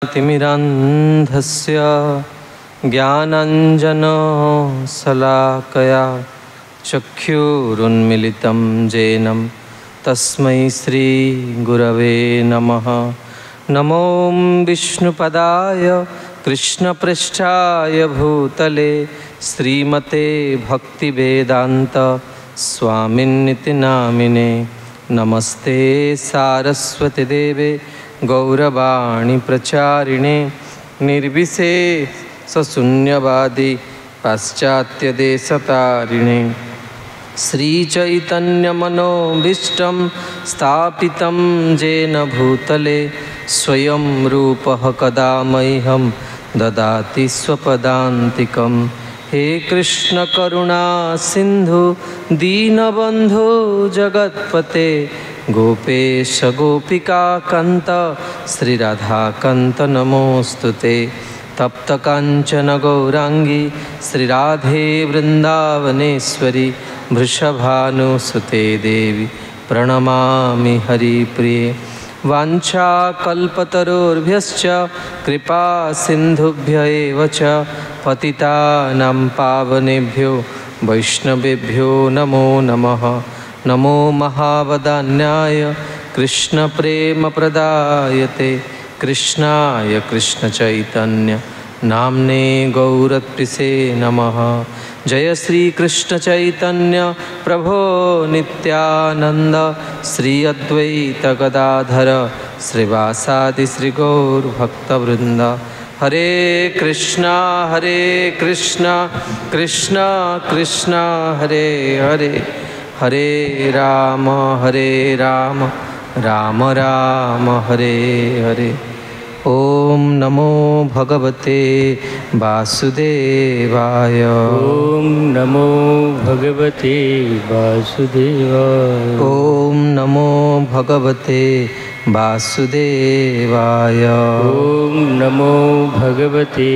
तिमिरान्धस्य ज्ञानाञ्जनशलाकया चक्षुरुन्मिलितं येन तस्मै श्रीगुरवे नमः। नमो विष्णुपदाय कृष्णपृष्ठाय भूतले श्रीमते भक्तिवेदान्त स्वामिन्निति नामिने। नमस्ते सारस्वती देवे गौरवाणी प्रचारिणे निर्विशेषशून्यवादी पाश्चात्यदेशतारिणे। श्रीचैतन्यमनोभीष्टं स्थापितं येन भूतले स्वयं रूपः कदा मह्यं ददाति स्वपदान्तिकं। हे कृष्ण करुणा सिंधु दीनबंधु जगत्पते गोपेश गोपिका कांत श्री राधा कांत नमोस्तुते। तप्त कांचन गौरांगी श्री राधे वृंदावनेश्वरी वृषभानुसुते देवी प्रणमामि हरिप्रिये। वाञ्छाकल्पतरुभ्यश्च कृपा सिन्धुभ्य एव च पतितानां पावनेभ्यो वैष्णवेभ्यो नमो नमः। नमो महावदान्याय कृष्णप्रेमप्रदायते कृष्णाय कृष्णचैतन्य नाम्ने गौरत्रिसे नमः। जय श्री कृष्ण चैतन्य प्रभो नित्यानंद श्री अद्वैत गदाधर श्रीवासादि श्री गौर भक्तवृंद। हरे कृष्णा कृष्णा कृष्णा हरे हरे हरे राम राम राम हरे हरे। ओम नमो भगवते वासुदेवाय। ओम नमो भगवते वासुदेवाय। ओम नमो भगवते वासुदेवाय। ओम नमो भगवते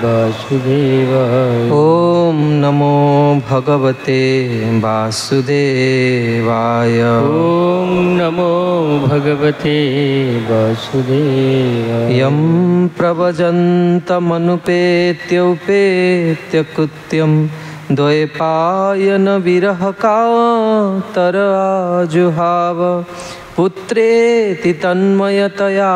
वासुदेवाय। ओम नमो भगवते वासुदेवाय। ओम नमो भगवते वासुदेवाय। यं प्रव्रजन्तमनुपेत्य कृत्यं द्वैपायन विरह कातर आजुहाव। पुत्रेति तन्मयतया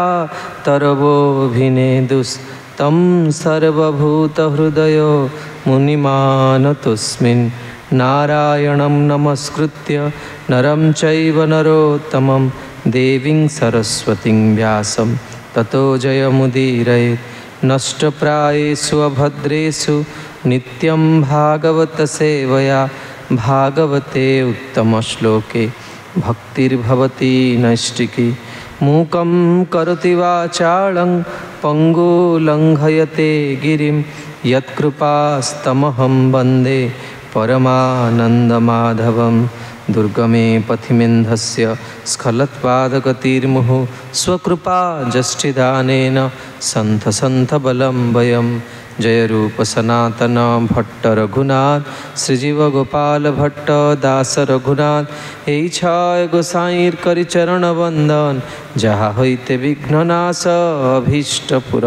तरवोऽभिनेदुस्तं सर्वभूतहृदयो मुनिमानतोऽस्मिन्। नारायणं नमस्कृत्य नरं चैव नरोत्तमं देवीं सरस्वतीं व्यासं ततो जयमुदीरयेत्। नष्टप्रायेषु अभद्रेषु नित्यं भागवत सेवया भागवते उत्तमश्लोके भक्तिर्भवती नैष्टिकी। मूकं करोति वाचालं पङ्गुलङ्घयते गिरिं यत्कृपास्तमहं वन्दे परमानन्दमाधवं। दुर्गमे पथिमेन्धस्य स्खलत्पादगतिर्मुहुः स्वकृपा जष्टिदानेन सन्थ बलं जय रूप सनातन भट्ट रघुनाथ श्रीजीव गोपाल भट्ट दास रघुनाथ। हे छय गोसाईर करि चरण वंदन जहा हईते विघ्ननाश अभीष्टपुर।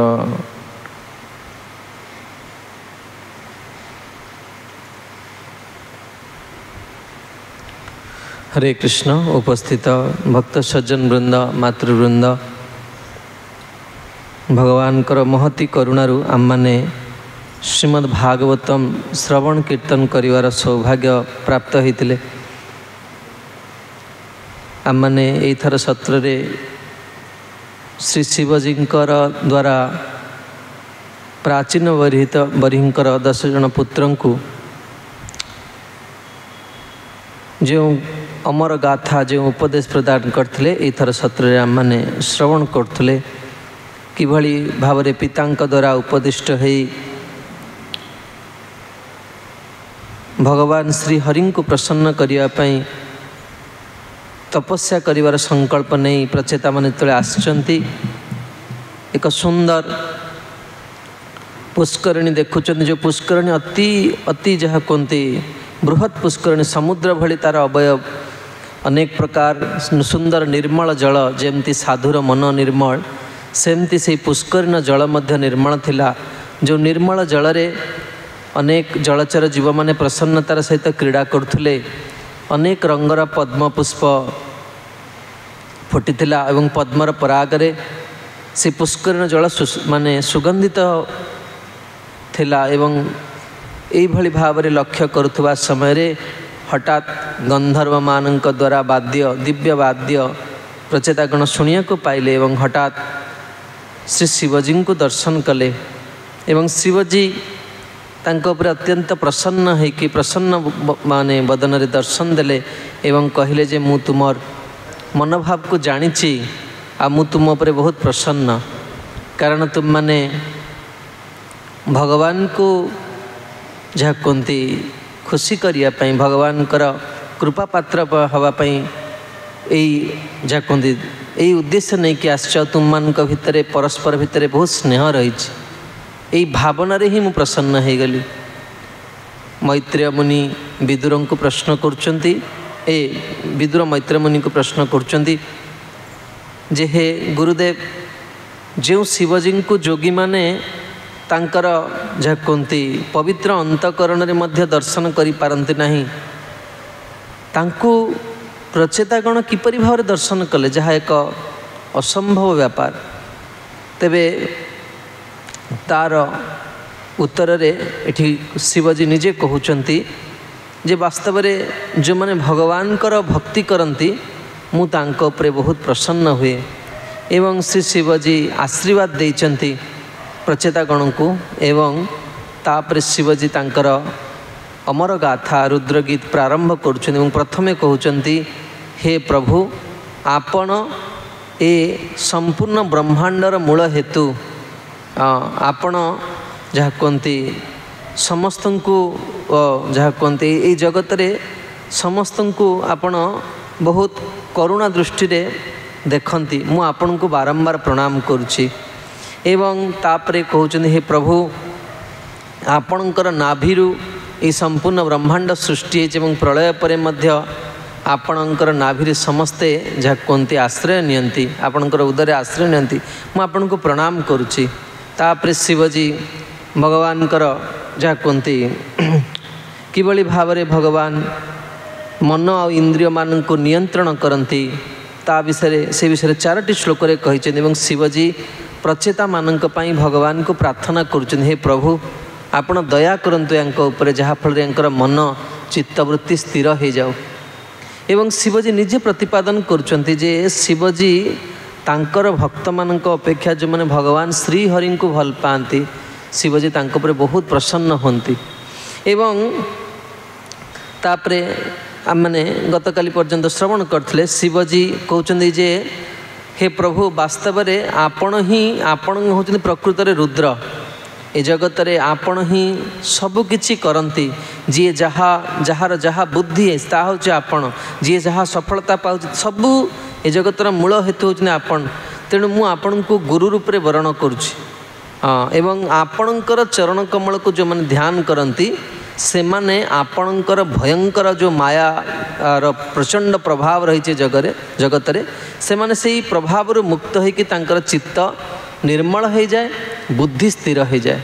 हरे कृष्ण। उपस्थित भक्त सज्जन वृंद मातृवृंद भगवान महती करुणारू आम मैंने श्रीमद् भागवतम श्रवण कीर्तन करिवार सौभाग्य प्राप्त होते। आम मैंने एथर सत्र श्री शिवजी द्वारा प्राचीन बरिंकर 10 जन पुत्र को जो अमर गाथा जो उपदेश प्रदान करते एथर सत्र आम मैंने श्रवण करते किभली भावरे पितांक द्वारा उपदिष्ट है भगवान श्री हरि को प्रसन्न करने तपस्या करिवार संकल्प नहीं प्रचेता माने तले आसचंती। एक सुंदर पुष्करणी देखुचंती जो पुष्करणी अति अति जहाँ कहते बृहत पुष्करणी समुद्र भली तार अवयव अनेक प्रकार सुंदर निर्मल जल जमती साधुर मन निर्मल सेमती से पुष्करीण जल मध्य निर्मल थिला। जो निर्मल जल रे अनेक जलचर जीव माने प्रसन्नतार सहित क्रीड़ा करथुले। अनेक रंगर पद्म पुष्प फुटिथिला एवं पद्मर परागरे से पुष्करीण जल माने सुगंधित थिला। एवं एई भली भावरे लक्ष्य करुथुवा समय रे हठात गंधर्व मानक द्वारा वाद्य दिव्य वाद्य प्रचेतागण शुणिया को पाइले एवं हठात श्री शिवजी को दर्शन कले। एवं शिवजी तांको उपरे अत्यंत प्रसन्न है कि प्रसन्न माने बदन रे दर्शन देले एवं कहले जे मु तुमर मनोभाव को जानिछि आ मु तुम उपरे बहुत प्रसन्न, कारण तुम माने भगवान को जहाँ कहती खुशी करिया पई भगवान कर कृपा पात्र हवा पई एई जहाँ कहती यही उद्देश्य नहीं कि आश्च तुम मान भितर परस्पर भितर बहुत स्नेह रही। यही भावना रे ही मु प्रसन्न हो गली। मैत्रेय मुनि विदुर को प्रश्न करुँच विदुर मैत्रेय मुनि को प्रश्न करुँच जे हे गुरुदेव जो शिवजी को जोगी माने तांकर जहाँ कहती पवित्र अंतकरण रे मध्य दर्शन करि पारंती नाही, तांको प्रचेतागण किपरि भाव दर्शन कले जहाँ एक असंभव व्यापार। तेबे तार उत्तर रे एठी शिवजी निजे कहउचंती जे वास्तव में जो माने भगवान कर भक्ति करती मु तांको उपरे बहुत प्रसन्न हुए। एवं श्री शिवजी आशीर्वाद देइचंती प्रचेतागण को। एवं तापर शिवजी तांकर अमर गाथा रुद्रगीत प्रारंभ करुछन एवं प्रथमे कहउचंती हे प्रभु आपण ए संपूर्ण ब्रह्मांडर मूल हेतु आपण जहाँ कहती समस्त को जहाँ कहती ये जगत रे समस्त को आपण बहुत करुणा दृष्टि रे देखती मु आपण को बारंबार प्रणाम करुछि। एवं तापरे कहउचंती हे प्रभु आपणकर नाभिरु ये संपूर्ण ब्रह्मांड सृष्टि एवं प्रलय परे मध्य आपणकर नाभिरे समस्ते जहाँ कहती आश्रय नियंती आपणकर उदरे आश्रय नियंती मु आपण को प्रणाम करुछि। तापरे शिवजी भगवान कर जहाँ कहती किभली भावरे भगवान मन आ इंद्रिय मान को नियंत्रण करती ता विषय से विषय 4टी श्लोक रे कहिछन। एवं शिवजी प्रचेता मानक पई भगवान को प्रार्थना करुछन हे प्रभु आपण दया करंतु यांक ऊपर जहाँ फल यांकर मन चित्तवृत्ति स्थिर हो जाओ। एवं शिवजी निजे प्रतिपादन करुछंती जे शिवजी तांकर भक्त मानक अपेक्षा जो माने भगवान श्री हरि को भल पाती शिवजी तांक ऊपर बहुत प्रसन्न होती। एवं तापरे आमने गतकाली पर्यंत श्रवण करथिले शिवजी कहउचंदी जे हे प्रभु वास्तव में आपण होचंदी प्रकृत रे रुद्र ए जगत रे आपण ही सब किछि करंती जी जहाँ जहाँ बुद्धि है ता होचे आपण जी जहाँ सफलता पाउछ सबू ए जगत रा मूल हेतु होचने आपण। तेणु मु आपण को गुरु रूप रे वर्ण करुछि। एवं आपणकर चरण कमल को जो माने ध्यान करंती से माने आपणकर भयंकर जो माया प्रचंड प्रभाव रही जगत रे से माने सेही प्रभाव रु मुक्त है कि तांकर चित्त निर्मल हो जाए बुद्धि स्थिर हो जाए।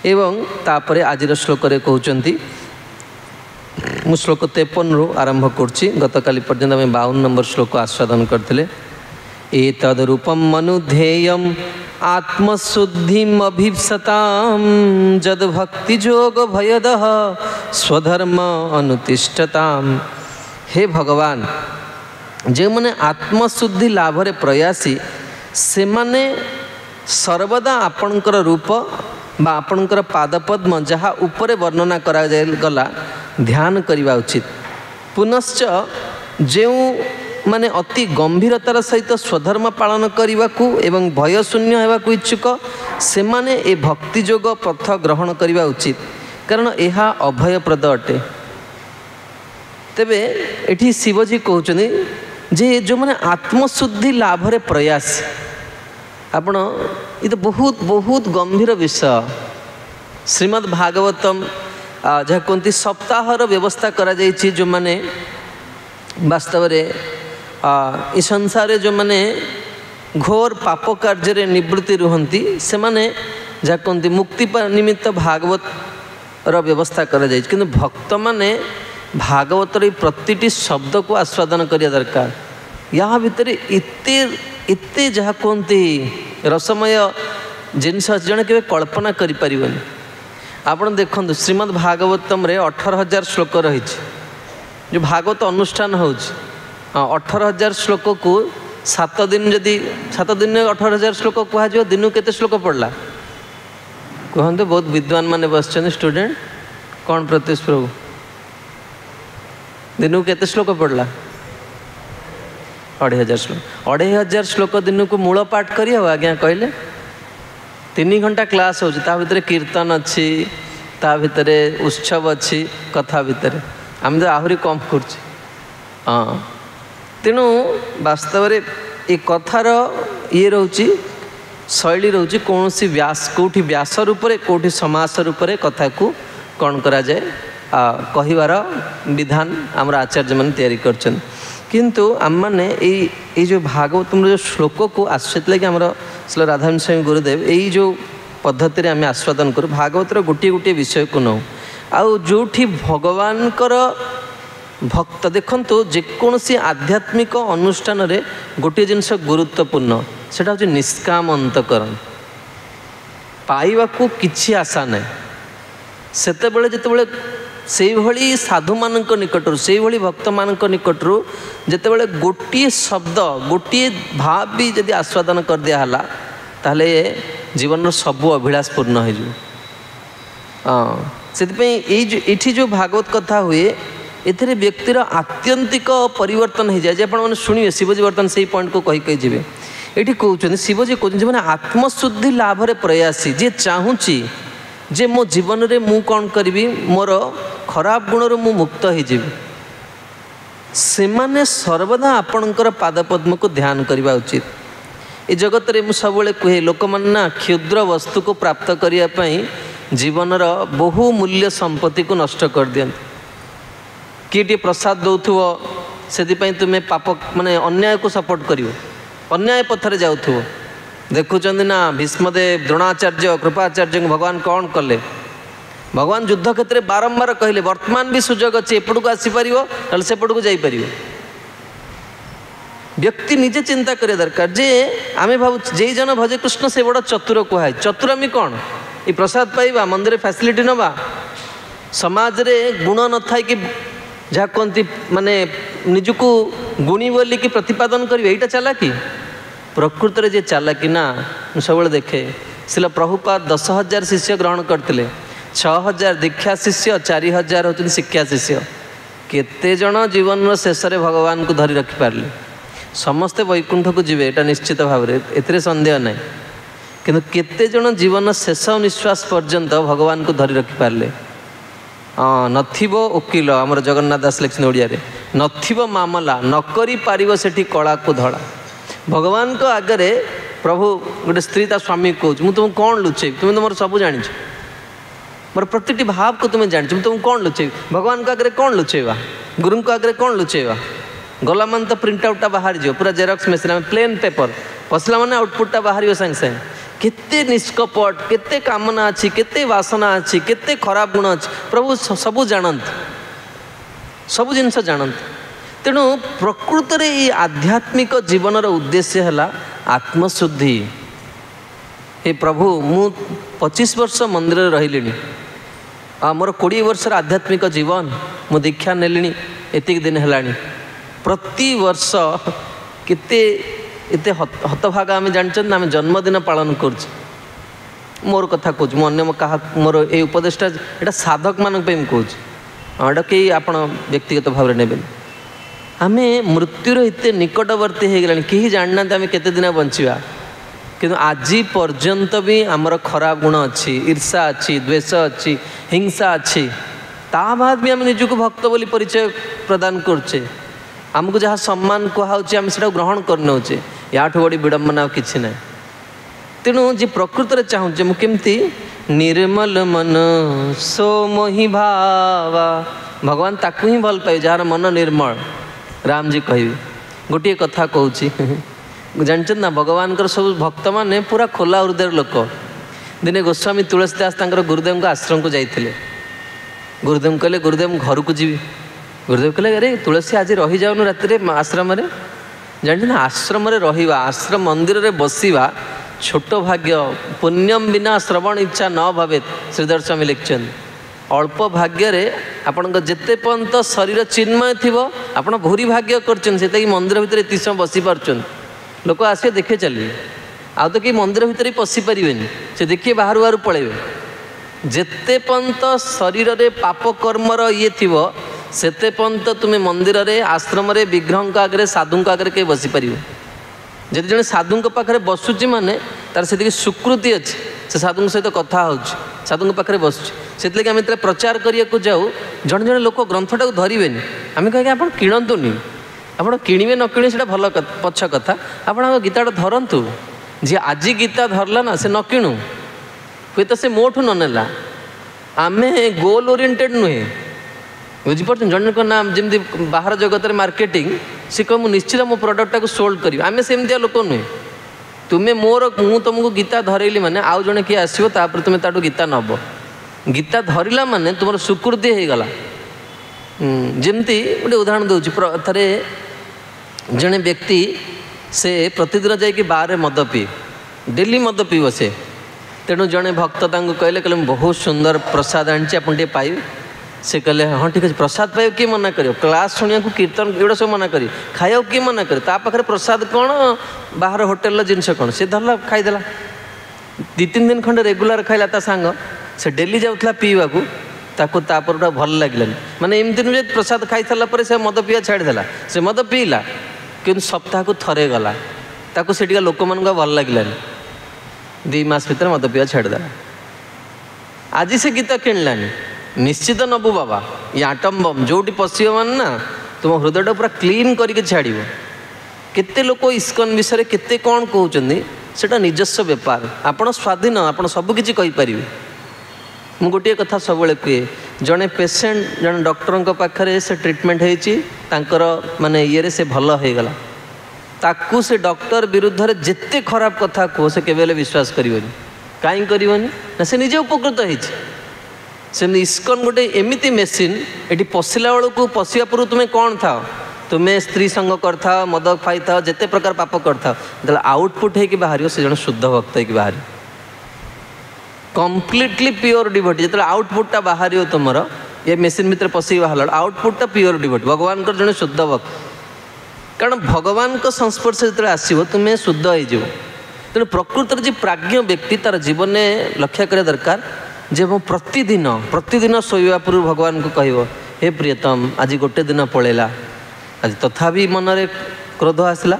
एवं तापरे आजिर श्लोक रे कहउचंती मु श्लोक 53 रु आरंभ करछि। गतकाली पर्यंत आम 52 नंबर श्लोक आस्वादन करथिले। एतद् रूपम मनुध्येयम आत्मशुद्धिम अभिप्सताम जद भक्ति जोग भयदः स्वधर्म अनुतिष्ठताम। हे भगवान जे माने आत्मशुद्धि लाभरे प्रयासी से माने सर्वदा आपणकर रूप बा आपणकर पादपद्म जहाँ उपरे वर्णना करा गला ध्यान करवा उचित। पुनश्च जो माने अति गंभीरतार सहित स्वधर्म पालन करने को एवं भय शून्य होगा इच्छुक से माने ए भक्ति जोग पथ ग्रहण करवा उचित, कारण यह अभयप्रद अटे। तेबे एठी शिवजी कहउचनी जे जो माने आत्मशुद्धि लाभरे प्रयास आपण ये तो बहुत बहुत गंभीर विषय। श्रीमद् भागवतम जहाँ कहती सप्ताहर व्यवस्था करा जाइछि जो माने वास्तव रे इस संसार जो माने घोर पाप कार्य निवृत्ति रुहंती से माने जहाँ कहते मुक्ति निमित्त भागवत व्यवस्था करा जाए किंतु भक्त माने भागवतर प्रतिटी शब्द को आस्वादन करिया दरकार। या भितर इत्ते इत्ते जहाँ कहते रसमय जिनस जड़े के कल्पना करि परिबनी। आपण देखंतु श्रीमद् भागवतम रे 18,000 श्लोक रही जो भागवत अनुष्ठान हो 18,000 श्लोक को 7 दिन जदि 7 दिन में 18,000 श्लोक कह दिन केते श्लोक पढ़ला कहते बहुत विद्वान माने बस स्टूडेंट कौन प्रत्युष प्रभु दिन को केते श्लोक पढ़ला 2,500 श्लोक 2,500 श्लोक दिन को मूल पाठ करी हो आज्ञा कहले 3 घंटा क्लास हो भितर कीर्तन अच्छी ता भितर उत्सव अच्छी कथा भितर आम तो आहरी कम कर हाँ तेणु वास्तव में ये कथार ये रोची शैली रोची कौन सी व्यास कौटी व्यास रूप से कौटी समास रूप से कथा को कौन करा जाए कहिवार विधान आमर आचार्य मैंने तैयारी करछन किंतु आम मैंने ये जो भागवत जो श्लोक को आश्चर्य कि आमर श्री राधारमण स्वामी गुरुदेव यही जो पद्धति आम आस्वादन करूँ भागवतर गोटे गोटे विषय को नौ आउ जो भगवान भक्त देखंतु जेकोसी आध्यात्मिक अनुष्ठान रे गोटे जिनस गुरुत्वपूर्ण सेटा होछि निष्काम अंतकरण पाइबा को किछि आशा नहीं सेते बेले जते बेले सेई भली साधु मानक निकटरू सेई भली भक्त मानक निकटरू जते बेले गोटे शब्द गोटे भाव भी यदि आस्वादन कर दिया हला ताले जीवन सबु अभिलाष पूर्ण हो जो से जो भागवत कथा हुए एथिरे व्यक्तिर आत्यंतिक परिवर्तन हो जाए आपने शुणिए शिवजी बर्तमान से पॉइंट को कही जी ये कहते शिवजी कहते मैंने आत्मशुद्धि लाभ रे प्रयासी जे चाहूँगी जे मो जीवन रे मु कौन करी मोर खराब गुण रू मुक्त हो से माने सर्वदा आपणकर पादपद्म को ध्यान करने उचित। ये जगत रे मु सब कहे लोक ना क्षुद्र वस्तु को प्राप्त करने जीवन बहु मूल्य संपत्ति को नष्ट कर दियंती किए प्रसाद दौथुव से तुम्हें पाप माने अन्याय को सपोर्ट करियो अन्याय पथरे जाउथुव देखुं ना भीष्मदेव द्रोणाचार्य कृपाचार्य भगवान कौन कले भगवान युद्ध क्षेत्र में बारंबार कहले वर्तमान भी सुजोग अच्छे एपट को आसीपर ना सेपट को जापर व्यक्ति निजे चिंता करिया दरकार जे आमे भाव जे जन भजे कृष्ण से बड़ चतुर कहुए चतुर आम कौन ये प्रसाद पाइबा मंदिर फैसिलिटी नवा समाज रे गुण न था कि जहाँ कहती माने निजको गुणी बोली कि प्रतिपादन करेंगे यहाँ चालाकी प्रकृत में जे चालाकी ना सब देखे सिला प्रभुपाद 10,000 शिष्य ग्रहण करते 6,000 दीक्षा शिष्य 4,000 होती शिक्षा शिष्य केते जन जीवन शेष में भगवान को धरी रखिपारे समस्ते वैकुंठ को जीवे एटा निश्चित भाव में एथिरे संदेह नहीं किंतु केते जन जीवन शेष निश्वास पर्यंत भगवान को धरी रखिपारे हाँ नथिबो वकील आमर जगन्नाथ दास लिखिन ओडिया रे नथिबो मामला नकरी पारिबो सेठी कला को धड़ा भगवान को आगे प्रभु गोटे स्त्री ता स्वामी कहूँ मुझे तुम कौन लुचे तुम्हें तो मोर सब जानी मोर प्रतिटी भाव को तुम्हें जानी तुम कौन लुचे भगवान को आगे कौन लुचेवा गुरु को आगे कौन लुचेवा गला मान तो प्रिंट आउटा बाहर जाओ पूरा जेरक्स मेसिन प्लेन पेपर पसला माने आउटपुटा बाहर सागे सागे केते निष्कपट केते कामना अच्छी केते वासना अच्छी केते खराब गुण अच्छी प्रभु सबू जानत सब जिनस जानत तेणु प्रकृत रे ये आध्यात्मिक जीवन उद्देश्य है आत्मशुद्धि। हे प्रभु मु 25 वर्ष मंदिर रही मोर 20 वर्ष आध्यात्मिक जीवन मु दीक्षा नेली एतिक दिन है प्रति वर्ष केते एते हतभागा आम जानते आम जन्मदिन पालन कर मोर कथा कहूँ मुझे क्या मोर ये उपदेशटा यहाँ साधक मान कहूँ यहाँ कहीं आप व्यक्तिगत भाव में ने आम मृत्युर एत निकटवर्ती हो गला कहीं जानना आम केते दिन बंचा किंतु आज पर्यंत भी आमर खराब गुण अच्छी ईर्षा अच्छी द्वेष अच्छी हिंसा अच्छी ता बाद भी आम निजक भक्त बोली परिचय प्रदान करचे आमको जहाँ सम्मान कहुचे आम से ग्रहण करने या बड़ी विडंबना किसी ना तेणु जी प्रकृत में चाहूचे मुझे निर्मल मन सो मोहि भावा भगवान ताकू ही भल पाए जार मन निर्मल राम जी कह गोटे कथा कहूँ जानते ना भगवान सब भक्त मैंने पूरा खोला हृदय लोक दिने गोस्वामी तुलसीदास गुरुदेव आश्रम को जाते गुरुदेव कहले गुरुदेव घर को जी गुरुदेव कहले अरे तुलसी आज रही जाऊन राति आश्रम जानते ना आश्रम रहा आश्रम मंदिर में बसवा छोट भाग्य पुण्यम बिना श्रवण इच्छा न भावे श्रीधर स्वामी लिखिं अल्प भाग्य आपण जिते पर्यंत शरीर चिन्मय थी आप भूरी भाग्य कर मंदिर भितर एत समय बसी पार्छन लोक आसे देखे चलिए आउ तो कि मंदिर भितर पशि पारे से देखिए बाहर बाहर पलैबे जिते पर्यंत शरीर में पाप कर्मर ये थी सेते पर्यंत तुम्हें मंदिर में आश्रम विग्रह आगे साधु आगे कहीं बसी पार जब जड़े साधु पाखे बसुची माने तार से स्वीकृति अच्छी से साधु सहित कथा हो साधु पाखे बसुची से आम जो प्रचार करने को जाऊ जड़े जड़े लोक ग्रंथटा धरवे आम कहें आप किणतुनि आप किणवे न कि भल पछ कथा आप गीताटा धरतु जी आज गीता धरला ना से न किणु हुए तो से मोठू न नेला आम गोल ओरिएंटेड नुहे बुझीपार जन नाम जमी बाहर जगत में मार्केटिंग सी कह निश्चित मो प्रोडक्टा को सोल्ड करी आम सेमती लोक नुहे तुम्हें मोर मु तुमको गीता धरैली माने आउ जड़े किए आसो तापर तुम्हें ताठू गीता नब गीता धरला माने तुम स्वीकृति हो गला जमती गोटे उदाहरण दूसरी थे जड़े व्यक्ति से प्रतिदिन जाकि बाहर मद पी डेली मद पीब से तेणु जड़े भक्त कहले कहले बहुत सुंदर प्रसाद आनी आप पाइबे से कहले हाँ ठीक अच्छे प्रसाद पाइब किए मना कर क्लास शुणा कीर्तन एगुड़ा सब मना करी खाया किए मना करे पाखे प्रसाद कौन बाहर होटेल जिनस कौन से धरला खाईदेला 2-3 दिन खंडे रेगुलर खाइला ता सांग से डेली जाऊला पीवा ताको तापर भल लगे माने एमती नुहे प्रसाद खाई सारा पर से मद पीवा छाड़देला से मद पीला कि सप्ताह को थरे गला ताको से लोक मान भल लगे 2 मास भर मद पीवा छाड़देला आज से गीता किणलानी निश्चित नबू बाबा ये आटम बम जो पशि मान ना तुम हृदय पूरा क्लीन करके छाड़ केते लोक इस्कन विषय केते कौन कहते सेटा निजस्व बेपार आपण स्वाधीन आप सबकि मु गोटे कथा सब कहे जड़े पेसेंट जड़े डॉक्टर पाखे से ट्रीटमेंट होकर माने ये से भल हो गला ताकू से डॉक्टर विरुद्ध रे जिते खराब कथा कह से केवल विश्वास करिवनी काई करिवनी ना से निजे उपकृत होइछि सेमती इस्कन गोटे एमती मेसीन ये पशिला बेलू पशिया पूर्व तुम्हें कौन था तुम्हें स्त्री संग कर मद खाई था जिते प्रकार पाप कर आउटपुट होगी बाहर से जन शुद्ध भक्त होगी बाहर कम्प्लीटली प्योर डिवोटी जो आउटपुटा बाहर तुम ये मेसीन भितर पशिक बाहर आउटपुटा प्योर डिवोटी भगवान जन शुद्ध भक्त कारण भगवान को संस्पर्श जो आसो तुम्हें शुद्ध हो तेणु प्रकृत जी प्राज्ञ व्यक्ति तार जीवन में लक्ष्य करा दरकार जे मो प्रतिदिन शोवा पूर्व भगवान को कह हे प्रियतम आज गोटे दिन पलैला आज तथापि मन में क्रोध आसला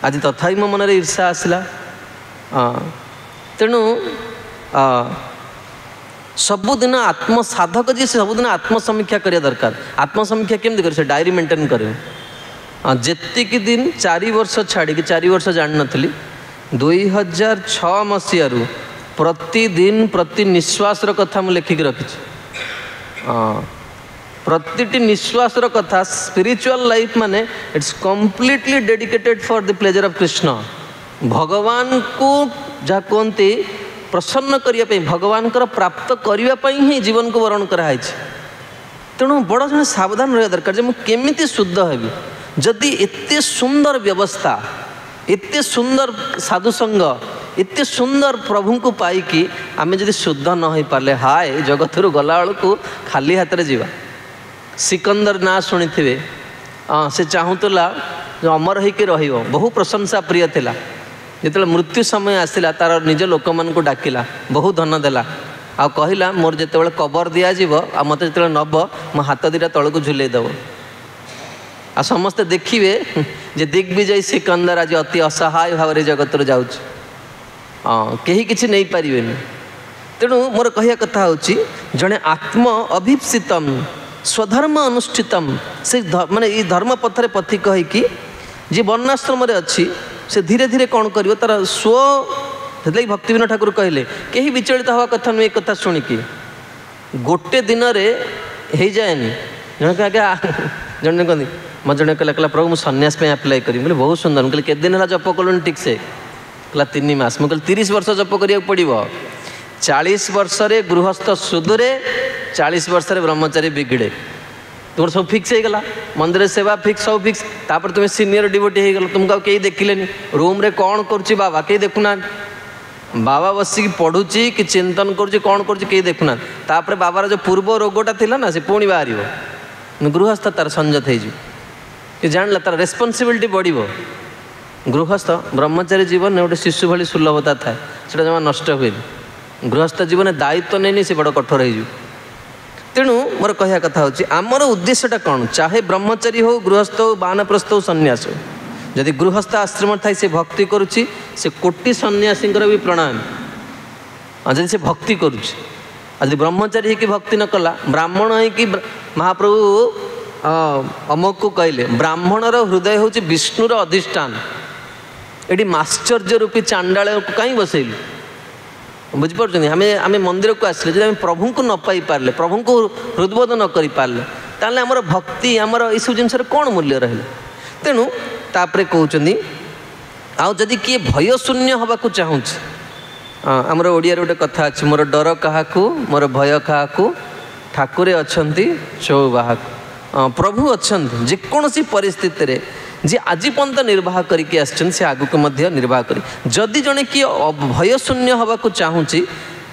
आज तथापि मो मन में ईर्षा आसला तेणु सबुदिन आत्मसाधक जी सबुदिन आत्मसमीक्षा करिया दरकार आत्मसमीक्षा केमती कर डायरी मेंटेन करे जेतिक दिन 4 वर्ष छाड़ी 4 वर्ष जान नी 2006 मसीह प्रतिदिन प्रति निश्वास कथा मुझे लिखिकी रखी प्रति निश्वास कथा स्पिरिचुअल लाइफ माने it's completely dedicated for the pleasure of Krishna भगवान को जहाँ कहते प्रसन्न करने भगवान प्राप्त करने ही जीवन को वर्ण कराई तेणु बड़ जन सावधान रहा दरकार मुझे शुद्ध हेबी जदि एते सुंदर व्यवस्था एते सुंदर साधुसंग एते सुंदर प्रभु को पाईकि आम जदि शुद्ध न हो पारे हाय जगत गला बेलू खाली हाथ में जावा सिकंदर ना शुणी थे से चाहूला अमर होकर बहु प्रशंसा प्रिय थिला जिते मृत्यु समय आसला तार निज लोक मान को डाकिला बहु धन देला आ कहला मोर जिते कबर दिज्व आ मत जो नब मो हाथ 2टा तलू झुलेदेव आ समस्ते देखिए जे दिग्विजय सिकंदर आज अति असहाय भाव जगत जाऊँ कहीं किसी नहीं पारिबेनी तेणु मोर कहया कथा होची जड़े आत्म अभिप्सितम स्वधर्म अनुष्ठितम से माने ये धर्म पथरे पथिक होइकी जी वर्णाश्रम अच्छी से धीरे धीरे कौन कर तार स्व से भक्तिविनोद ठाकुर कहले कहीं विचलित हवा कथा नुहे कथा शुणिकी गोटे दिन रे हो जाएनि जन आज्ञा जन कहते मत जड़े कहला प्रभु मुझे सन्यास पे आप्लाय करी बोले बहुत सुंदर मुझे केते दिन है जप कलुन ठीक से कहला 3 मास मुझे 30 वर्ष जप करिया पड़ो 40 वर्ष रे गृहस्थ सुधुरे 40 वर्ष रे ब्रह्मचारी बिगड़े तुम सब फिक्स हो गला मंदिर सेवा फिक्स सब फिक्स तापर तुम सीनियर डिवोटी हो गल तुमको कहीं देखिले रूम रे कौन करुच्ची बाबा कहीं देखुना बाबा बसिक पढ़ुची कि चिंतन करुच्ची कौन करुच्ची कहीं देखुना तापर बाबार जो पूर्व रोगटा थिला ना से पुणी बाहर गृहस्थ तार संजत हो जानला तार रेस्पॉन्सिबिलिटी बढ़ो गृहस्थ ब्रह्मचारी जीवन गोटे शिशु भली सुलभता थाए से जमा नष्ट हुए गृहस्थ जीवन दायित्व नहीं से बड़ कठोर हो तेणु मोर कह कथा होची आमर उद्देश्यटा कौन चाहे ब्रह्मचारी हो गृहस्थ हो बानप्रस्थ हो सन्यास हो जदि गृहस्थ आश्रम थाई से भक्ति करुच्ची से कोटि सन्यासी भी प्रणाम जदि से भक्ति करुच्ची यदि ब्रह्मचारी हो भक्ति न कला ब्राह्मण हो महाप्रभु अमक को कहले ब्राह्मणर हृदय हूँ विष्णुर अधिष्ठान ये माश्चर्य रूपी चांडाल को कहीं बसैलु बुझिपार आम आम मंदिर को आसले जब प्रभु को न पाई पारे प्रभु को हृदबोध न कर पारे ताले आमर भक्ति आमर ये सब जिनस कौन मूल्य रहा तेणु तापरे कहते आउ जदि किए भय शून्य हवा को चाहूँच आमर ओडिया गोटे कथा अच्छी मोर डर क्या मोर भय क्या ठाकुरे अच्छी चौबाहा प्रभु अच्छा जेकोसी परिस्थिति रे जी आज पर्यंत निर्वाह करके आसे आगक निर्वाह कर जदि जड़े किए भय शून्य हवा को चाहूँगी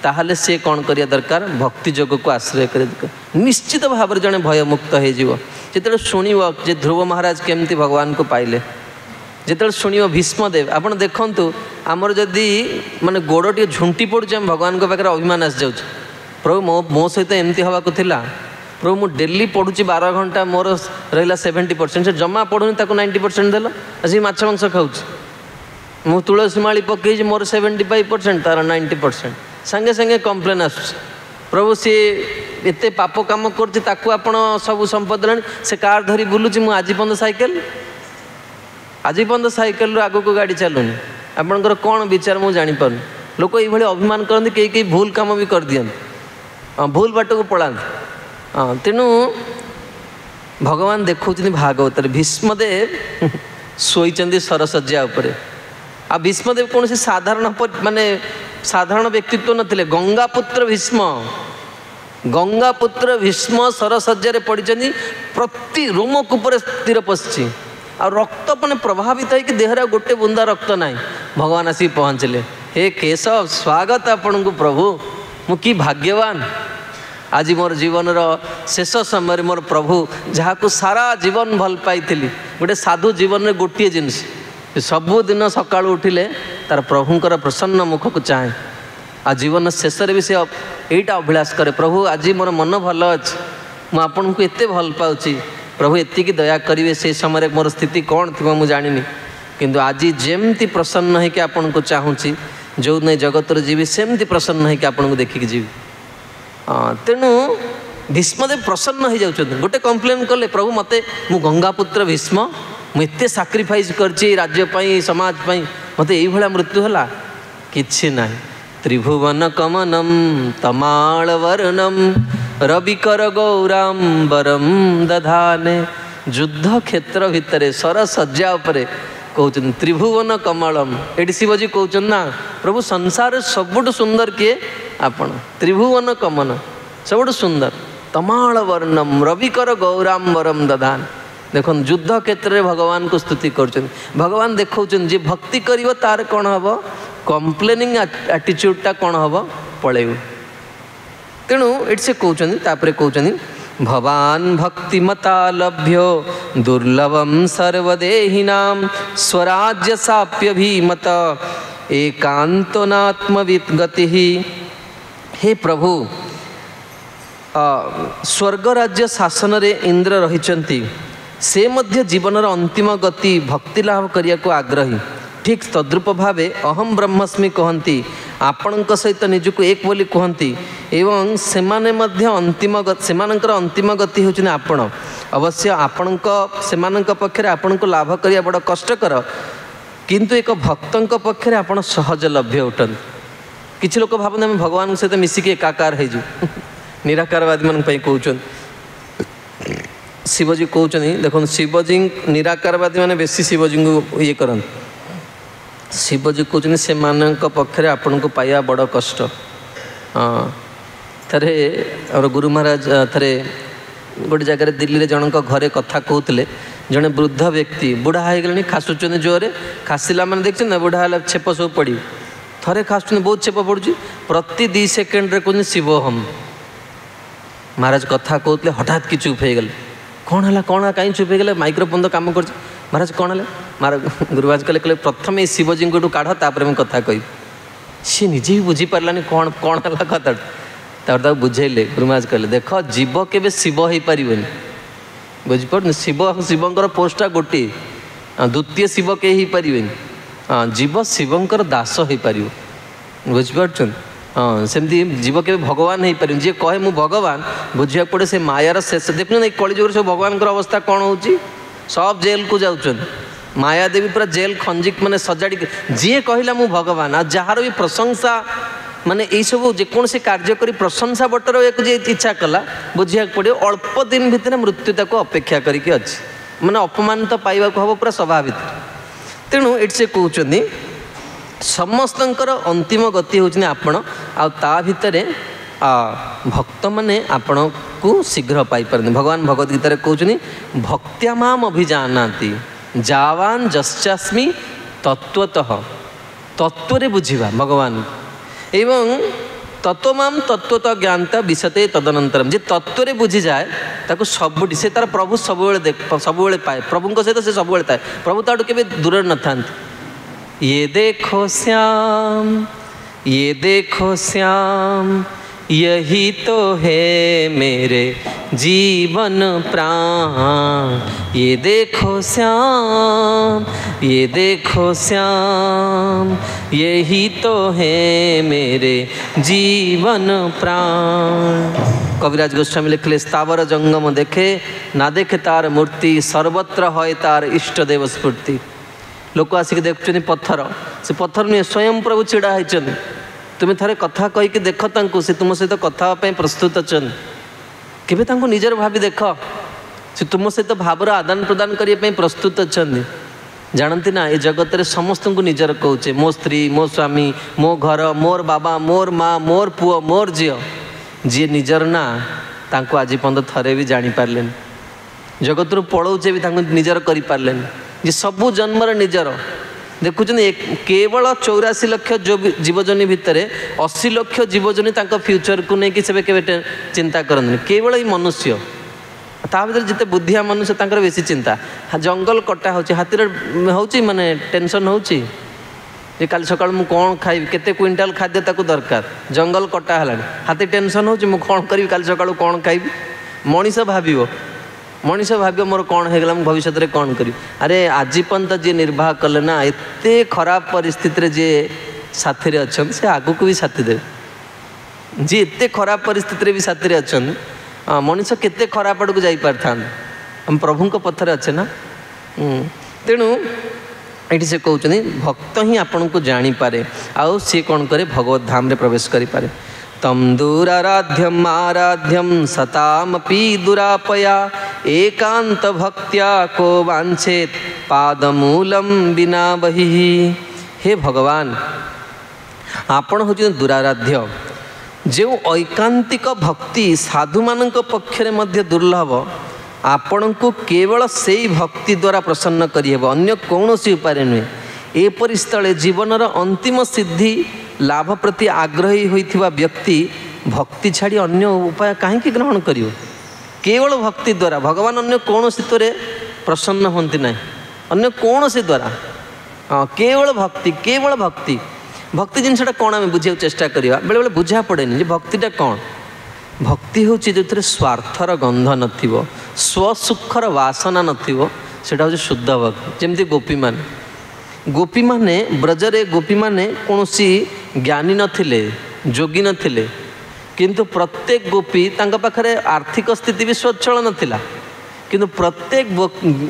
ताहले से कौन करिया दरकार भक्ति जोग को आश्रय कर निश्चित भाव में जड़े भय मुक्त हो शुणव जे ध्रुव महाराज केमती भगवान को पाइले जिते शुणव भीष्मदेव आप देखु आमर जदि माने गोड़ टे झुंटी पड़े आम भगवान को पाखे अभिमान आसी जाऊँ प्रभु मो सहित एमती हवा को थिला प्रभु मु डेली पढ़ुची 12 घंटा मोर रहा 70% से जमा पढ़ुनी ताको 90% देल आसी माछ मांस खाऊँ मु तुलसी माली पकई मोर 75% तार 90% संगे संगे कम्प्लेन आस प्रभु सी एते पाप काम कर सब संपद देलानी से कार धरी बुलूची मु आज पर्यंत साइकेल आग को गाड़ी चलुनी आपंकर कौन विचार मुझे जापर लोक ये अभिमान करते कई भूल काम भी कर दियंती भूल बाट को पलांती तेणु भगवान देखा भागवत भीष्मदेव शोई सरसज्जा उपरे आ भीष्मदेव कौन साधारण माने साधारण व्यक्तित्व नथिले गंगापुत्र भीष्म सरसज्जा पड़ी प्रति रोमकूपर तीर पशि आ रक्त मैंने प्रभावित है कि देहरा गोटे बुंदा रक्त ना भगवान आसी पहुँचले हे केशव स्वागत आपन को प्रभु मु कि भाग्यवान आज मोर जीवन शेष समय मोर प्रभु जहाँ को सारा जीवन भल पाई गोटे साधु जीवन में गोटे जिनस सबुदिन सका उठिले तार प्रभुंर प्रसन्न मुख को चाहे आ जीवन शेष भी से यहीटा अभिलाष करे प्रभु आज मोर मन भल अच्छे मुझे आपन को एत भल पाऊँगी प्रभु एतिकी दया करेंगे से समय मोर स्थिति कौन थी मुझे जानी किंतु आज जमती प्रसन्न है कि आपन को चाहूँगी जो नहीं जगत जीवी सेमती प्रसन्न है कि आपन को देखिकी जीवी तेणु भीष्मदेव प्रसन्न हो जाऊँ गोटे कम्प्लेन कले प्रभु मत मु गंगापुत्र भीष्म मुझे साक्रिफाइस करछि राज्यपाई समाजपाई मत ये मृत्यु है कि ना त्रिभुवन कमनम तमाल वर्णम रविकर गौराम्बरम दधाने युद्ध क्षेत्र भितर सरसज्जा उपरे कहते त्रिभुवन कमलम ये शिवजी कहते ना प्रभु संसार सबुठ सुंदर किए आपण त्रिभुवन कमन सबुठ सुंदर तमाल वर्णम रविकर गौराम्बरम दधान देख युद्ध क्षेत्र में भगवान को स्तुति कर भगवान देखा जी भक्ति कर तार कौन हम कम्प्लेनिंग एटीट्यूडटा कौन हम पलैब तेणु ये से कहते भवान भक्तिमता लभ्यो दुर्लभम सर्वदेहिनाम स्वराज्य साप्य भीमत एकांतनात्मवित गति। हे प्रभु स्वर्ग राज्य शासन रे इंद्र रहिचंती से मध्य जीवनर अंतिम गति भक्ति लाभ करिया को आग्रही ठीक तद्रूप भावे अहम ब्रह्मस्मि कहती आपणक सहित निजको एक बोली कहती एवं सेमाने मध्य अंतिम गति होचुन आपण अवश्य आपणक सेमानक पक्षरे आपणको लाभ करिया बड़ कष्टकर किंतु एक भक्तंक पक्षरे आपण सहज लभ्य उठन। किछि लोक भाबन हम भगवान सहित मिसिके एकाकार हेजु निराकारवादी मन पई कहउछन शिवजी कहते देखो शिवजी निराकारवादी मैंने बेसी शिवजी को ये करते शिवजी कहते से पक्षे आपण को पाइबा बड़ कष्ट। हाँ थे और गुरु महाराज थे गोटे जगह दिल्ली जनक घरे कथा कहते जड़े वृद्ध व्यक्ति बुढ़ा हो गले खासुच्च जोरे खासिला मैंने देखते ना बुढ़ा है छेप सब पड़ थे खासुच्च बहुत छेप पड़ुची प्रति 2 सेकेंड कहते शिव हम महाराज कथा कहते हठात कि चुप हो गले कौन है कौन कहीं चुप हो गले माइक्रोफोन तो कम कर महाराज कौन है महाराज गुरु महाराज कहले प्रथम ये शिवजी को काढ़ तापर मैं कथा कह सी निजे भी बुझीपारानी कौन कौन है कथा तार बुझेले गुरु महाराज कहले देख जीव केबे शिव हो पारिबनी बुझीपार शिव शिवंकर पोस्टा गोटे द्वितीय शिव के ही पारिबेनी। हाँ जीव शिवंकर दास हो पार बुझीपार। हाँ सेमती जीव के भगवान हो पार जी कहे मु भगवान बुझा पड़े से मायार शेष देखुन ये कलिजुग सब भगवान अवस्था कौन हो सब जेल को जाऊँ माया देवी पूरा जेल खंजिक मैंने सजाड़ी जी कहला मु भगवान आ जार भी प्रशंसा माने यही सब जेकोसी कार्य करी प्रशंसा बटर एक इच्छा कला बुझा पड़े अल्प दिन भितर मृत्यु ताको अपेक्षा करके अच्छी माने अपमान तो पाइबा हम पूरा सभा भितर तेणु ये से कहते समस्तंकर अंतिम गति होनी आपण आ भितर भक्त माने आपण को शीघ्र पाई पारती भगवान भगवद गीता कहते भक्त्या माम अभिजानाति जावान जस्यास्मि तत्वतः तत्व बुझा भगवान एवं तत्वमाम तत्वतः ज्ञानता विशते तदनंतरम जे तत्व बुझी जाए ताको सब से तार प्रभु सब पाए प्रभु सहित से सब थाए प्रभु ताड़ू के दूर न था ये देखो श्याम यही तो है मेरे जीवन प्राण ये देखो श्याम यही तो है मेरे जीवन प्राण। कविराज गोस्वामी लिखले स्थावर जंगम देखे ना देखे तार मूर्ति सर्वत्र है तार इष्ट देव स्फूर्ति। लोक आसिक देखुं पत्थर से पत्थर नुहे स्वयं प्रभु छिड़ा होती तुम्हें थे कथा कहीकि देख से तुम सहित कथा प्रस्तुत अच्छा केवे निजर भावी देख से तुम सहित भावर आदान प्रदान करने प्रस्तुत अच्छा जानती ना ये जगत में समस्त को निजर कहे मो स्त्री मो स्वामी मो घर मोर बाबा मोर माँ मोर पुओ मोर झी जी निजर ना तांको आज पर्यंत थरे भी जापारे जगत रू पलाऊे भी निजर कर जी सबू जन्मर निजर देखुं केवल 84 लाख जीवजनी भितर 80 लाख जीवजनी फ्यूचर को लेकिन से चिंता करते केवल ये मनुष्य ता भर जिते बुद्धिया मनुष्य तांकर बेसी चिंता जंगल कटा हो हाथी हूँ माने टेंशन हो काली सकाल मु कौन खाइबी केते क्विंटाल खाद्य ताको दरकार जंगल कटा है हाथी टेंशन हो कौन करी काली सकाल कौन खाइबी मनीष भाग्य मोर कौन होगा मुझे भविष्य में कौन करी अरे आज पर्यंत जी निर्वाह कले ना एत खराब परिस्थिति जी साथी अच्छा से आगू को भी साथी देवे जी एत खराब परिस्थिति भी साथी अच्छा मनीष केते खराब आड़ को जापार था हम प्रभु पथर अच्छे ना तेणु ये से कहते भक्त ही आपण को जानीपे आउ सी कौन करे भगवत धाम रे प्रवेश करें तम दूराराध्यम आराध्यम सतामपि दुरापया एकांत भक्त्या को वांछेत पादमूलम बिना बहि। हे भगवान आपण होते दुराराध्य जो ऐकांतिक भक्ति साधु मान पक्षरे मध्य दुर्लभ आपण को केवल से भक्ति द्वारा प्रसन्न करिहेब अन्य कौनसी उपाय नुहे एपरि स्थले जीवनर अंतिम सिद्धि लाभ प्रति आग्रही होइथिबा व्यक्ति भक्ति छाड़ी अन्य उपाय कहीं ग्रहण करियो केवल भक्ति द्वारा भगवान अन्य कौन सी तोरे प्रसन्न होती ना अन्य कौन सी द्वारा हाँ केवल भक्ति भक्ति जिनसा कौन आम बुझे चेष्टा करवा बेले बेले बुझा पड़ेनि भक्तिटा कौन भक्ति हूँ जो स्वार्थर गंध न स्वसुखर वासना नटा हूँ शुद्ध भक्ति जमती गोपी माने ब्रजरे गोपी माने कौन ज्ञानी नथिले जोगी नथिले किंतु प्रत्येक गोपी तांका पाखरे आर्थिक स्थिति भी स्वच्छल नथिला किंतु प्रत्येक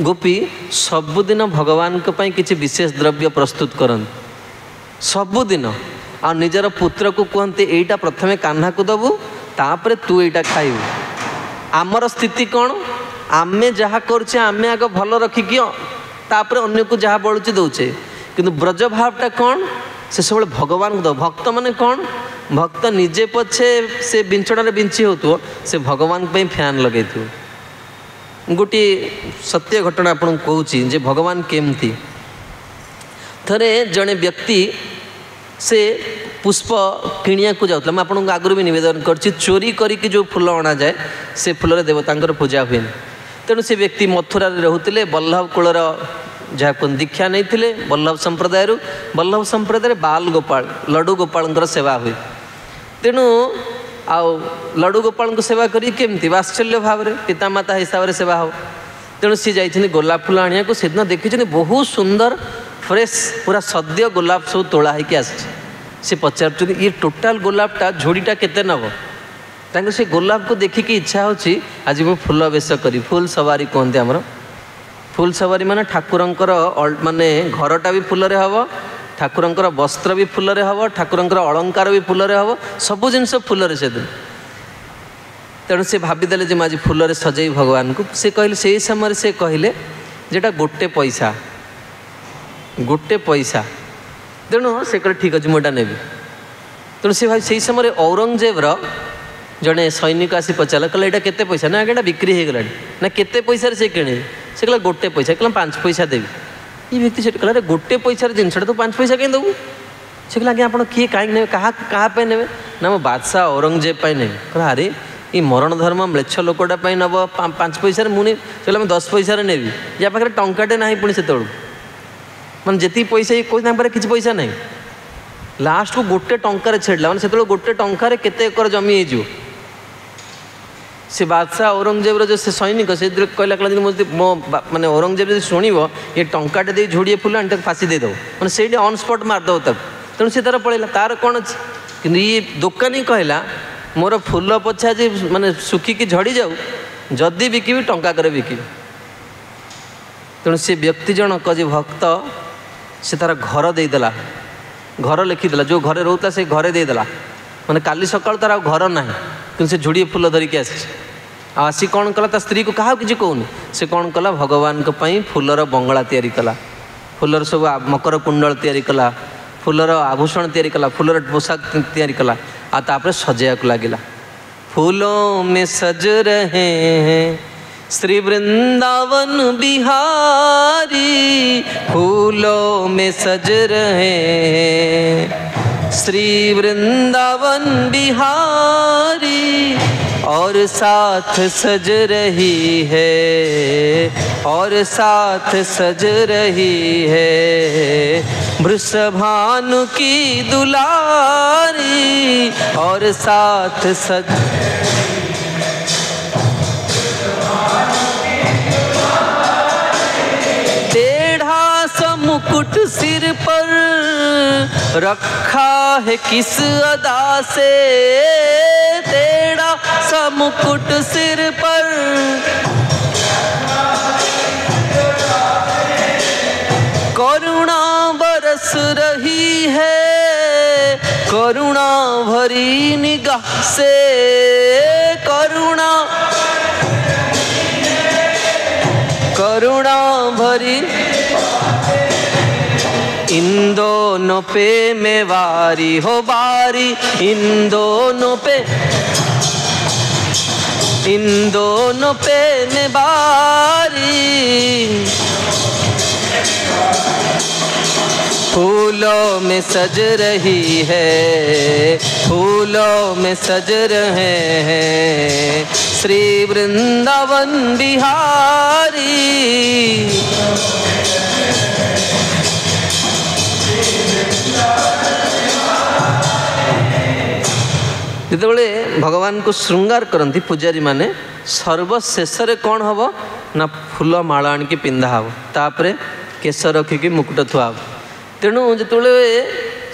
गोपी सबुदिन भगवान को पई किछि विशेष द्रव्य प्रस्तुत करन सबुदिन आ निजर पुत्र को कहते एटा प्रथमे कान्हा को दबु तापरे तू एटा खाइबु आमर स्थिति कौन आमे जहाँ करुचे आमे आग भल रखिकी तापर अन्य को जहाँ बलुचे दौचे किंतु ब्रज भावटा कौन से सब भगवान को दो भक्त माने कौन भक्त निजे पछे से बिंचणारे बिंची हो से भगवान पे फैन लगे गोटे सत्य घटना आपन कहूँ जे भगवान केमती थरे जड़े व्यक्ति से पुष्प किणिया को जाऊला मैं आपको आगु भी नवेदन कर चोरी करके जो फूल अणा जाए से फूल देवता पूजा हुए तेणु से व्यक्ति मथुरा रोते बल्लभ कूलर जहाँ को दीक्षा नहीं थे बल्लभ संप्रदाय बाल गोपाल लड्डू गोपाल सेवा हुए तेणु आउ लड्डू गोपाल को सेवा करी केमती वात्सल्य भाव में पितामाता हिसाब से सेवा हो तेणु सी जाइए गोलाप फूल आनिया को सेदिन देखी बहुत सुंदर फ्रेश पूरा सद्य गोलाप सब तोला होकर आस पचार ये टोटाल गोलापटा झोड़ीटा केते नब तांके से गोलाप को देखिकी इच्छा होची आज मु फूल बेस करी फूल सवारी कहते आमर फूल सवारी माने ठाकुरंकर माने घरटा भी फूल हम ठाकुरंकर वस्त्र भी फूल हम ठाकुरंकर अलंकार भी फूल हम सबु जिनस फूल से तेणु से भाविदेले जे आज फूल सजई भगवान को से कहले से समय से कहले जेटा गोटे पैसा तेणु से कहे ठीक अच्छे मुझे नेबी तेणु से भाई से समय औरंगजेबर जड़े सैनिक आसी पचारा कहला यहाँ केते पैसा ना आगे बिक्री हो गला ना केते पैसा से किणे से कहला गोटे पैसा कहला 5 पैसा देवी ये व्यक्ति से कहला गोटे पैसा जिनसा तो 5 पैसा कहीं देवु से कहला आज्ञा आप किए कहीं ने क्या ने ना मो बादशाह औरंगजेब ने कहला अरे ये मरण धर्म म्लेच्छ लोकटा नब 5 पैसा मुझे कहला 10 पैसा नेबी या पाखे टंकाटे ना पुणी से मान जी पैसा ये किसी पैसा नहीं लास्ट को गोटे टंकार छेड़ला मैंने से गोटे टंकार केते एकर जमी हो से बादशाह औरंगजेब जो से सैनिक से कहला कहला मुझे मो माने औरंगजेब जो शुण ये टंकाटे दे झोड़िए फूल आनी फाँसी देद मैंने से ऑन स्पॉट मारदेव तक तेणु से तार पड़ेगा तार कौन अच्छे कि ये दोकानी कहला मोर फूल पछा जे माने सुखिकी झड़ी जाऊ जदि बिकिबी टंका करे बिकिबी तेणु से व्यक्ति जनक जे भक्त से तार घर देदेला घर लिखिदेला जो घरे रोता से घरे देदेला मैंने काली सकाल तार घर ना कि से झोड़िए फूल धरिकी आसी कौन कला ता स्त्री को क्या किसी कहूनी से कौन कला भगवान फूलर बंगला तैयारी कला फूलर सब मकर कुंडल तैयारी कला फूलर आभूषण तैयारी कला फूलर पोशाक तैयारी कला आपर सजाया को लगिला फूलों में सज रहे हैं श्री वृंदावन बिहारी फूलों में सज रहे हैं श्री वृंदावन बिहारी और साथ सज रही है और साथ सज रही है वृषभानु की दुलारी और साथ सज मुकुट सिर पर रखा है किस अदा से तेरा सा मुकुट सिर पर करुणा बरस रही है करुणा भरी निगाह से करुणा भरी इन दोनों पे मैं वारी हो बारी इन दोनों पे मैं बारी फूलों में सज रही है फूलों में सज रहे हैं श्री वृंदावन बिहारी जितेबाला भगवान को श्रृंगार करती पुजारी माने सर्वशेष कौन हम ना फूल माल आणिकी पिंधा हम तापर केश रखिकी मुकुट थुआ तेणु जिते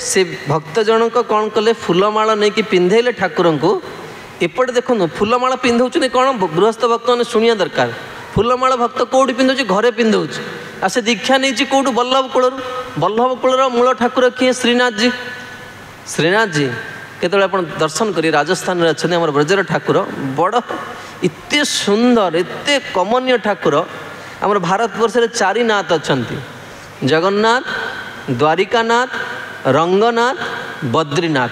से भक्त जनक कौन कले फूलमाला नहीं कि पिंधेले ठाकुर को एपटे देखो फूलमाला पिंधौ कौन गृहस्थ भक्त मैंने शुणिया दरकार फूलमाला भक्त कौटी पिंधौ घरे पिंधौ आ से दीक्षा नहीं कौटू बल्लभ कूलर मूल ठाकुर किए श्रीनाथ जी केतବେଳେ ଆପଣ ଦର୍ଶନ କରି ରାଜସ୍ଥାନରେ ଅଛନ୍ତି ଆମର ବ୍ରଜର ଠାକୁର ବଡ଼ एते सुंदर एते कमनीय ठाकुर आमर भारतवर्ष रे चारि नाथ अछंती जगन्नाथ द्वारिकानाथ रंगनाथ बद्रीनाथ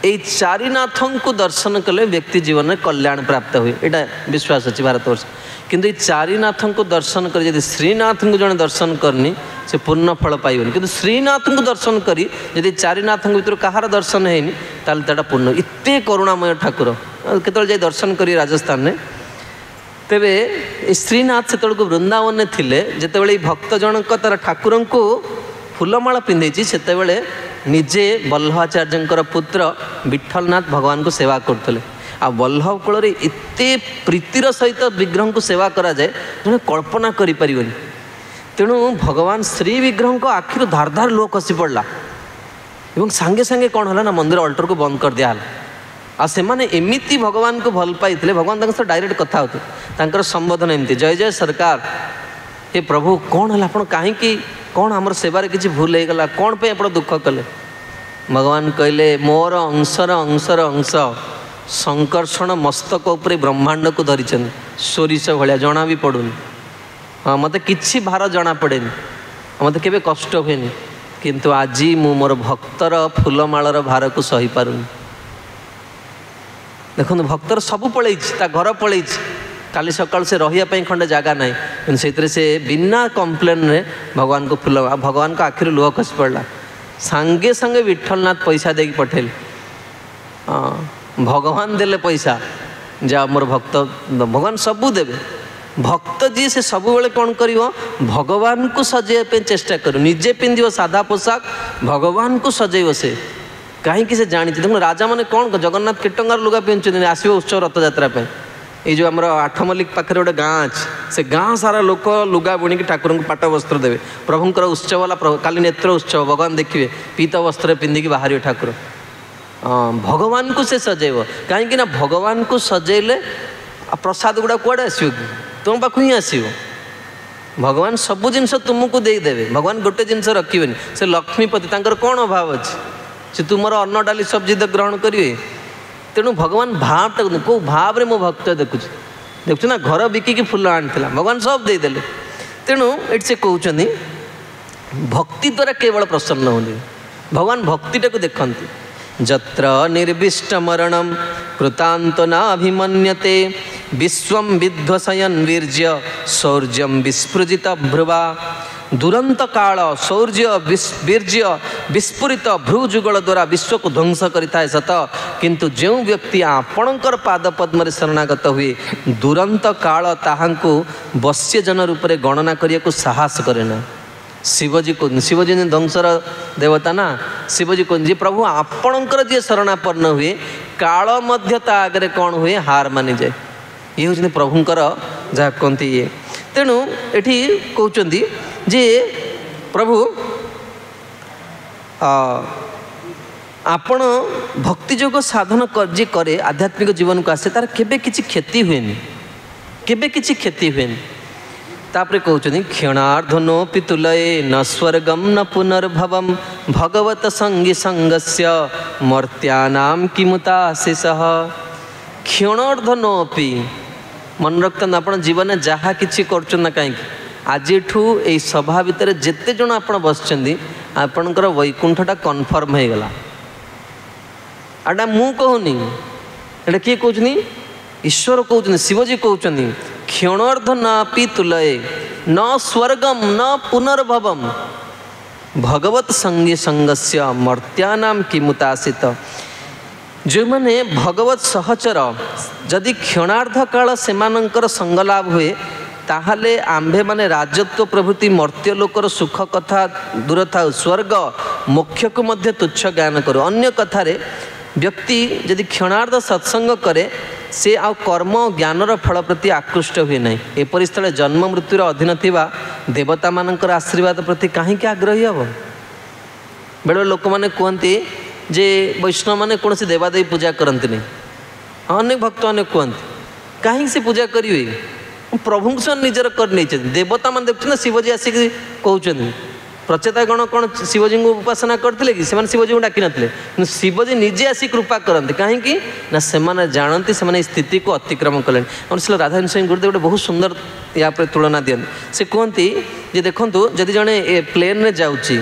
ये चारि नाथों को दर्शन कले व्यक्ति जीवन में कल्याण प्राप्त हुए यहाँ विश्वास अच्छी भारतवर्ष किंतु ये चारि नाथों को दर्शन कर यदि श्रीनाथ को जन दर्शन करनी से पूर्ण फल पाइबनी किंतु श्रीनाथ को दर्शन करी यदि चारि नाथों भीतर कहार दर्शन हैनी ताल तेटा पूर्ण इत्ते करुणामय ठाकुर केतल जाई दर्शन करी राजस्थान में तेबे श्रीनाथ से वृंदावन में थिले जेतेबेले भक्त जनक तार ठाकुर को फूलमाला पिंधेची सेतेबेले निजे वल्लभाचार्य पुत्र विठलनाथ भगवान को सेवा करते आ वल्लभ कूल एते प्रीतिर सहित विग्रह को सेवा करा जाए जने कल्पना करि परिबनी तेणु भगवान श्री विग्रह को आखिर धार धार लुह खसी पड़ला एवं सांगे सांगे कौन है ना मंदिर अल्टर को बंद कर दिया आ से माने एमिति भगवान को भल पाई भगवान तक डायरेक्ट कथा होते संबोधन एमती जय जय सरकार हे प्रभु कौन है आप कहीं कौन आमर सेवार किसी भूल हो गला कौन पे आप दुख कले भगवान कहले मोर अंशर अंशर अंश संकर्षण मस्तक उपरे ब्रह्मांड को धरी सोरिष भाया जना भी पड़ूनी हाँ मत कि भार जना पड़े मत के कष्ट हुए किंतु आज मु मोर भक्तर फूलमालार भार को सही पारुनी देखो भक्तर सब पलैछि ता घर पलैछि काली सकाल से रही खंडे जगह ना से बिना कंप्लेन रे भगवान को फूल भगवान को आखिर लुह खसी पड़ा सांगे सांगे विठलनाथ पैसा देकी पठेल हाँ भगवान देले पैसा जा मोर भक्त भगवान सबू देवे भक्त जी से सब बेले कौन कर भगवान को सजेवा चेष्टा कर निजे पिंध साधा पोशाक भगवान को सजेब से कहीं से जानी देखो राजा मैंने कौन जगन्नाथ केटंगार लुगा पिंधुच्च आसो उत्सव रथयात्रा ये जो आम आठमल्लिक पाखे गोटे गाँ अच्छे से गाँ सारा लोक लुगा बुणिकी ठाकुर को पाट वस्त्र देवे प्रभुंर उत्सव वाला काली नेत्र उत्सव भगवान देखिए पीत वस्त्र पिंधिकी बाहर ठाकुर भगवान को से सजेब कहीं भगवान को सजेले प्रसाद गुड़ा कुआड़े आसो कि तुम पाख ही आसो भगवान सबू जिनस तुमको देदेवे भगवान गोटे जिनस रखिए से लक्ष्मीपति तांकर कौन अभाव अच्छे से तुमर अन्न डाली सब्जी ग्रहण करेंगे तेणु भगवान भावटा कौ भाव रे मो भक्त देखुच देखु ना घर बिकिकी फूल आनीला भगवान सब देदेले तेणु ये से कहते भक्ति द्वारा केवल प्रसन्न होंगे भगवान भक्तिटा को देखती जत्र निर्विष्ट मरणम कृतांत नाभिमन्यते विश्वं विध्वसयन् वीर्य शौर्यं विस्फुजित भ्रुवा दुरंत काल शौर्य वीर्य विस्फुरित भ्रुजुगल द्वारा विश्व को ध्वंस करिଥାଏ सत किंतु जो व्यक्ति आपणकर पाद पद्म शरणागत हुए दुरंत काल ताहांको वश्य जन रूप में गणना करिया को साहस करे ना शिवजी को शिवजी ध्वंसर देवता ना शिवजी को जी प्रभु आपणकर जी शरणापन्न हुए काल मध्य ता आगे कौन हुए हार मानि जाए ये हूँ प्रभुंकर जहाँ कहती ये तेणु एठी कहते जे प्रभु आपण भक्ति जोग साधन जी करे आध्यात्मिक जीवन को आसे तार केबे किछि क्षति हुएनी केबे किछि क्षति हुएनी तापरे कहते क्षणार्धनो पितुलये न स्वर्गम न पुनर्भवम भगवत संगी संगस्य मर्त्यानाम किमुताशिषः क्षणार्धनोपि मन रखता आप जीवन में जहाँ कि कर कहीं आज यही सभा भितर जिते जन आप बसचंदी आपणकर वैकुंठटा कन्फर्म हो गला आटा मु कहूनी एटा किए कहते ईश्वर कहते शिवजी कहते क्षणार्ध नापि तुलये न स्वर्गम न पुनर्भवम भगवत संगी संगस्य मर्त्यानाम किमुताशित जो मैंने भगवत सहचर जदि क्षणार्ध काल सेमानंकर संगलाभ हुए ताहले आंभे माने राजत्व प्रभृति मर्त्य लोकर सुख कथा दूर था स्वर्ग मोक्ष को मध्य तुच्छ ज्ञान करो अन्य कथारे व्यक्ति यदि क्षणार्ध सत्संग करे से आ कर्म ज्ञानर फल प्रति आकृष्ट हुए ना एपरि स्थले जन्म मृत्युर अधीन थिबा देवता मानकर आशीर्वाद प्रति कहीं आग्रही हम बेले लोक मैंने कहते जे वैष्णव मैंने कौन से देवादेवी पूजा करती नहीं अनेक भक्त मैंने कहते कहीं से पूजा करेंगे प्रभु से निजर कर नहीं देवता मान देखते ना शिवजी आसिक कहते प्रचेता गण कौन शिवजी को उपासना करते कि से शिवजी को डाक न शिवजी निजे आसी कृपा करते कहीं ना से जानती से स्थिति को अतिक्रम कले श्री राधारमण स्वामी गुरुदेव गोटे बहुत सुंदर या तुलना दिखती से कहती जे देखूँ जदि जड़े प्लेन रे जाऊँगी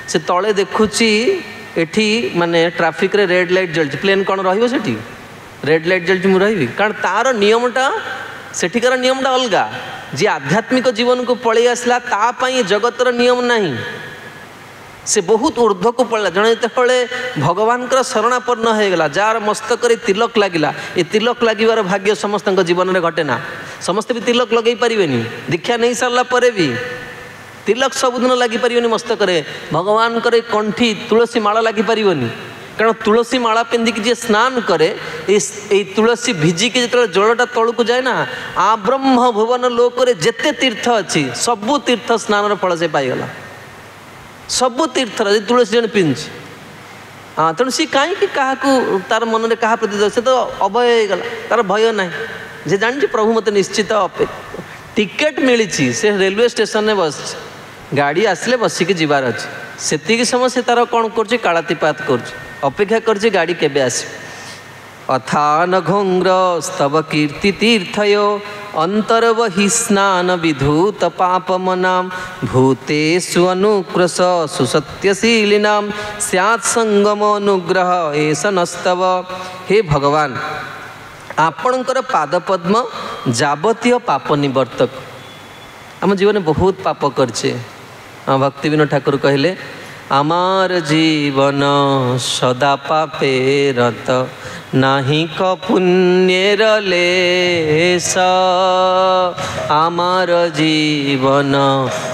से तले देखुची एठी माने ट्राफिक रे रेड लाइट जलती प्लेन कौन रही रेड लाइट जलती मुझे रही कारण तार नियमटा सेठिकार नियमटा अलगा जी आध्यात्मिक जीवन को पलि आसला तापाई जगतर नियम नहीं से बहुत ऊर्ध्व को पड़ा जड़े जो भगवान शरणापन्न हो गला जार मस्तक तिलक लगिला ये तिलक लगिवार भाग्य समस्त जीवन में घटे ना समस्ते भी तिलक लगे पारे दीक्षा नहीं सारा पर भी तिलक सबुदिन लगिपारे मस्तक भगवान कंठी तुलसी माला लगिपारे कारण तुलसी माला पिंधिक जी स्नान करे तुलसी भिजिकी जो जलटा तलू जाए ना आ ब्रह्म भुवन लोक जेते तीर्थ अच्छी सबू तीर्थ स्नान फल से पाईगला सबू तीर्थ तुलसी जन पिंधि हाँ तेणु सी कहीं क्या तार मन में क्या प्रति से तो अभय होगा तार भय ना जे जानी प्रभु मत निश्चित टिकेट मिली से रेलवे स्टेशन में बस गाड़ी आसले बसिकी जीवार अच्छे से समय से तार कौन कर कालातिपात कर अपेक्षा कर गाड़ी केबे आस अथान घोंग्र स्तव कीर्ति तीर्थयो अंतर्वहि स्नान विधूत पापमनाम भूतेषु अनुक्रश सुसत्यशीलिनाम स्यात् संगम अनुग्रह एष नस्तव। हे भगवान आपणकर पादपद्म जावतीय पाप निवर्तक आम जीवन बहुत पाप करछे भक्ति विनोद ठाकुर कहले आमार जीवन सदा पापे रत नाही क पुण्यर लेस आमार जीवन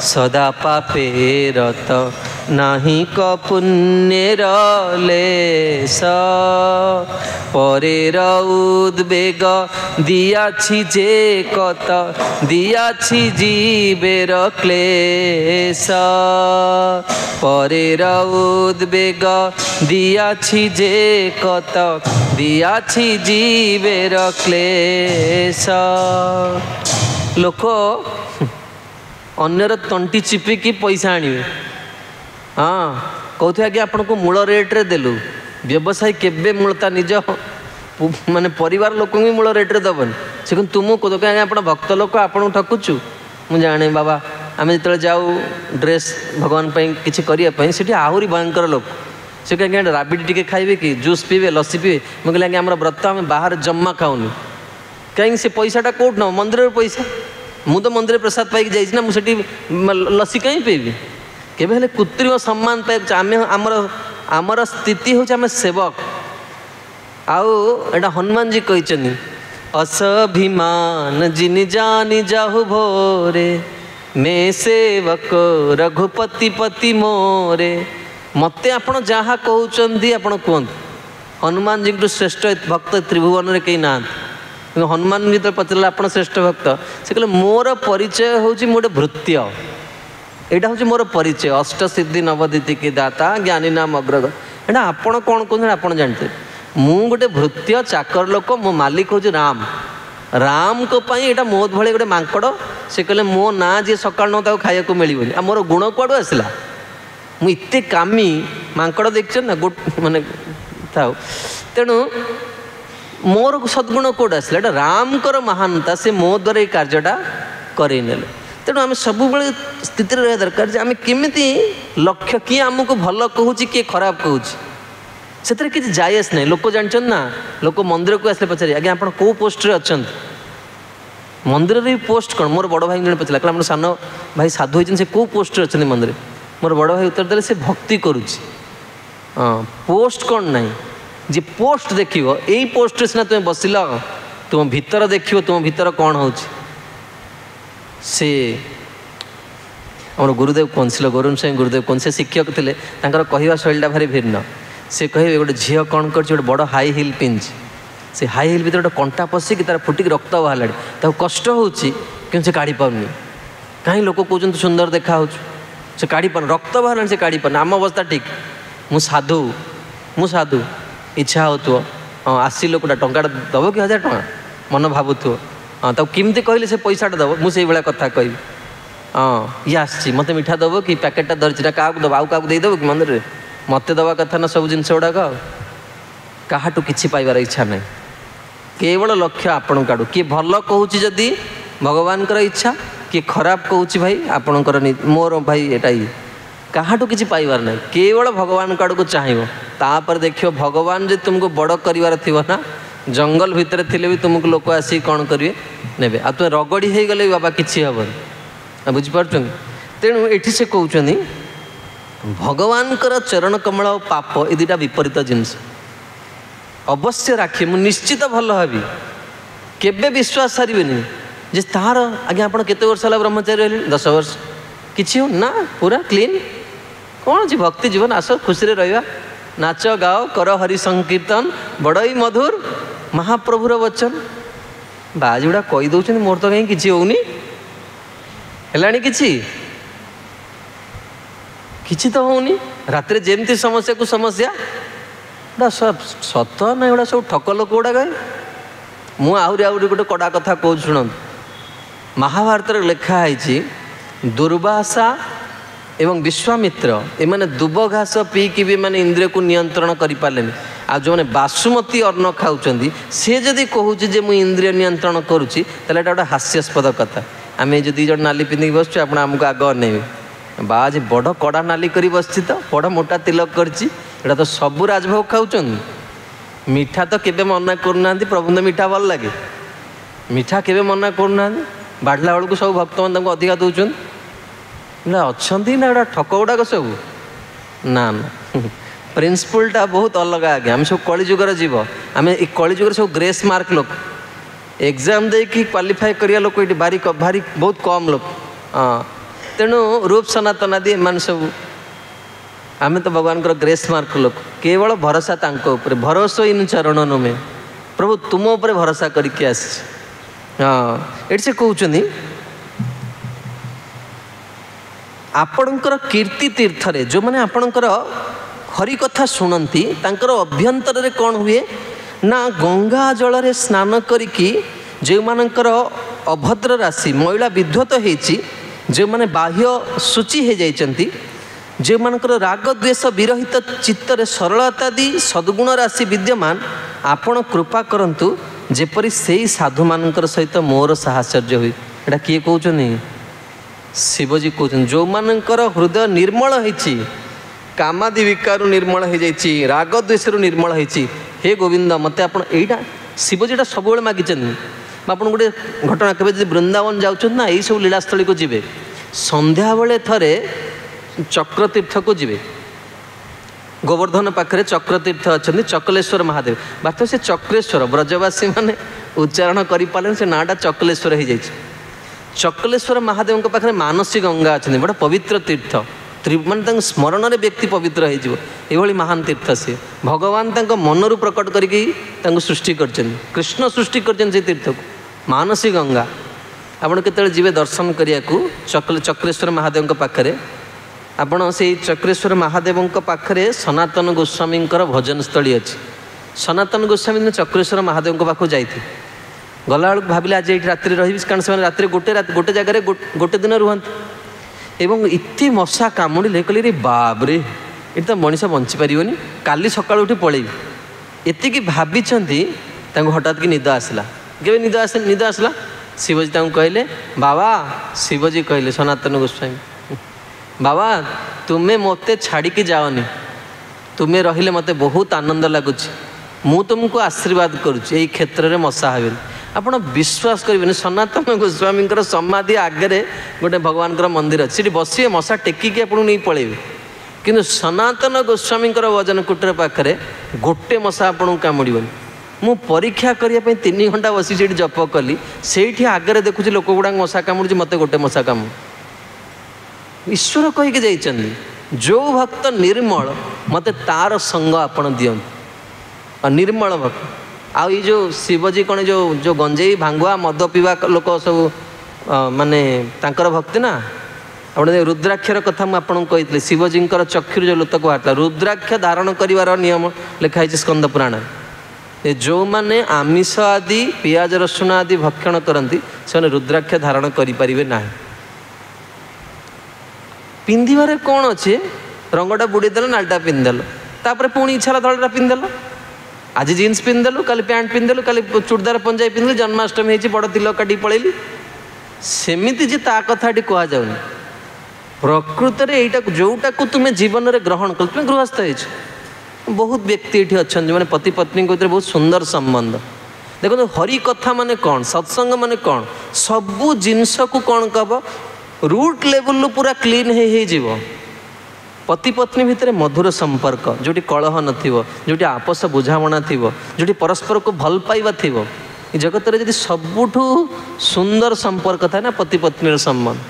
सदा पापे रत नाही क पुण्यर लेस परेर उद्वेग दियाछि जे कत दियाछि जीवेर क्लेश परेर उद्वेग दियाछि जे कत दियाछि जीवेर क्लेश लोक अन्यर तंटी चिपिकी पैसा आनिबे हाँ कहते आगे आपन को मूल रेट्रे देलु व्यवसाय केबे मूलता निज माने परिवार लोक भी मूल रेट्रे दबन से तुमको कह कहीं आप भक्त लोक आपन ठकुचु मु जाने बाबा आम जो जाऊ ड्रेस भगवान किसी करने से आहरी भयंकर लोक से कहीं राबिडी टी खाइबे कि जूस पीबे लस्सी पीबे मुझे लगे आम व्रत आम बाहर जम्मा खाऊनी कहीं से पैसाटा कौट न मंदिर पैसा मु तो मंदिर प्रसाद पाई जाइए मुझे लस्सी कहीं पीबी केबे हेले कृत्रिम सम्मान पाइब आम आमर आमर स्थिति हूँ आम सेवक आउ एटा हनुमान जी कहते असभिमान जिन जानी जाहु भोरे मैं सेवक रघुपति पति मोरे मते आपण जहाँ कहते आपण कहतु हनुमान जी को श्रेष्ठ भक्त त्रिभुवन में कहीं ना हनुमान जी तो पचारा आप श्रेष्ठ भक्त से कहले मोर परिचय हूँ गोटे भृत्य यहाँ हूँ मोर परिचय अष्ट सिद्धि नवदिति की दाता ज्ञानी नाम अग्रग एटा आपण कौन कहते आप जानते मु गोटे भृत्य चाकर लोक मो मालिक हूँ राम राम को यहाँ मोद भाई गोटे मांकड़ से कहले मो ना जी सकाल न खाया मिलनी आ मोर गुण कौड़ आसला मुझे कामी मांकड़ देख ना गोट माने था तेणु मोर सद्गुण कौट आसला एटा राम कर महानता से मो द्वारा ये कार्यटा करने तेणु आम सब स्थिति रहा दरकार आम केमी लक्ष्य किए आमको भल कहूँ किए खराब कहूँ से किसी जायस नहीं लोक जानते ना लोक मंदिर को आसले पचारे आज्ञा आप कौ पोस्ट अच्छा मंदिर भी पोस्ट कौन मोर बड़ भाई जन पचारा कहला सान भाई साधु होती से कौ पोस्ट अच्छा मंदिर मोर बड़ भाई उत्तर देले से भक्ति करुच्ची हाँ पोस्ट कौन ना जी पोस्ट देख यही पोस्ट सीना तुम बसिल तुम भीतर देख तुम भीतर कौन हो से आम गुरुदेव कौन से गौरम स्वामी गुरुदेव कौन से शिक्षक थे कहवा शैलीटा भारी भिन्न से कहे गोटे झील कौन कर बड़ हाई हिल पिंधि से हाई हिल भर गोटे कंटा पशिकी तार फुटिक रक्त बाहर कष्ट हो काढ़ी पानी कहीं लोक कहते सुंदर देखा से काढ़ी पान रक्त बाहर से काढ़ी पान आम अवस्था ठीक मु साधु इच्छा हो हाँ आसी लोकटा टंका दब कि 1000 टଙ୍କା मन भावुव हाँ तब किमती कहले से पैसाटा दब मुझे भाया कथा कह हाँ ये आसी मत मिठा दब कि पैकेटा धरची ना क्या दब आउ क्या देदेव कि मंदिर में मत दवा कथा ना सब जिनस गुड़ाक काहाटू किसी पाइबार इच्छा ना केवल लक्ष्य आपण काड़ू किए भल कहूँ जदि भगवान इच्छा किए खराब कहूँ भाई आपणकर मोर भाई एटा ये काहाटू किसी पाइबार ना केवल भगवान काड़ू को चाहिए तापर देखियो भगवान जो तुमको बड़ करार थी ना जंगल भितर थिले भी तुमको लोक आसी कौन करेंगे ने आ तुम रगड़ी हो गले बाबा किसी हेन बुझीपार तेणु ये से कहते भगवान चरण कमल और पाप ये दुटा विपरीत जिनस अवश्य राखी मु निश्चित भल हबी केबे विश्वास हारिबेनी जे तार आगे आप केते वर्ष है ब्रह्मचारी रहे 10 वर्ष किसी हो ना पूरा क्लीन कौन जी भक्ति जीवन आस खुशी रहा नाच गाओ कर हरि संकीर्तन बड़ ही मधुर महाप्रभुर वचन बाज गुड़ा कही दौरान मोर तो कहीं किसी होनी है किसी तो होनी रात जमती समस्या को समस्या सब सत ना एगुड़ा सब ठक लोक गुड़ा गए मुझे गोटे कड़ा कथा कह शुण महाभारत लिखाई दुर्वासा एवं विश्वामित्र एमाने दुब घास पीकी भी माने इंद्रिय को नियंत्रण कर पारे आ जो मैंने बासुमती अन्न खाऊँ सी जदि कहूँ जे मुझे इंद्रिय नियंत्रण करुँची गोटे हास्यास्पद कथा आम जो दी जन नाली पिंधिक बसुँ आप आमको आग अनेबे बाज बड़ कड़ा नाली कर बस तो बड़ मोटा तिलक करची तो सबू राजभोग खाऊँ मीठा तो केबे मना करना प्रभु तो मीठा भल लगे मीठा केबे मना करना बाढ़ला बेलू सब भक्त मैंने अधिका दौरान अच्छा ना एटा ठक गुड़ाक सब ना ना प्रिंसिपलटा बहुत अलग आगे आम सब कलिजुगर जीव आम ये कलिजुगर सब ग्रेस मार्क लोक एग्जाम दे कि क्वालिफाई करिया लोक ये भारी भारी बहुत कम लोक हाँ तेणु रूप सनातन आदि एम सब आम तो भगवान ग्रेस मार्क लोक केवल भरोसा तांको भरोसा इन चरण नुमे प्रभु तुम उपर भरोसा करके आस हाँ ये से कहते आपणकर कीर्ति तीर्थ रे जो मैंने आपणकर हरि कथा शुणती तांकर अभ्यंतर रे कौन हुए ना गंगा जल रे स्नान करिकी जो मानकर अभद्र राशि महिला विध्वत होती जो मैंने बाह्य सूची हो जाती जो मानकर राग द्वेष विरहित चित्त सरलता दी सद्गुण राशि विद्यमान आपण कृपा करंतु जेपरी से साधु मानकर सहित मोर साहचर्य हुई एटा किए कहते शिवजी कहते जो मानकर हृदय निर्मल होती कामादि विकार निर्मल हो जाती राग द्वेष निर्मल होती हे गोविंद मत आप शिवजी सब मागिचे आप गोटे घटना के वृंदावन जाऊँ ना यही सब लीलास्थली को जी संध्या बेले थरे चक्रतीर्थ को जी गोवर्धन पाखे चक्रतीर्थ अच्छा चकलेश्वर महादेव बात से चक्रेश्वर ब्रजवासी माने उच्चारण करें से नाटा चकलेश्वर हो जाए चकलेश्वर महादेव पाखे मानसी गंगा अच्छा बड़ा पवित्र तीर्थ माने स्मरण में व्यक्ति पवित्र हो महान तीर्थ से भगवान मनरू प्रकट करके सृष्टि कर कृष्ण सृष्टि कर तीर्थ को मानसी गंगा आपड़ के जी दर्शन करने को चक्रेश्वर महादेव पाखे आपण से चक्रेश्वर महादेव पाखे सनातन गोस्वामी भजन स्थली अच्छी सनातन गोस्वामी चक्रेश्वर महादेव पाक जाती गला बेलू भाविले आज ये राति रही कारण से रात गोटे जगह गोटे दिन रुहत एवं इतनी मशा कामुड़े कहले बाबरे ये तो मनीष बंची पारनी काली सकाल उठी पलैबी एतिकी भाभी हठात कि निद आसला के निद आसला शिवजी कहले बाबा शिवजी कहले सनातन गोस्वामी बाबा तुम्हें मत छाड़ी जाओनी तुम्हें रहिले मत बहुत आनंद लगुच मु तुमको आशीर्वाद करुच्ची यही क्षेत्र में मशा हे आप विश्वास करेंगे सनातन गोस्वामी समाधि आगे गोटे भगवान मंदिर अच्छे बसवे मशा टेकिकी आपको नहीं पलैबे किंतु सनातन गोस्वामी वजन कुटीर पाखे गोटे मशा आपको कामुड़न मु परीक्षा करने 3 घंटा बसी से जप कली से आगे देखुची लोक गुड़ा मशा कामुड़ी मत गोटे मशा कामुड़ ईश्वर कहीकि जाइछन्ति जो भक्त निर्मल मत तार संग आपण दियंतु निर्मल भक्त आउ ये जो शिवजी कौन जो गंजेई भांगुआ मद पीवा लोक सब माने तांकर भक्ति ना अपने रुद्राक्षर कथा मुझे कही शिवजी चक्षुर जो लोतक बाहर रुद्राक्ष धारण कर नियम लिखाई स्कंद पुराण जो मैंने आमिष आदि पियाज रसुण आदि भक्षण करती से रुद्राक्ष धारण करें ना ପିନ୍ଧିବାରେ କ'ଣ ଅଛି, ରଙ୍ଗଟା ବୁଡ଼େଇଦେଲ, ନାଲିଟା ପିନ୍ଧିଦେଲ, ତାପରେ ପୁଣି ଇଚ୍ଛା ହେଲା ଧଳାଟା ପିନ୍ଧିଦେଲ। ଆଜି ଜିନ୍ସ ପିନ୍ଧିଦେଲୁ, କାଲି ପ୍ୟାଣ୍ଟ ପିନ୍ଧିଦେଲୁ, କାଲି ଚୁଡ଼ିଦାର ପଞ୍ଜାବୀ ପିନ୍ଧିଲୁ, ଜନ୍ମାଷ୍ଟମୀ ହେଇଛି ବଡ଼ ତିଲକ କାଟିକି ପଳେଇଲି। ସେମିତି ଯେ ତା କଥା ଏଠି କୁହାଯାଉନି। ପ୍ରକୃତରେ ଏଇଟାକୁ ଯେଉଁଟାକୁ ତୁମେ ଜୀବନରେ ଗ୍ରହଣ କଲ, ତୁମେ ଗୃହସ୍ଥ ହେଇଛ। ବହୁତ ବ୍ୟକ୍ତି ଏଠି ଅଛନ୍ତି ଯେଉଁମାନେ ପତି ପତ୍ନୀଙ୍କ ଭିତରେ ବହୁତ ସୁନ୍ଦର ସମ୍ବନ୍ଧ। ଦେଖନ୍ତୁ ହରି କଥା ମାନେ କ'ଣ, ସତ୍ସଙ୍ଗ ମାନେ କ'ଣ, ସବୁ ଜିନିଷକୁ କ'ଣ କବ ରୁଟ୍ ଲେବୁଲରୁ ପୁରା କ୍ଲିନ୍ ହେଇଯିବ। ପତି ପତ୍ନୀ ଭିତରେ ମଧୁର ସମ୍ପର୍କ, ଯେଉଁଠି କଳହ ନଥିବ, ଯେଉଁଠି ଆପୋଷ ବୁଝାମଣା ଥିବ, ଯେଉଁଠି ପରସ୍ପରକୁ ଭଲ ପାଇବା ଥିବ। ଏ ଜଗତରେ ଯଦି ସବୁଠୁ ସୁନ୍ଦର ସମ୍ପର୍କ ଥାଏ ନା ପତି ପତ୍ନୀର ସମ୍ବନ୍ଧ।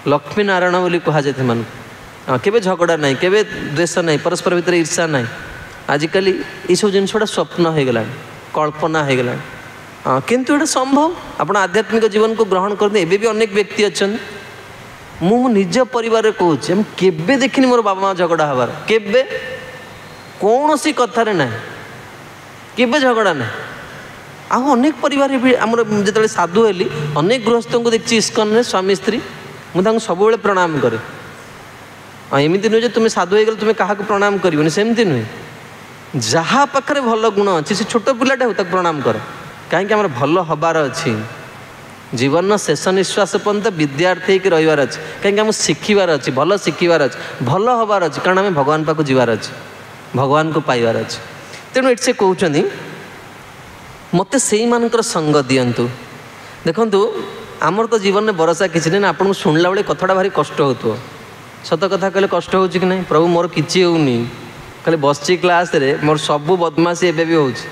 ଲକ୍ଷ୍ମୀ ନାରାୟଣ ବୋଲି କୁହାଯାଏ ସେମାନଙ୍କୁ। କେବେ ଝଗଡ଼ା ନାହିଁ, କେବେ ଦ୍ୱେଷ ନାହିଁ, ପରସ୍ପର ଭିତରେ ଈର୍ଷା ନାହିଁ। ଆଜିକାଲି ଏଇସବୁ ଜିନିଷ ଗୁଡ଼ା ସ୍ୱପ୍ନ ହେଇଗଲାଣି, କଳ୍ପନା ହେଇଗଲାଣି। କିନ୍ତୁ ଏଇଟା ସମ୍ଭବ। ଆପଣ ଆଧ୍ୟାତ୍ମିକ ଜୀବନକୁ ଗ୍ରହଣ କରନ୍ତି। ଏବେ ବି ଅନେକ ବ୍ୟକ୍ତି ଅଛନ୍ତି, ମୁଁ ନିଜ ପରିବାରରେ କହୁଛି, ମୁଁ କେବେ ଦେଖିନି ମୋର ବାବା ମା ଝଗଡ଼ା ହେବାର, କେବେ କୌଣସି କଥାରେ ନାହିଁ, କେବେ ଝଗଡ଼ା ନାହିଁ। ଆଉ ଅନେକ ପରିବାର ବି ଆମର ଯେତେବେଳେ ସାଧୁ ହେଲି, ଅନେକ ଗୃହସ୍ଥଙ୍କୁ ଦେଖିଛି ଇସ୍କନରେ ସ୍ୱାମୀ ସ୍ତ୍ରୀ, ମୁଁ ତାଙ୍କୁ ସବୁବେଳେ ପ୍ରଣାମ କରେ। ଏମିତି ନୁହେଁ ଯେ ତୁମେ ସାଧୁ ହେଇଗଲେ ତୁମେ କାହାକୁ ପ୍ରଣାମ କରିବନି, ସେମିତି ନୁହେଁ। ଯାହା ପାଖରେ ଭଲ ଗୁଣ ଅଛି, ସେ ଛୋଟ ପିଲାଟା ହଉ, ତାକୁ ପ୍ରଣାମ କର। କାହିଁକି ଆମର ଭଲ ହେବାର ଅଛି। ଜୀବନର ଶେଷ ନିଶ୍ୱାସ ପର୍ଯ୍ୟନ୍ତ ବିଦ୍ୟାର୍ଥୀ ହେଇକି ରହିବାର ଅଛି। କାହିଁକି ଆମକୁ ଶିଖିବାର ଅଛି, ଭଲ ଶିଖିବାର ଅଛି, ଭଲ ହେବାର ଅଛି। କାରଣ ଆମେ ଭଗବାନ ପାଖକୁ ଯିବାର ଅଛି, ଭଗବାନଙ୍କୁ ପାଇବାର ଅଛି। ତେଣୁ ଏଠି ସେ କହୁଛନ୍ତି ମୋତେ ସେଇମାନଙ୍କର ସଙ୍ଗ ଦିଅନ୍ତୁ। ଦେଖନ୍ତୁ ଆମର ତ ଜୀବନରେ ଭରସା କିଛି ନାହିଁ ନା। ଆପଣଙ୍କୁ ଶୁଣିଲା ବେଳେ କଥାଟା ଭାରି କଷ୍ଟ ହେଉଥିବ। ସତ କଥା କହିଲେ କଷ୍ଟ ହେଉଛି କି ନାହିଁ? ପ୍ରଭୁ ମୋର କିଛି ହେଉନି, ଖାଲି ବସିଛି କ୍ଲାସ୍ରେ, ମୋର ସବୁ ବଦମାସି ଏବେ ବି ହେଉଛି।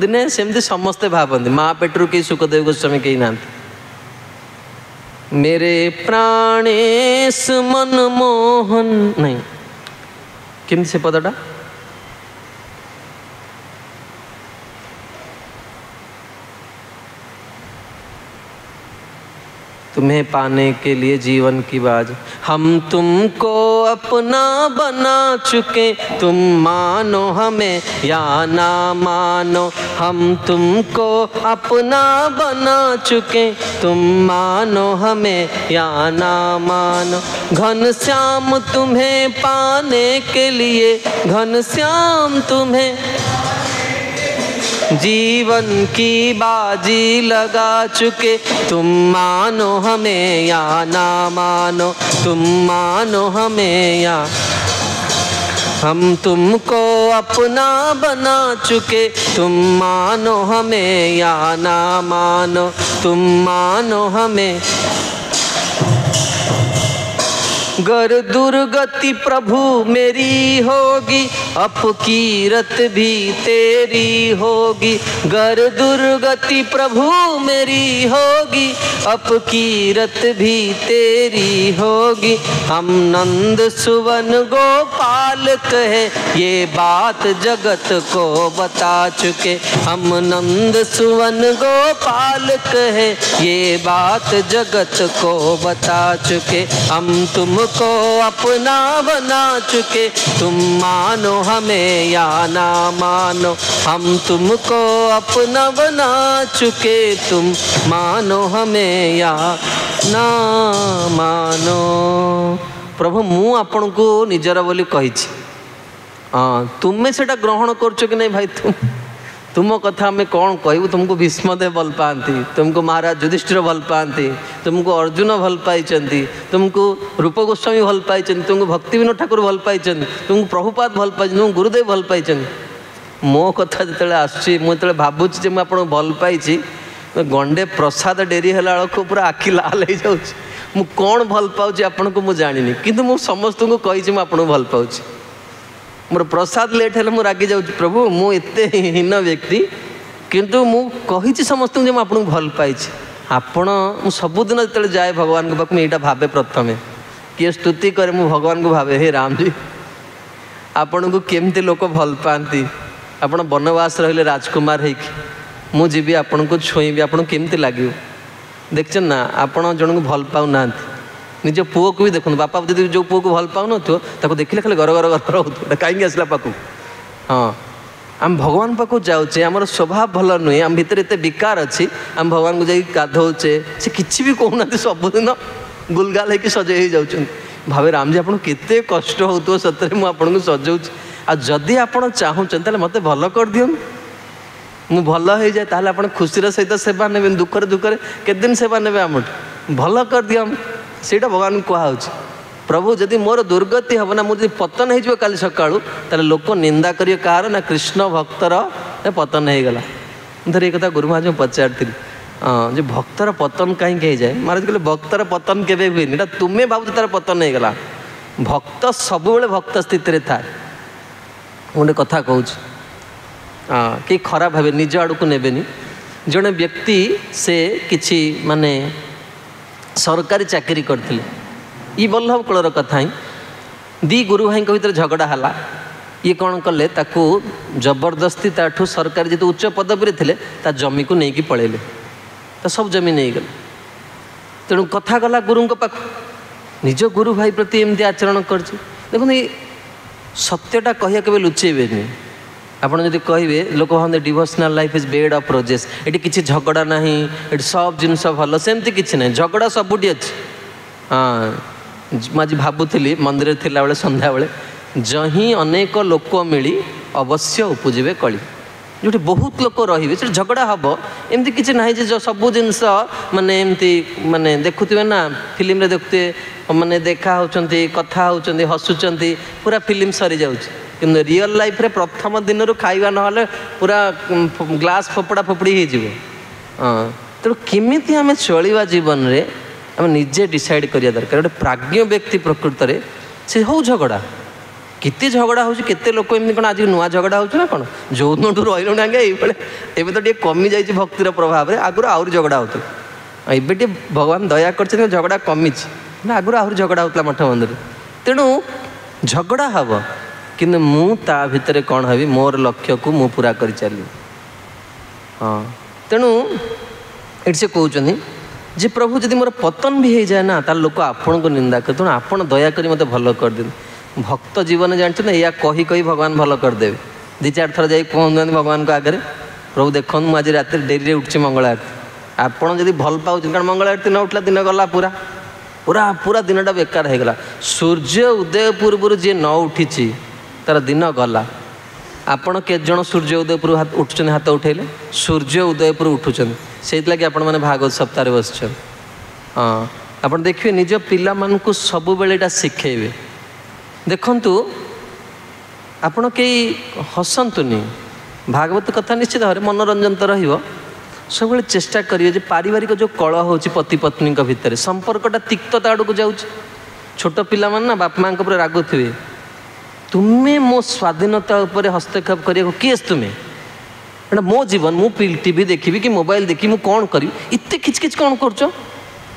ଦିନେ ସେମିତି ସମସ୍ତେ ଭାବନ୍ତି, ମା ପେଟରୁ କେହି ସୁଖଦେବ ଗୋସ୍ୱାମୀ କେହି ନାହାନ୍ତି। मेरे प्राणेश मनमोहन नहीं केमती से पदटा तुम्हें पाने के लिए जीवन की बाज हम तुमको अपना बना चुके, तुम मानो हमें या ना मानो, हम तुमको अपना बना चुके, तुम मानो हमें या ना मानो। घनश्याम तुम्हें पाने के लिए, घनश्याम तुम्हें जीवन की बाजी लगा चुके, तुम मानो हमें या ना मानो, तुम मानो हमें या। हम तुमको अपना बना चुके, तुम मानो हमें या ना मानो, तुम मानो हमें। गर दुर्गति प्रभु मेरी होगी, अपकीरत भी तेरी होगी। गर दुर्गति प्रभु मेरी होगी, अपकीरत भी तेरी होगी। हम नंद सुवन गोपाल कहे, ये बात जगत को बता चुके। हम नंद सुवन गोपाल कहे, ये बात जगत को बता चुके। हम तुमको अपना बना चुके, तुम मानो हमें या ना मानो। हम तुमको अपना बना चुके, तुम मानो हमें या ना मानो। प्रभु मु आपण को निजर बोली कही, तुम्हें सेटा ग्रहण करछो कि नहीं भाई? तुम कथा आम कौन कहू? तुमको भीष्मदेव भल पाती, तुमको महाराज युधिष्ठिर भल पाती, तुमको अर्जुन भल पाई, तुमको रूप गोस्वामी भल पाई, तुमको भक्ति विनोद ठाकुर भल पाई, तुमको प्रभुपाद भल पाई, तुमको गुरुदेव भल पाई। मो कथा जो आसुची मुझे भावुची मुझे भल पाई, गंडे प्रसाद डेरी है पूरा आखि लाल हो जाऊँ। मु कौन भल पाऊँ आपन को मुझे जानी, किंतु मु समस्त को कही आपन भल पाऊँ। मोर प्रसाद लेट है मुझे रागी जाऊँ, प्रभु मु एते हीन व्यक्ति किंतु मु कही समस्त को आपको भल पाई। आपण सबुदिन जो जाए भगवान को पाक यहाँ भावे, प्रथम किए स्तुति करे मु भगवान को भावे, हे राम जी आपण को केमती लोक भल पाती, आप बनवास रहिले राजकुमार हो मुझे आपण को छुईबी, आपको केमती लगे देखते ना। आपण जन को भल पाऊना, निज पुओ को भी देखो, बापा दीदी जो पुओ को भल पाऊन ताको देखिले खाली घर घर घर हो कहीं आसला पाक। हाँ आम भगवान पाक जाऊे, आम स्वभाव भल नुहे, आम भितर एत विकार अच्छी, आम भगवान को जाकि गाधौचे, से किसी भी कहना सबुदिन गुलगाल होकर सजे जाऊँ भावे राम जी आपको केते कष्ट हो सतरे मुझे आपको सजाऊँ आदि आप चाहूँ मत भल कर दियो मु भल हो जाए ताहले आप खुशी सहित सेवा ने दुखरे दुखरे केते दिन सेवा ने आम भल कर दियो सेटा भगवान कहूँ प्रभु जदि मोर दुर्गति हम ना मुझे पतन हो काली सकाळू ताले लोक निंदा करियो कार ना कृष्ण भक्तर पतन हो गला धर एक कथा गुरु महाराज में पचारि जो भक्तर पतन कहीं जाए महाराज कहले भक्तर पतन केबे हुए तुम्हें भाव तार पतन हो गला भक्त सबुबले भक्त स्थिति थाए गोटे कथा कहूँ कि खराब भावे निज आड़ को नेबेनी जड़े व्यक्ति से किछि माने सरकारी चाकरी करथिले ये बल्लभ कूलर कथा ही दी गुरु भाई भीतर झगड़ा है ये कौन कले ताकू जबरदस्ती ताठू सरकारी जो उच्च पदवी थे जमी को लेकिन पलैले तो सब जमी नहीं गले तेणु कथा गला गुरु पाख निज गुरु भाई प्रति एमती आचरण कर देखो ये सत्यटा कहिया के लुचेबेनि आपड़ जब कहे लोक कहते devotional life is bed of roses ये किसी झगड़ा ना ये सब जिनस भल सेमती किसी ना झगड़ा सबुटी अच्छी हाँ मुझे भावुली मंदिर थिला बेले संध्या बेले जहीं अनेक लोक मिली अवश्य उपजीवे कली जो बहुत लोक रे झगड़ा हम एमती किसी ना जो सब जिनस माने एमती माने देखुवे ना फिल्म देखुए माने देखा होचंती कथा होचंती हसुचंती पूरा फिल्म सरी जाउछ कि रियल लाइफ रे प्रथम दिन रू खाइबा ना पूरा ग्लास फोपड़ा फोपड़ी हो तेणु केमिति आमे चलिबा जीवन रे आम निजे डिसाइड करिया दरकार गोटे प्राज्ञ व्यक्ति प्रकृत में से हो झगड़ा केते झगड़ा हो केते लोक एमती कौन आज नुआ झगड़ा हो ना कौन जो दिन रही आगे ये तो ये कमी जाइए भक्तिर प्रभाव में आगुरी आहरी झगड़ा होता ये भगवान दया कर झगड़ा कमी ना आगुरी आहरी झगड़ा होता मठ मंदिर तेणु झगड़ा हम कि मु ता भितर कौन हबी मोर लक्ष्य को मु पूरा कर चली हाँ तेणु ये से कहते जे प्रभु जदि मोर पतन भी हो जाए ना तार लोक आपण को निंदा कर तेणु आपण दया करी मत भल कर दिन भक्त जीवन जानते ना या कही कही भगवान भल करदेवे दी चार थर जा कहते भगवान को आगे प्रभु देख मुझे रात डेरी उठी मंगल आरती आपड़ जब भल पाँच कारण मंगल आरती न उठला दिन गला पूरा पूरा पूरा दिनटा बेकार हो गला सूर्य उदय पूर्व जी न उठी तार दिन गला आपण के जन सूर्य उदय पूर्व हाथ उठुं हाथ उठेले सूर्य उदय पूर्व उठुं से लगे आपण मैंने भागवत सप्ताह बस हाँ आप देखिए निज पिला मानू सब बेले शिखेबे देखंतु आपण कई हसंतुनी भागवत कथा निश्चित भाव मनोरंजन तो रहिबो सब चेष्टा करिए पारिवारिक जो कलह हो पति पत्नी भितर संपर्कटा तिक्तता आड़ को जाऊँ छोट पिला ना बाप माँ पर रागुवे तुम्हें मो स्वाधीनता उपर हस्तक्षेप करिया किए तुम्हें एटा मो जीवन मु टीवी देखी कि मोबाइल देखी मु कौन करी इत्ते खिचखिच कौन कर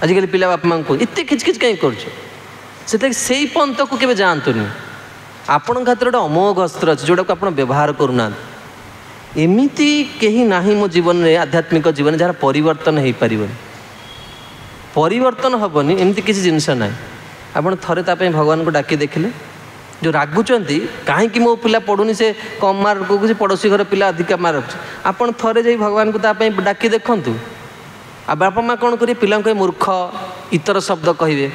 आजिकल पिला बाप माँ को इत्ते खिचखिच कहीं कर से पंथ को केवे जातुनि आपण खातिर गोटे अमोघ अस्त्र अच्छे जोटा को आप व्यवहार करूना एमती कहीं ना मो जीवन में आध्यात्मिक जीवन जार परिवर्तन हो पार परिवर्तन हेनी एमती किसी जिनस ना आप थे ताप भगवान को डाकी देखिले जो रागुंट कहीं मो पिला पढ़ुनी से कम मार्क को पड़ोसी घर पिला अधिका मार्क आपड़ थे जा भगवान को डाकी देखूँ आ बापा माँ कौन करेंगे पिला मूर्ख इतर शब्द कहे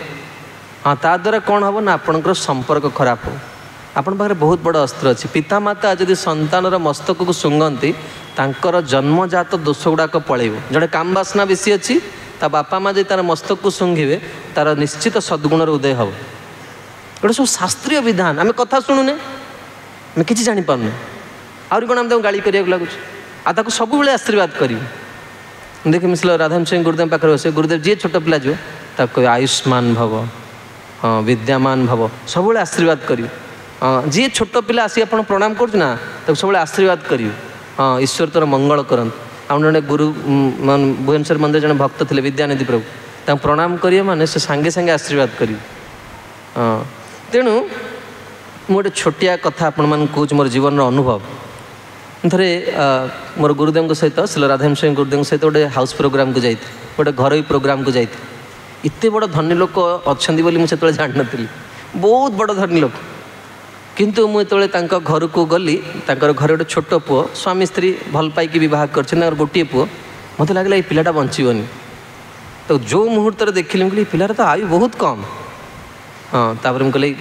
हाँ ता द्वारा कौन हम ना आपणकर संपर्क खराब हो आपण पाखे बहुत बड़ अस्त्र अच्छी पितामाता जदि सन्तानर मस्तक को शुंगती तांकर जन्मजात दोष गुड़ाक पलैब जड़े काम बासना बेसी अच्छी ता बापा माँ जो तार मस्तक को शुंघे तार निश्चित सद्गुणर उदय हम गोटे सब शास्त्रीय विधान आम कथा शुणुने आम कि जापारे आहरी कौन आम गाड़ी करा लगुच आ सब आशीर्वाद करेंगे देख मिसल राधा सिंह गुरुदेव पाखे बसे गुरुदेव जी छोट पिला जो ताको आयुष्मान भव हाँ विद्यामान भव सब आशीर्वाद करेंगे हाँ जी छोट पिला आसी आप प्रणाम करना तो सब आशीर्वाद करेंगे हाँ ईश्वर तोर मंगल करंत आम जड़े गुरु भुवनेश्वर मंदिर जड़े भक्त थे विद्यानिधि प्रभु तक प्रणाम करेंगे माने से सांगे सांगे आशीर्वाद करेंगे हाँ तेणु गोटे छोटिया कथा आपण मान कहूँ मोर जीवन अनुभव थे मोर गुरुदेव सहित श्री राधा सिंह गुरुदेव सहित गोटे हाउस प्रोग्राम को जाती गोटे घर प्रोग्राम को जाती इतने बड़ धनी लोक अच्छा मुझे जान नी बहुत बड़ धनी लोक किंतु मुझे घर को गली घर गोटे छोट पुओ स्वामी स्त्री भल पाई बह कर गोटे पुओ मत लगे ये पिलाटा बंचीबनी तो जो मुहूर्त देखिली मुझे पिलार तो आयु बहुत कम। हाँ तापर मुझे कहली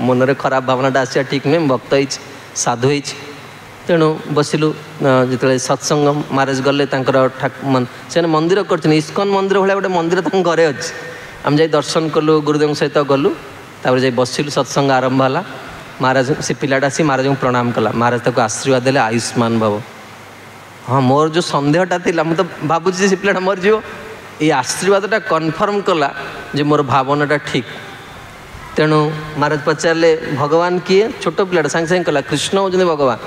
मनरे खराब भावनाटा आसा ठीक नुहे भक्त हो साधु हो तेणु बसिलु जो सत्संग महाराज गले से मंदिर कर इस्कन मंदिर भाया गोटे मंदिर घरे अच्छे आम जा दर्शन कलु गुरुदेव सहित गलु तापर जा बसिलु सत्संग आरंभ है महाराज से पिलाटा आसी महाराज को प्रणाम कला महाराज ताको आशीर्वाद देले आयुष्मान भव। हाँ मोर जो सन्देहटा थी मुझे तो भावुची से पिलाटा मरज ये आशीर्वादटा कन्फर्म कला जे मोर भावनाटा ठीक। तेणु महाराज पचारे भगवान किए छोट पिलाटा सांगे सांगे कला कृष्ण होते भगवान।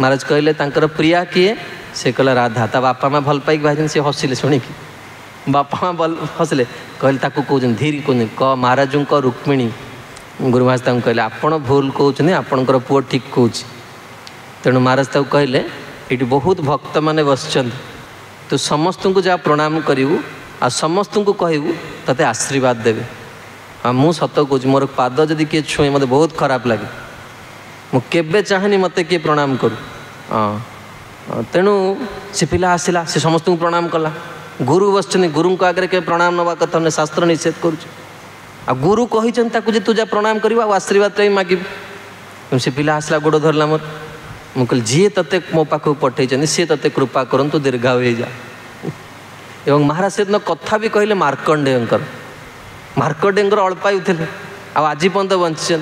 महाराज कहले तांकर प्रिया किए से कहला राधा ता बापा माँ भल पाई भाई से हसिले शुणिकी बापा माँ भल हसिले कहले ताको कहते धीरे कहते क महाराज को रुक्मिणी गुरु महाराज ताको कहले आपण भूल कहते आपणकर पुओ ठीक कौच। तेणु महाराज ताको कहले ये बहुत भक्त मैंने बसचंद तू समस्त को जहाँ प्रणाम करू आ समस्त को कहू ते आशीर्वाद देवे। हाँ मुझ सत कहूँ मोर पाद जदि किए छुए मत बहुत खराब लगे मुझे चाहेनी मत किए प्रणाम करू। हाँ तेणु से पिला आसला से समस्त को प्रणाम कला गुरु बसचंदी गुरु को आगे के प्रणाम नवा कथा शास्त्र निषेध करुच आ गुरु कही तू जा प्रणाम कर आशीर्वाद मागिब। से पिला आसला गोड़ धरला मोर मुझे कहली जी ते मो पाख पठे सी ते कृपा करतु दीर्घायु हो जा। एवं महाराज से दिन कथा भी कहले मार्कंडेयर अल्पायु थे आज पर्यंत बंची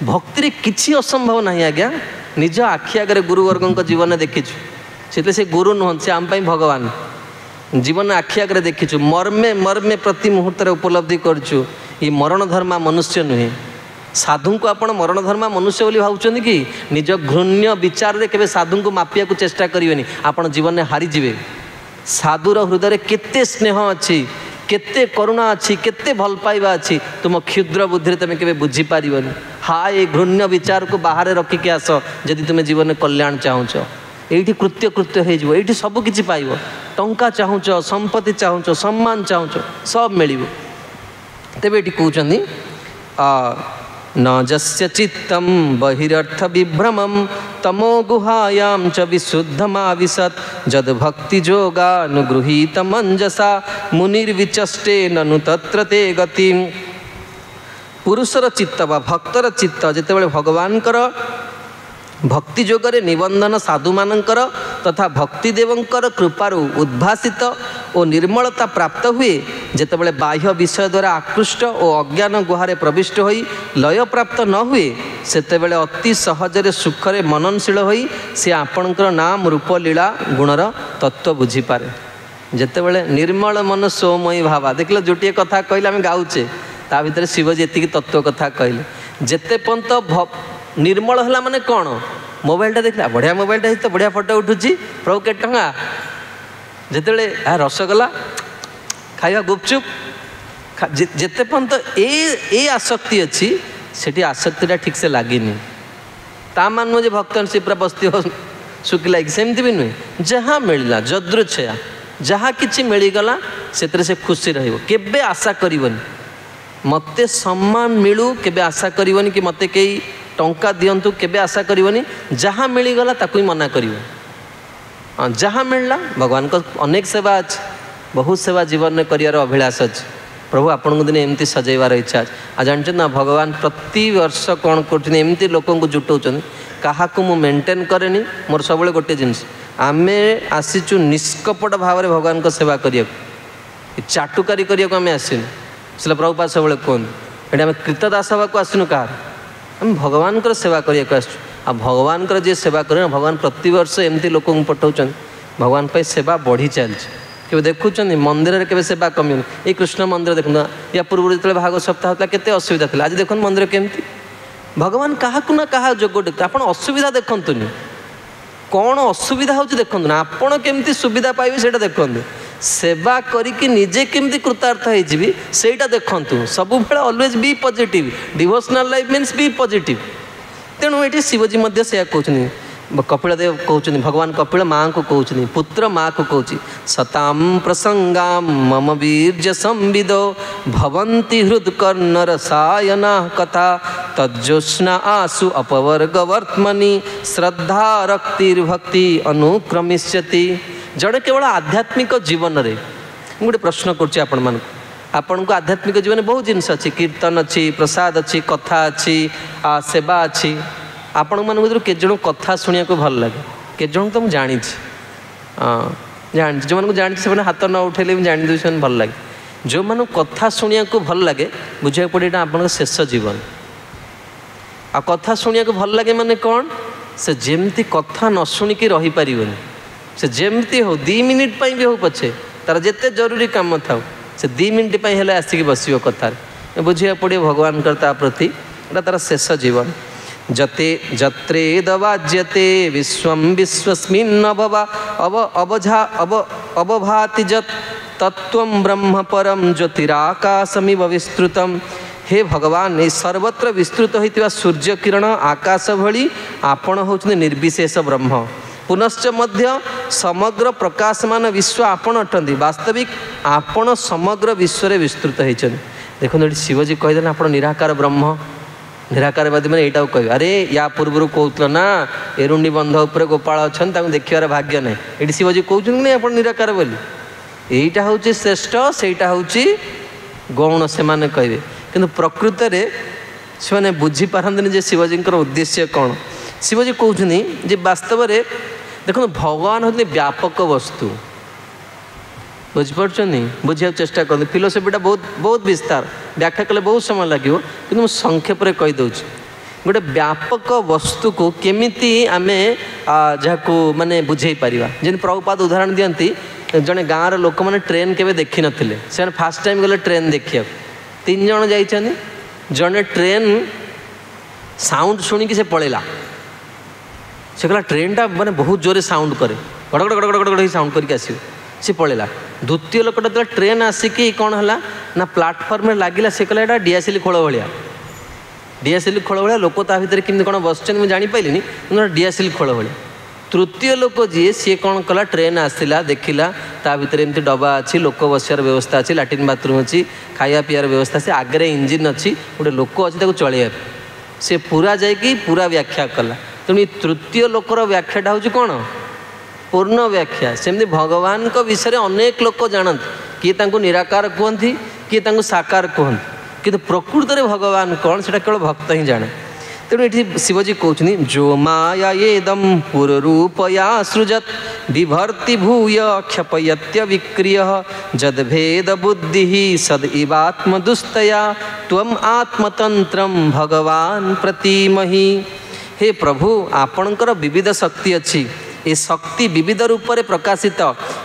भक्ति किसी असंभव ना आज्ञा निज आखि आगे गुरुवर्ग जीवन देखीचु से गुरु नुहत से आम भगवान जीवन आखि आगे देखीचु मर्मे मर्मे प्रति मुहूर्त उपलब्धि करचु ये मरण धर्मा मनुष्य नुहे। साधु को आप मरण धर्मा मनुष्य बोली भावुं कि निज घृण्य विचार के साधु को मापिया को चेष्टा करेंगे आप जीवन में हारीजे। साधुर हृदय केते स्नेह अच्छी केते करुणा अच्छी केते भल पाइबा अच्छी तुम क्षुद्र बुद्धि तुम के बुझीपार हाँ ये घृण्य विचार को बाहर रखिक आस जदि तुम जीवन में कल्याण चाहूच ये कृत्य कृत्य हो सबकि पाइब टंका चाहूच संपत्ति चाहूच सम्मान चाहूच सब मिल तेरे ये कहते न जस्य चित्तं बहिरर्थ विभ्रमं तमो गुहायां च विशुद्धमाविशत् जद भक्ति जोगानुगृहीत मंजसा मुनिर्विचष्टे ननु तत्र ते गति। पुरुषर चित्त बा भक्तर चित्त जितेबाला भगवान भक्ति जोगरे निबंधन साधु मानकर तथा भक्तिदेवंकर कृपारु उद्भासित और निर्मलता प्राप्त हुए जितेबाला बाह्य विषय द्वारा आकृष्ट और अज्ञान गुहारे प्रविष्ट होई लय प्राप्त न हुए सेतेबेले अति सहजरे सुखरे मननशील होई से आपणकर नाम रूप लीला गुणर तत्व बुझी पारे। जितेबाला निर्मल मन सोमयी भावा देखल जोटिए कथा कहले आम गाउचे ता भितर शिवजी एति तत्व कथा कहले जेते पर्यंत निर्मल है माने कौन मोबाइलटा देखला बढ़िया मोबाइलटा तो बढ़िया फोटो उठुची प्रभु के टंगा जिते रसगोला खाଇବା गुपचुप जिते पर्यंत ए आसक्ति अच्छी से आसक्तिटा ठीक से लगिनी ता मान नुहे भक्त से पूरा बस्ती हो शुक्ला सेमती भी नुहे जहाँ मिलला जदृच्छया जहाँ किसी मिलगला से खुशी रहे आशा करनी मते सम्मान मिलू केबे आशा करनी कि मते कई टंका दिंतु केबे आशा करनी जहाँ मिलगला ताकू ही मना कर जहाँ मिलला भगवान को अनेक सेवा अच्छे बहुत सेवा जीवन में कर अभिलाष अच्छे प्रभु आपण को दिन एमती सजैवार इच्छा आ जानते ना भगवान प्रति वर्ष कौन करमती लोक जुटाऊँ क्या मुझे मेन्टेन कैनि मोर सब गोटे जिनस आम आसीचु निष्कपट भाव में भगवान को सेवा करने चाटुकारी करने आसनु से प्रभुपा सब कहते ये आम कृतदास हवा को आसनु कह आम भगवान सेवा करने को आसु आ भगवान जी सेवा कर भगवान प्रति वर्ष एमती लोक पठाऊँ भगवान पर सेवा बढ़ी चलती के देखुं मंदिर में केवे सेवा कमी ये कृष्ण मंदिर देखो या पूर्व जो भाग सप्ताह होता केते असुविधा था आज देखो मंदिर केमती भगवान क्या ना क्या जोग देखते आप असुविधा देखुनि कौन असुविधा हो देखु ना आपण केमती सुविधा पाइबे से देखु सेवा करिकी निजे केमती कृतार्थ होटा देखु सब बेले always be positive devotional life means be positive तेणु ये शिवजी से कहते कपिलदेव कहते भगवान कपिल माँ को कहते पुत्र माँ को कहते सताम प्रसंगाम मम वीर्य संविदो भवंती हृदकर्ण रसायना कथा तज्जोत्स्ना आसु अपवर्गवर्त्मनि श्रद्धा रक्तिर्भक्ति अनुक्रमिष्यति जड़े केवल आध्यात्मिक जीवन रे गोटे प्रश्न करुच्ची आपण को आध्यात्मिक जीवन बहुत जिनस अच्छी कीर्तन अच्छी प्रसाद अच्छी कथा अच्छी सेवा अच्छी आपण मान केत जन कथा शुणा को भल लगे केत जन तो मुझे जानी जानी जो मैं जानी से हाथ न उठेले जानी दूसरे भल लगे जो मान कथा शुणा को भल लगे बुझा पड़े यहाँ आप शेष जीवन आ कथा शुणा को भल लगे माने कौन से जमती कथा न शुणिकी रही पारिबनी से जमती हो 2 मिनिट भी हो पछे तार जिते जरूरी काम थाउ से 2 मिनिट हेले आसिक बसियो कथार बुझा पड़े भगवान करता प्रति एटा तार शेष जीवन जते जत्रे दवाज्यते विश्वम विश्वस्मिन् अवभाति जत तत्वं ब्रह्म परम ज्योतिराकाशमिव विस्तृतम। हे भगवान ये सर्वत्र विस्तृत होइतिबा सूर्य किरण आकाश भली आपण होउछन निर्विशेष ब्रह्म पुनश्च मध्य समग्र प्रकाशमान विश्व आपण अटंती वास्तविक आपण समग्र विश्व रे विस्तृत होइछन। देखो शिवजी कहिदेन आपण निराकार ब्रह्म निराकारवादी मैंने यहाँ कह अरे या पूर्व कहूल ना एरुंडी बंध उपर गोपाल अच्छा देखार भाग्य ना ये शिवजी कहते नहीं आप निराकार बोली यहीटा हूँ श्रेष्ठ सेटा हूँ गौण से कहे कि प्रकृत में से बुझीपारती जे शिवजी उद्देश्य कौन शिवजी कहते जे वास्तव में देखो भगवान होते व्यापक वस्तु बुझीपार बुझा चेष्टा कर फिलोसफीटा बहुत बहुत विस्तार व्याख्या कले बहुत समय लगे कि संक्षेप में कहीदे गोटे व्यापक वस्तु को केमिति आमे जहाँ माने बुझे पारिबा जेन प्रभुपाद उदाहरण दियंती जड़े गाँव लोक मैंने ट्रेन केवे देखी नथिले से फास्ट टाइम गले ट्रेन देखिया 3 जन जाइछनी जड़े ट्रेन साउंड शुणिकी से पड़ेला से कहला ट्रेनटा माने बहुत जोरे साउंड करे गड़गड़ गड़गड़ गड़गड़ साउंड करके आसियो सी पड़ेला द्वितीय लोकटा जो ट्रेन आसिकी कौन है ना प्लाटफर्म लगिला से कहला एटा डीएसएल खोल भाया डीएसएल खोल भाया लोक ता भीतर केमती कौन बसचन मुझे जानीपारे डीएसएल खोल भाया तृतीय लोक जी सी कौन कला ट्रेन आसला देखला ता भीतर एमती डब्बा अच्छी लोक बसार व्यवस्था अच्छी लैट्रिन बाथरूम अच्छी खाया पीआर व्यवस्था से आगे इंजिन अच्छी गोटे लोक अच्छी चलैया सी पूरा जाकि पूरा व्याख्या कला तेणु तृतीय लोकर व्याख्याटा हूँ कौन पूर्ण व्याख्या सेमती भगवान को विषय अनेक लोक जानते किए तांको निराकार कहती किए तांको साकार कहती किंतु प्रकृत में भगवान कौन से केवल भक्त ही जाने तेणु ये शिवजी कहते जो माया येदम पुररूपया सृजत विभर्ति भूय क्षपयत्य विक्रिय जदभेद बुद्धि सद इवात्मदुस्तया त्वम आत्मतंत्रम भगवान प्रतिमहि। हे प्रभु आपणकर विविध शक्ति अच्छी ये शक्ति विविध रूप में प्रकाशित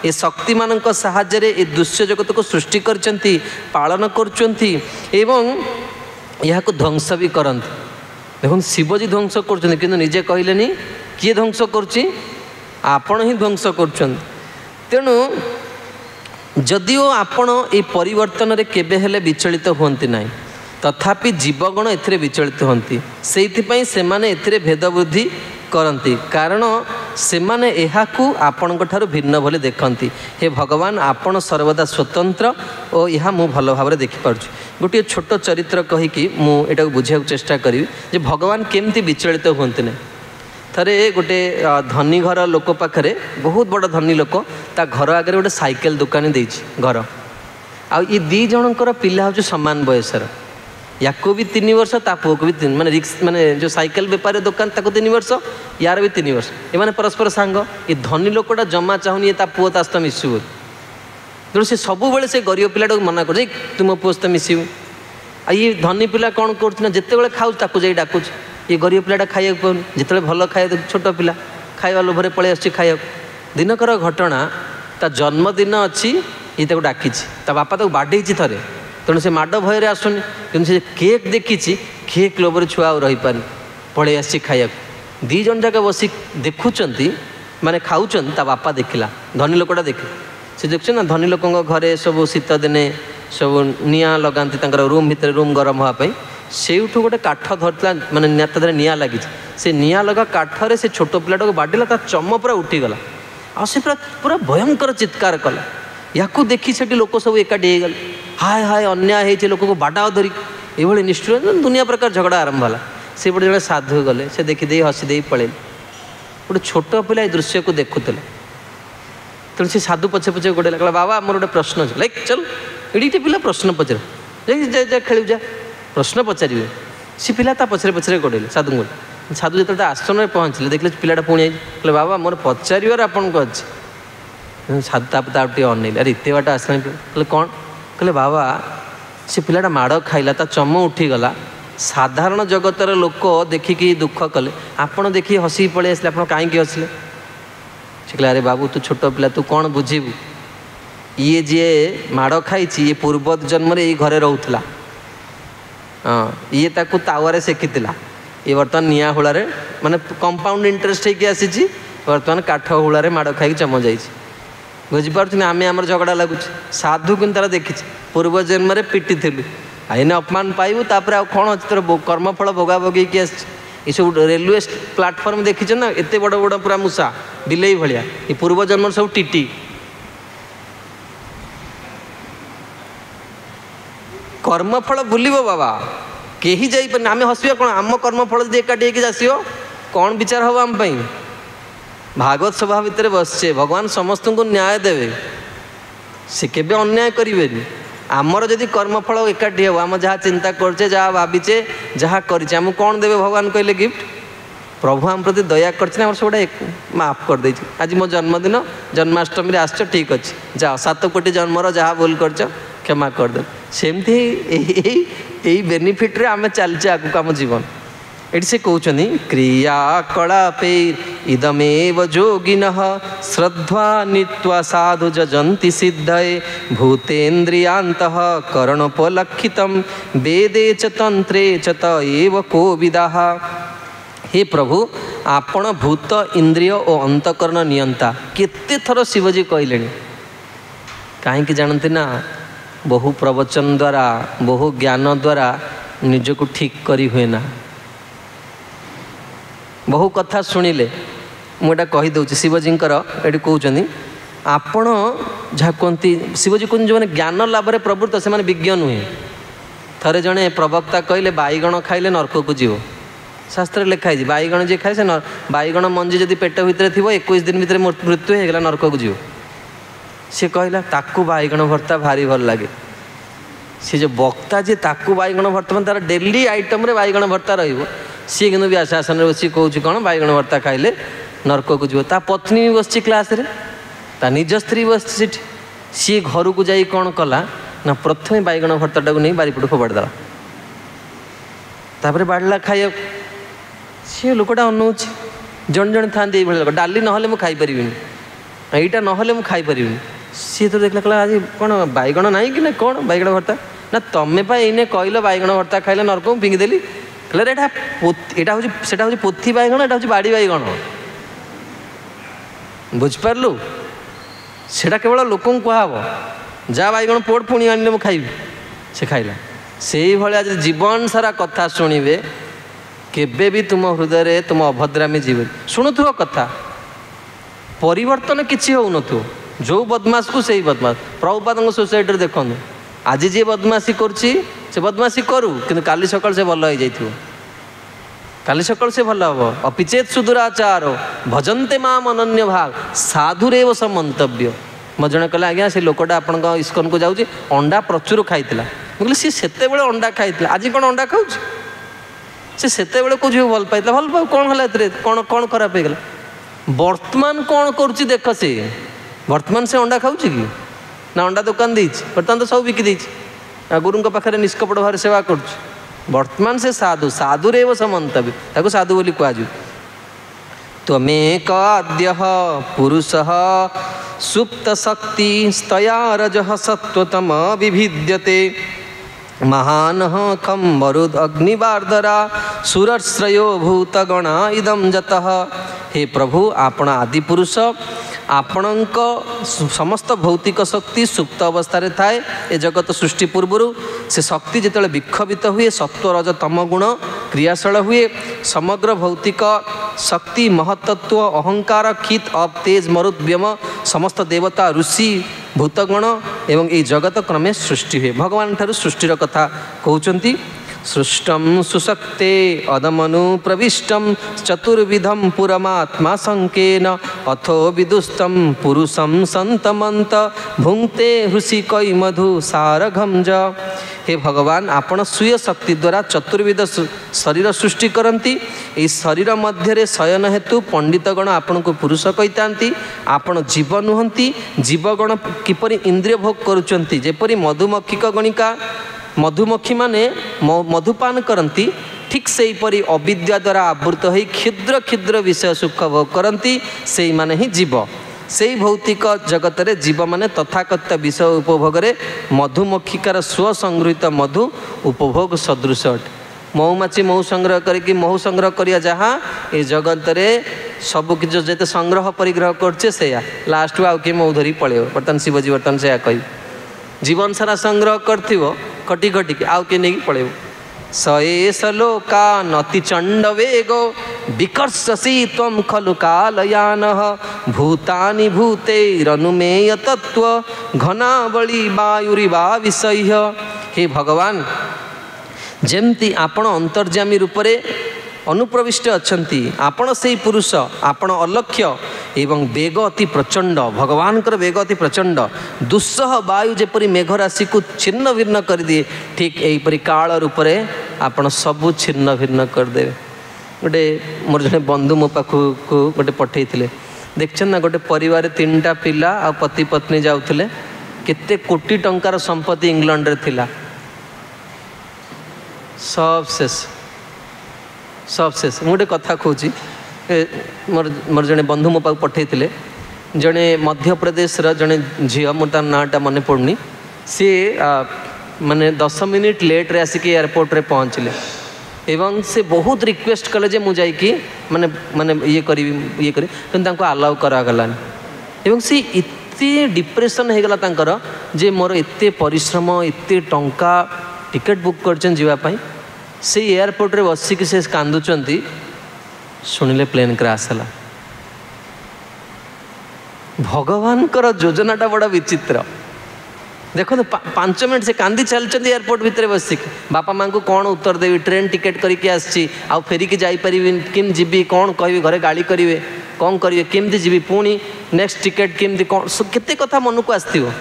ये शक्ति मान साहाय्य ये दृश्य जगत को सृष्टि करचंती पालन करचंती एवं यह ध्वंस भी करंती। देखो शिवजी ध्वंस करचंती किंतु निजे कहलेनी किए ध्वंस करची आपण ही ध्वंस करचंती। तेणु जदिओ आपण ये परिवर्तन रे केबे हेले विचलित होंती नाही तथापि जीवगण एथिरे विचलित होंती सेइथिपई सेमाने एथिरे भेद वृद्धि करती कारण सेमाने एहाकू आपणक ठारू भिन्न भले देखती। हे भगवान आपण सर्वदा स्वतंत्र और यह मु भल भाव देखिपार्छु। गोटे छोट चरित्र कहीकि मुझे बुझा चेष्टा करी जे भगवान केमती विचलित होंते ना। थरे गोटे धनी घर लोक पाखरे बहुत बड़ धनी लोक ता घर आगे गोटे साइकेल दुकान देछि घर आ ये 2 जनकर पिला हूँ समान बयसर याको भी 3 वर्ष ता पुओ को भी 3 माने रिक्स माने जो साइकेल बेपारी दुकान ताको 3 वर्ष यार भी 3 वर्ष ये माने परस्पर सांग ये धनी लोकटा जमा चाहूनी ता पुओ ता सहित मिसु तेणु से सब बेले से गरीब पिलाटा मना कर तुम पुओ सहित मिसू आ ये धनी पिला कौन कर जिते बड़े खाऊ ताकू जाई डाकुच ये गरीब पिलाटा खाइया पाऊनी जिते भल खाए छोट पिला खाଇବା लोभरे पलि आसुची खाइया दिनकर घटना ता जन्मदिन अच्छी ये ताको डाकिछि ता बापा ताको बाडेछि थरे तेणु से माड भयर आसुनी कि से केक देखी केक लोभर छुआ रही पार पलि आसी खाइया 2 जन जाक बसी देखुंट माने खाऊन ता बापा देखला धनी लोकटा देखे से देख ना धनी लोक घरे सब शीत दिने सब निआ लगाती रूम भितर रूम गरम हाँपाई से गोटे काठ धरता माने निआ लगी से निआ लगा काठरे से छोट पिलाटा को बाड़ेला ता चम पूरा उठीगला आ से पूरा भयंकर चित्कार कला या देखी से लोक सब एकाठी हो गले हाय हाय अन्याय है लोक को बाड़ा धरी ये निष्ठुर दुनिया प्रकार झगड़ा आरंभ होला से बड़े जड़े साधु गले से देखी दे हसी दे पड़े गोटे छोट पिला दृश्य को देखुले ତେଣୁ ସେ ସାଧୁ ପଛେ ପଛେ ଗୋଡ଼େଇଲା, କହିଲା ବାବା ମୋର ଗୋଟେ ପ୍ରଶ୍ନ ଅଛି। ଲାଇକ୍ ଚାଲ ଏଡ଼ିଟେ ପିଲା ପ୍ରଶ୍ନ ପଚାର, ଯାଇ ଖେଳିବୁ ଯା, ପ୍ରଶ୍ନ ପଚାରିବେ। ସେ ପିଲା ତା ପଛରେ ପଛରେ ଗୋଡ଼େଇଲେ ସାଧୁଙ୍କୁ। ସାଧୁ ଯେତେବେଳେ ତା ଆଶ୍ରମରେ ପହଞ୍ଚିଲେ ଦେଖିଲେ ପିଲାଟା ପୁଣି ଆଇଛି, କହିଲେ ବାବା ମୋର ପଚାରିବାର ଆପଣଙ୍କୁ ଅଛି। ସାଧୁ ତାପରେ ଟିକେ ଅନେଇଲେ, ଆରେ ଏତେ ବାଟ ଆସିଲାଣି। କହିଲେ କ'ଣ? କହିଲେ ବାବା ସେ ପିଲାଟା ମାଡ଼ ଖାଇଲା, ତା ଚମ ଉଠିଗଲା, ସାଧାରଣ ଜଗତର ଲୋକ ଦେଖିକି ଦୁଃଖ କଲେ, ଆପଣ ଦେଖିକି ହସିକି ପଳେଇ ଆସିଲେ, ଆପଣ କାହିଁକି ହସିଲେ? ସେ କହିଲେ ଆରେ ବାବୁ ତୁ ଛୋଟ ପିଲା, ତୁ କ'ଣ ବୁଝିବୁ? ଇଏ ଯିଏ ମାଡ଼ ଖାଇଛି ଇଏ ପୂର୍ବ ଜନ୍ମରେ ଏଇ ଘରେ ରହୁଥିଲା। ହଁ, ଇଏ ତାକୁ ତାୱାରେ ସେକିଥିଲା, ଇଏ ବର୍ତ୍ତମାନ ନିଆଁ ହୁଳାରେ ମାନେ କମ୍ପାଉଣ୍ଡ ଇଣ୍ଟରେଷ୍ଟ ହେଇକି ଆସିଛି, ବର୍ତ୍ତମାନ କାଠ ହୁଳାରେ ମାଡ଼ ଖାଇକି ଚମ ଯାଇଛି। ବୁଝିପାରୁଛନ୍ତି? ଆମେ ଆମର ଝଗଡ଼ା ଲାଗୁଛି। ସାଧୁ କିନ୍ତୁ ତାର ଦେଖିଛି ପୂର୍ବ ଜନ୍ମରେ ପିଟିଥିଲୁ, ଏଇନେ ଅପମାନ ପାଇବୁ, ତାପରେ ଆଉ କ'ଣ ଅଛି ତୋର କର୍ମଫଳ ଭୋଗା ଭୋଗେଇକି ଆସିଛି। ଏସବୁ ରେଲୱେ ପ୍ଲାଟଫର୍ମ ଦେଖିଛ ନା, ଏତେ ବଡ଼ ବଡ଼ ପୁରା ମୂଷା ବିଲେଇ ଭଳିଆ, ଏ ପୂର୍ବ ଜନ୍ମର ସବୁ ଟିଟି। କର୍ମଫଳ ଭୁଲିବ ବାବା, କେହି ଯାଇପାରୁନି। ଆମେ ହସିବା କ'ଣ? ଆମ କର୍ମଫଳ ଯଦି ଏକାଠି ହେଇକି ଆସିବ କ'ଣ ବିଚାର ହେବ ଆମ ପାଇଁ? ଭାଗବତ ସଭା ଭିତରେ ବସିଛେ, ଭଗବାନ ସମସ୍ତଙ୍କୁ ନ୍ୟାୟ ଦେବେ, ସେ କେବେ ଅନ୍ୟାୟ କରିବେନି। ଆମର ଯଦି କର୍ମଫଳ ଏକାଠି ହେବ, ଆମ ଯାହା ଚିନ୍ତା କରୁଛେ, ଯାହା ଭାବିଛେ, ଯାହା କରିଛେ, ଆମକୁ କ'ଣ ଦେବେ ଭଗବାନ କହିଲେ? ଗିଫ୍ଟ। ପ୍ରଭୁ ଆମ ପ୍ରତି ଦୟା କରିଛି ନା, ଆମର ସେଗୁଡ଼ା ମାଫ କରିଦେଇଛି। ଆଜି ମୋ ଜନ୍ମଦିନ, ଜନ୍ମାଷ୍ଟମୀରେ ଆସିଛ, ଠିକ୍ ଅଛି, ଯାଅ 7 କୋଟି ଜନ୍ମର ଯାହା ଭୁଲ କରିଛ କ୍ଷମା କରିଦେବ। ସେମିତି ଏଇ ବେନିଫିଟ୍ରେ ଆମେ ଚାଲିଛେ ଆଗକୁ ଆମ ଜୀବନ। ଏଠି ସେ କହୁଛନ୍ତି କ୍ରିୟାକଳାପେ ଇଦମେବ ଯୋଗିନଃ ଶ୍ରଦ୍ଧା ନିତ୍ୱା ସାଧୁ ଯଜନ୍ତି ସିଦ୍ଧये ଭୂତେନ୍ଦ୍ରିୟାନ୍ତଃ କର୍ଣ୍ଣୋପଲକ୍ଷିତଂ ବେଦେ ଚ ତନ୍ତ୍ରେ ଚ ତ ଏବ କୋବିଦାଃ। ହେ ପ୍ରଭୁ, ଆପଣ ଭୂତ ଇନ୍ଦ୍ରିୟ ଓ ଅନ୍ତଃକରଣ ନିୟନ୍ତା। କେତେ ଥର ଶିବଜୀ କହିଲେଣି, କାହିଁକି ଜାଣନ୍ତି ନା? ବହୁ ପ୍ରବଚନ ଦ୍ୱାରା, ବହୁ ଜ୍ଞାନ ଦ୍ୱାରା ନିଜକୁ ଠିକ୍ କରି ହୁଏ ନା। ବହୁ କଥା ଶୁଣିଲେ, ମୁଁ ଏଇଟା କହିଦେଉଛି ଶିବଜୀଙ୍କର ଏଠି କହୁଛନ୍ତି, ଆପଣ ଯାହା କୁହନ୍ତି, ଶିବଜୀ କହୁଛନ୍ତି ଯେଉଁମାନେ ଜ୍ଞାନ ଲାଭରେ ପ୍ରବୃତ୍ତ ସେମାନେ ବିଜ୍ଞ ନୁହେଁ। ଥରେ ଜଣେ ପ୍ରବକ୍ତା କହିଲେ ବାଇଗଣ ଖାଇଲେ ନର୍କକୁ ଯିବ। ଶାସ୍ତ୍ରରେ ଲେଖା ହେଇଛି ବାଇଗଣ ଯିଏ ଖାଏ ସେ ବାଇଗଣ ମଞ୍ଜି ଯଦି ପେଟ ଭିତରେ ଥିବ 21 ଦିନ ଭିତରେ ମୃତ୍ୟୁ ହେଇଗଲା, ନର୍କକୁ ଯିବ। ସେ କହିଲା ତାକୁ ବାଇଗଣ ଭର୍ତ୍ତା ଭାରି ଭଲ ଲାଗେ। ସେ ଯେଉଁ ବକ୍ତା ଯିଏ ତାକୁ ବାଇଗଣ ଭର୍ତ୍ତା, ମାନେ ତାର ଡେଲି ଆଇଟମ୍ରେ ବାଇଗଣ ଭର୍ତ୍ତା ରହିବ, ସିଏ କିନ୍ତୁ ବି ଆଶାସନରେ ବସି କହୁଛି କ'ଣ ବାଇଗଣ ଭର୍ତ୍ତା ଖାଇଲେ ନର୍କକୁ ଯିବ। ତା ପତ୍ନୀ ବି ବସିଛି କ୍ଲାସ୍ରେ, ତା ନିଜ ସ୍ତ୍ରୀ ବସିଛି ସେଠି। ସିଏ ଘରକୁ ଯାଇ କ'ଣ କଲା ନା, ପ୍ରଥମେ ବାଇଗଣ ଭର୍ତ୍ତାଟାକୁ ନେଇ ବାରିପଟୁ ଫୋପାଡ଼ି ଦେଲା, ତାପରେ ବାଢ଼ିଲା ଖାଇବାକୁ। ସିଏ ଲୋକଟା ଅନଉଛି। ଜଣେ ଜଣେ ଥାନ୍ତି ଏଇଭଳି ଲୋକ, ଡାଲି ନହେଲେ ମୁଁ ଖାଇପାରିବିନି, ଏଇଟା ନହେଲେ ମୁଁ ଖାଇପାରିବିନି। ସିଏ ତ ଦେଖିଲା, କହିଲା ଆଜି କ'ଣ ବାଇଗଣ ନାହିଁ କି ନା କ'ଣ ବାଇଗଣ ଭର୍ତ୍ତା? ନା ତମେ ପା ଏଇନେ କହିଲ ବାଇଗଣ ଭର୍ତ୍ତା ଖାଇଲେ ନର୍କ, ମୁଁ ଫିଙ୍ଗିଦେଲି। କହିଲେ ଏଇଟା ହେଉଛି, ସେଟା ହେଉଛି ପୋଥି ବାଇଗଣ, ଏଇଟା ହେଉଛି ବାଡ଼ି ବାଇଗଣ। ବୁଝିପାରିଲୁ? ସେଇଟା କେବଳ ଲୋକଙ୍କୁ କୁହାହବ, ଯାହା ବାଇଗଣ ପୋଡ଼ ପୁଣି ଆଣିଲେ ମୁଁ ଖାଇବି। ସେ ଖାଇଲା। ସେଇଭଳିଆ ଯଦି ଜୀବନ ସାରା କଥା ଶୁଣିବେ, କେବେ ବି ତୁମ ହୃଦୟରେ ତୁମ ଅଭଦ୍ରାମୀ ଯିବେ। ଶୁଣୁଥିବ କଥା, ପରିବର୍ତ୍ତନ କିଛି ହେଉନଥିବ। ଯେଉଁ ବଦମାସକୁ ସେଇ ବଦମାସ। ପ୍ରଭୁପାଦଙ୍କ ସୋସାଇଟିରେ ଦେଖନ୍ତୁ, ଆଜି ଯିଏ ବଦମାସି କରୁଛି ସେ ବଦମାସି କରୁ, କିନ୍ତୁ କାଲି ସକାଳୁ ସେ ଭଲ ହେଇଯାଇଥିବ। କାଲି ସକାଳୁ ସେ ଭଲ ହେବ। ଅପିଚେତ୍ ସୁଦୁରାଚାର ଭଜନ୍ତେ ମାମ୍ ଅନନ୍ୟ ଭାଗ ସାଧୁରେବ ସମନ୍ତବ୍ୟ। ମୋ ଜଣେ କହିଲା ଆଜ୍ଞା ସେ ଲୋକଟା ଆପଣଙ୍କ ଇସ୍କନକୁ ଯାଉଛି, ଅଣ୍ଡା ପ୍ରଚୁର ଖାଇଥିଲା। ମୁଁ କହିଲି ସିଏ ସେତେବେଳେ ଅଣ୍ଡା ଖାଇଥିଲା, ଆଜି କ'ଣ ଅଣ୍ଡା ଖାଉଛି? ସେ ସେତେବେଳେ କେଉଁ ଝିଅ ଭଲ ପାଇଥିଲା, ଭଲ ପାଉ, କ'ଣ ହେଲା ଏଥିରେ? କ'ଣ ଖରାପ ହେଇଗଲା? ବର୍ତ୍ତମାନ କ'ଣ କରୁଛି ଦେଖ। ସେ ବର୍ତ୍ତମାନ ସେ ଅଣ୍ଡା ଖାଉଛି କି ନା ଅଣ୍ଡା ଦୋକାନ ଦେଇଛି? ବର୍ତ୍ତମାନ ତ ସବୁ ବିକି ଦେଇଛି, ଗୁରୁଙ୍କ ପାଖରେ ନିଷ୍କପଟ ଭାବରେ ସେବା କରୁଛି। ବର୍ତ୍ତମାନ ସେ ସାଧୁ, ସାଧୁରେବ ସମନ୍ତବ୍ୟ, ତାକୁ ସାଧୁ ବୋଲି କୁହାଯିବ। ତ୍ୱମେକ ଆଦ୍ୟଃ ପୁରୁଷଃ ସୁପ୍ତ ଶକ୍ତି ସ୍ତୟା ରଜଃ ସତ୍ୱତମ ବିଭିଦ୍ୟତେ ମହାନଃ ଖಂ ମରୁଦ୍ ଅଗ୍ନିବାର୍ଦ୍ଧରା ସୁରଶ୍ରୟୋ ଭୂତଗଣା ଇଦಂ ଯତଃ। ହେ ପ୍ରଭୁ, ଆପଣ ଆଦି ପୁରୁଷ, ଆପଣଙ୍କ ସମସ୍ତ ଭୌତିକ ଶକ୍ତି ସୁପ୍ତ ଅବସ୍ଥାରେ ଥାଏ। ଏ ଜଗତ ସୃଷ୍ଟି ପୂର୍ବରୁ ସେ ଶକ୍ତି ଯେତେବେଳେ ବିକ୍ଷୋଭିତ ହୁଏ, ସତ୍ୱ ରଜ ତମ ଗୁଣ କ୍ରିୟାଶୀଳ ହୁଏ। ସମଗ୍ର ଭୌତିକ ଶକ୍ତି, ମହତ୍ତତ୍ଵ, ଅହଙ୍କାର, କ୍ଷିତ୍, ଅପ୍, ତେଜ, ମରୁତ୍, ବ୍ୟମ, ସମସ୍ତ ଦେବତା, ଋଷି, ଭୂତଗଣ ଏବଂ ଏହି ଜଗତ କ୍ରମେ ସୃଷ୍ଟି ହୁଏ। ଭଗବାନ ଠାରୁ ସୃଷ୍ଟିର କଥା କହୁଛନ୍ତି। सृष्टं सुशक्ते अदमनु प्रविष्टं चतुर्विधं पुरमात्मा संकेन अथो विदुस्तं पुरुषं संतमंत भुंक्ते हृषिकै मधु सारघंज। हे भगवान आपण स्वीय शक्ति द्वारा चतुर्विध शरीर सृष्टि करती। ये शरीर मध्य शयन हेतु पंडितगण आपण को पुरुष कही आपण जीव नुहति। जीवगण किपरि इंद्रिय भोग करुचंती जेपरि मधुमक्षिक गणिका मधुमक्षी माने मधुपान करती ठीक से परी अविद्या द्वारा आवृत हो क्षुद्र क्षुद्र विषय सुख भोग करती से माने ही जीव। से भौतिक जगत रे जीव माने तथाकथित विषय उपभोग रे मधुमक्षिकार स्वसंगृहित मधु उपभोग सदृश अटे। महुमाछी महु संग्रह करके महु संग्रह करिया जहाँ ये जगत रे सब किछ जेते संग्रह परिग्रह करछे सेया लास्ट आउ के महु धरी पळेओ। बर्तन शिवजी बर्तन से कही जीवन सारा संग्रह करथिवो कटी कटी के आउ के नहीं पड़े। सएस लोका नति चंड वेगो विकर्षसी तम खलु कालयानः भूतानि भूतैरनुमेय तत्व घनावली वायुरिवा विषय। हे भगवान जेमती आपण अंतर्जामी रूपरे अनुप्रविष्ट अच्छंती आपण से पुरुष आपण अलक्ष्य एवं वेग अति प्रचंड भगवान वेग अति प्रचंड दुस्सह वायु जेपरी मेघ राशि को छिन्न भिन्न कर दिए ठीक यहीपरि काल रूप से आपण सबू छिन्न भिन्न करदे। गोटे मोर जड़े बंधु मो पाखक गोटे पठे देखछन ना गोटे परिवार 3टा पिला आ पति पत्नी जाउथिले केते कोटी टंकार संपत्ति इंग्लैंड रे थिला सब शेष। गोटे कथा कहूँ मोर जड़े बंधु मो पाक पठे जड़े मध्य प्रदेश जड़े झील मोर तार नाटा मन पड़नी सी माने 10 मिनिट लेट रे आसिक एयरपोर्ट रे पहुँचले एवं से बहुत रिक्वेस्ट कले जे मुझे माने माने ये करी तांको अलाउ करागलानी एवं सी इत्ते डिप्रेशन हो गला तांकर जे मोर एत्ते परिश्रम एत्ते टंका टिकेट बुक करछन जीवा पई से एयरपोर्ट रे बसिक से कांदुचंती शुणिले प्लेन क्रैश है। भगवान कर योजनाटा बड़ा विचित्र देखो तो 5 मिनट से कांदी चलते एयरपोर्ट भितर बसिक बापा माँ को कौन उत्तर देवी ट्रेन टिकेट करके आसी आउ फेरिकी जापरि किम जीवी कौन कह घरे गाड़ी करेंगे कौन करेंगे केमती जीवी पुणी नेक्स्ट टिकेट केमती कौन केते कथा मन को आसो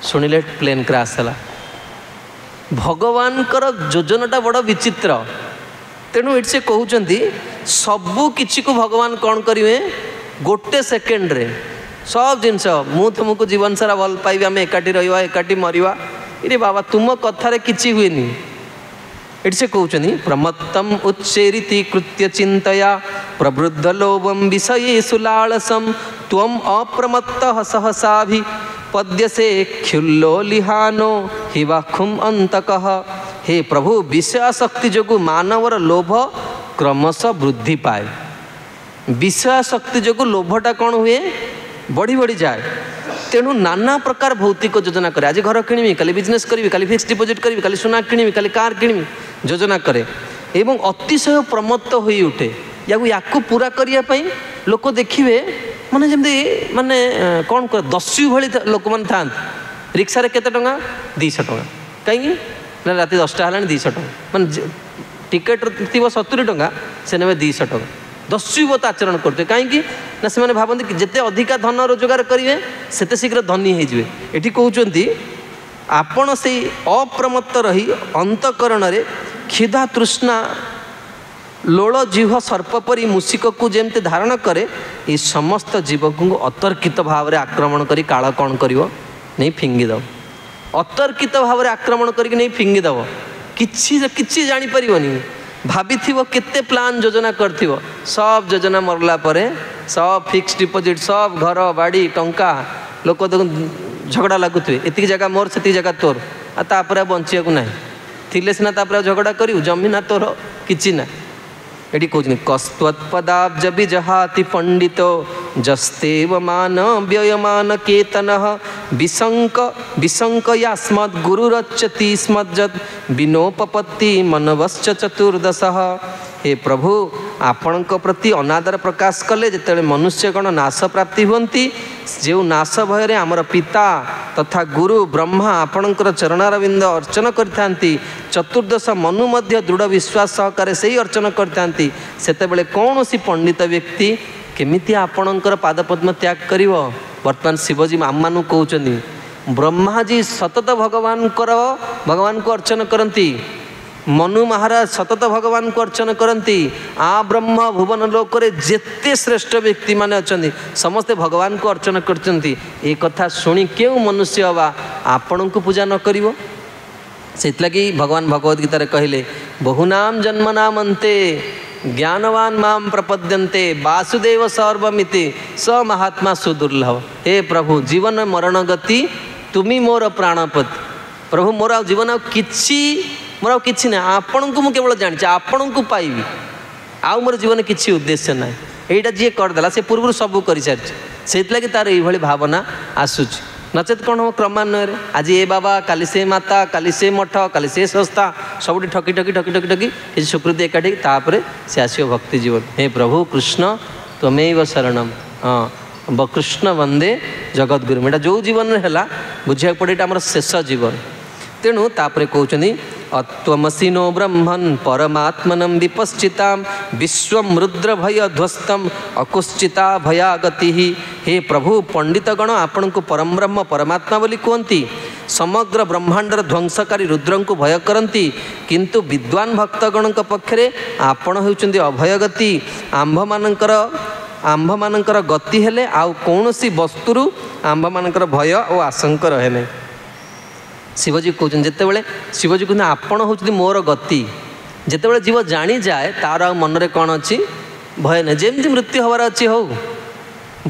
शुणिले प्लेन क्रैश है। भगवान कर योजनाटा बड़ा विचित्र तेणु ये से कहते सबू किछि को भगवान कौन करेंगे गोटे सेकेंड रे सब जिनस मु तुमको जीवन सारा भल पाइबी आम एकाठी रहा एकाठी मरिवा इरे बाबा तुम कथार कि हुएनि ये से कहते प्रमत्तम उच्चेरिति कृत्य चिंतया प्रवृद्ध लोभम विषयेषु लालसम त्वम अप्रमत्तः सहसा भी पद्यसे क्षुल्लो लिहानो हिवाखुम अंतकः। हे प्रभु विषयाशक्ति जोगु मानवर लोभ क्रमश वृद्धि पाए विषयाशक्ति जोगु लोभटा कौन हुए बढ़ी बढ़ी जाए तेणु नाना प्रकार भौतिक योजना करे आज घर किणवी काली बिजनेस करी काली फिक्स डिपोजिट करी काली सुना किणवी काली कार किणवी योजना करे एवं अतिशय प्रमत्त होई उठे याकू पूरा करने लोक देखिए माने जमती माने कौन कर दस्यु भली लोक मैंने था रिक्सा रे केते टंगा 200 टंका कहीं रात 10टा है 200 टंका माने टिकेट थी 70 टंका से ने 200 टंका दस्युवत आचरण करते कहीं ना से भावती कि जिते अधिका धन रोजगार करेंगे सेते शीघ्र धनी हो ये कहते आपण से अप्रमत्त रही अंतकरण रे क्षुधा तृष्णा लोल जीव सर्प परी मूषिक को जमती धारण करे ये समस्त जीव को अतर्कित भाव में आक्रमण करी काल कौन कर नहीं फिंगिदब अतर्कित भाव में आक्रमण करके नहीं फिंगिदब किछि जानी परिवनी भाभी केते प्लान योजना करथिवो सब योजना मरला परे सब फिक्स डिपोजिट सब घर बाड़ी टंका लोक झगड़ा लगुथे एति जगह मोर से जगह तोर आपर बंचिया को ना थिले सिना झगड़ा करू जमी ना तोर किछि ना ये कहते कस्त्वत्पदाब्ज विजहाति पंडितो जस्तेव मान व्ययमान केतन विशंक यास्मद् गुरुरच्यति स्मज्जत विनोपपत्ति मनवश्च चतुर्दश। हे प्रभु आपण प्रति अनादर प्रकाश कले जिते मनुष्यगण नाश प्राप्ति हुंती जो नाश भय आमर पिता तथा गुरु ब्रह्मा आपणकर चरणारविंद अर्चन करथांती चतुर्दश मनु मध्य दृढ़ विश्वास सहकारे से ही अर्चन करथांती सेतेबेले कौन सी पंडित व्यक्ति केमिति आपणकर पादपद्म त्याग करिवो। वर्तमान शिवजी आम कहते ब्रह्मा जी सतत भगवान को अर्चन करती, मनु महाराज सतत भगवान को अर्चन करती, आ ब्रह्म भुवन लोक जेते श्रेष्ठ व्यक्ति माने अछंती समस्ते भगवान को अर्चन करचंती। ए कथा सुनी केउ मनुष्य हवा आपण को पूजा न करिवो। सेतलागी भगवान भगवत गीता रे कहले बहुनाम जन्मनाम अन्ते ज्ञानवान माम प्रपद्यन्ते वासुदेव सर्वमिति स महात्मा सुदुर्लभ। हे प्रभु जीवन मरण गति तुमी मोर प्राणपत। प्रभु मोर जीवन किछि मोर किछि ना आपण को मु केवल जानि आपण को पाइबी आउ मोर जीवन किछि उद्देश्य ना। एटा जे करदेला से पूर्व सब कर सारी से तार ये भावना आसूची नचेत कौन हम क्रमान्वय आज ए बाबा काली से माता काली से मठ काली से संस्था सब ठकी ठकी ठकी ठकी ठकी ये सुकृति एकाठी तापर से आसो भक्ति जीवन। हे प्रभु कृष्ण त्वमेव शरणम हाँ कृष्ण वंदे जगत गुरु एटा जो जीवन है बुझा पड़े आम शेष जीवन। तेणु तापर कहते अत्वमसिनो ब्रह्मन् परमात्मनं विपश्चितां विश्वमृद्र भय ध्वस्तम अकुश्चिता भयागति। हे प्रभु पंडितगण आपण को परम ब्रह्म परमात्मा बोली कहती समग्र ब्रह्मांडर ध्वंसकारी रुद्र को भय करती किंतु विद्वान भक्तगण पक्षरे आपण होउचंदी अभयगति। आंभ मानकर गति हेले आउ कौनसी वस्तुरु आंभ मानकर भय और आशंका रहे नहीं। शिवजी कहते जितेबाला शिवजी कहते आपण हूँ मोर गति जितेबाला जीव जानी जाए तार आ मनरे कौन अच्छी भय ना जमी मृत्यु हबार अच्छी हो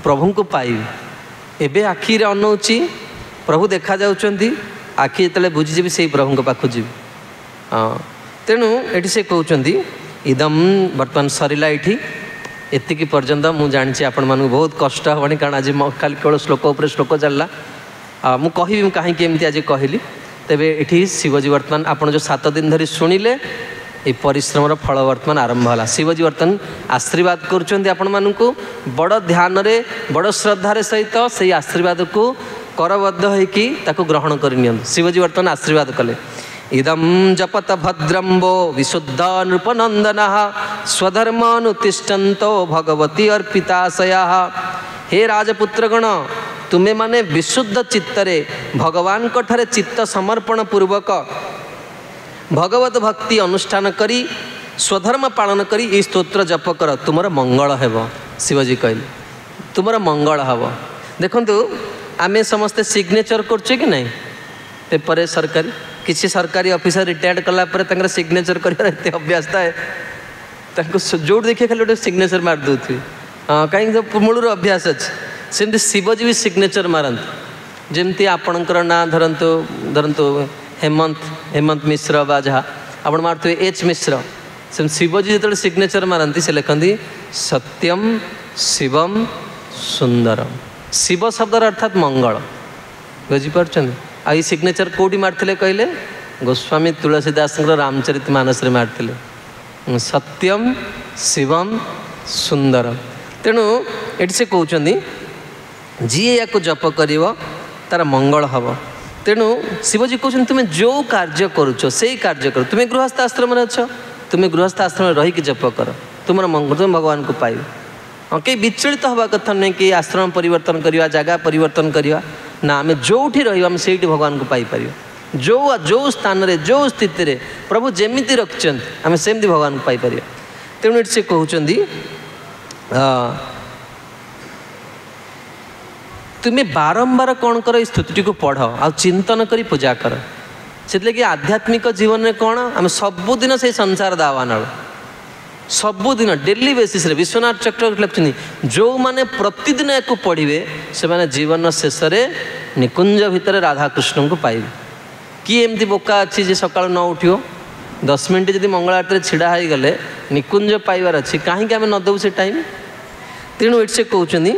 प्रभु को पाइबी एबे आखिरे अनौची प्रभु देखा जाउछंती आखि जिते बुझीजी से प्रभु पाखु जी। हाँ तेणु ये से कहते इदम बर्तमान सरला ये एतिकी पर्यंत मुझे जानी आपण मानू बहुत कष्ट हेनी कारण आज खाली केवल श्लोक उपर श्लोक चलला मु कहि कहीं आज कहली तेबे ये शिवजी वर्तमान आपड़ जो 7 दिन धरी शुणिले ये परिश्रम फल वर्तमान आरंभ है। शिवजी वर्तमान आशीर्वाद करुँच आपण मानू बड़ ध्यान रे बड़ श्रद्धार सहित से आशीर्वाद को करबद्ध होइकी ताकू ग्रहण करनी। शिवजी वर्तमान आशीर्वाद कले इदम जपत भद्रम्बो विशुद्ध नृपनंदन स्वधर्मानुतिष्ठन्तो भगवती अर्पिताशया। हे राजपुत्रगण तुम्हें माने विशुद्ध चित्तरे भगवान को ठारे चित्त समर्पण पूर्वक भगवत भक्ति अनुष्ठान करी स्वधर्म पालन करी ये स्तोत्र जप कर तुमर मंगल हेब। शिवजी कहले तुमर मंगल हेब। देखंतु आमे समस्ते सिग्नेचर करछे कि नहीं पेपर सरकारी किसी सरकारी ऑफिसर रिटायर्ड कला पर सिग्नेचर कर अभ्यास थाए जो देखिए खाली गोटे सिग्नेचर मार दूसरी हाँ कहीं मूलर अभ्यास अच्छे सेमती शिवजी भी सिग्नेचर मारती जमती आपणकर ना धरतु धरतु हेमंत मिश्र बा जहाँ आप मारते एच मिश्र से शिवजी जो सिग्नेचर मारती से लिखती सत्यम शिवम सुंदरम। शिव शब्द अर्थात मंगल बुझीपार आई सिग्नेचर कौटी मारते कहले गोस्वामी तुलसीदास रामचरित मानस मारते सत्यम शिवम सुंदरम। तेणु ये से कहते जी या जप कर तार मंगल हम। तेणु शिवजी कहते तुम्हें जो कार्य करुच से कार्य कर तुम्हें गृहस्थ आश्रम अच्छ तुम्हें गृहस्थ आश्रम रहीकि जप कर तुम मंगल तुम भगवान को पाइब। हाँ कहीं विचलित हवा कथा नहीं कि आश्रम परिवर्तन करवा जगह परिवर्तन करवा ना आम जो रही से भगवान को पाइपर जो स्थान रे जो स्थिति रे प्रभु जेमिति रखिंट आम सेमती भगवान को पाइपर। तेणु से कहते तुम्हें बारंबार कौन कर स्तुति को पढ़ आ चिंतन करी पूजा कर से लगे आध्यात्मिक जीवन में कौन आम सबुदिन से संसार दावाना सबुदिन डेली बेसिस रे विश्वनाथ चक्रवर्ती लिखुं जो माने प्रतिदिन या पढ़े से माने जीवन शेष में निकुंज भितर राधाकृष्ण को पाइबे। किए एमती बोका अच्छी जे सकाल न उठियो 10 मिनट जदि मंगल आरती छिड़ा हो गले निकुंज पाइबार अच्छी कहीं आम नदेबू से टाइम। तेणु ये कहते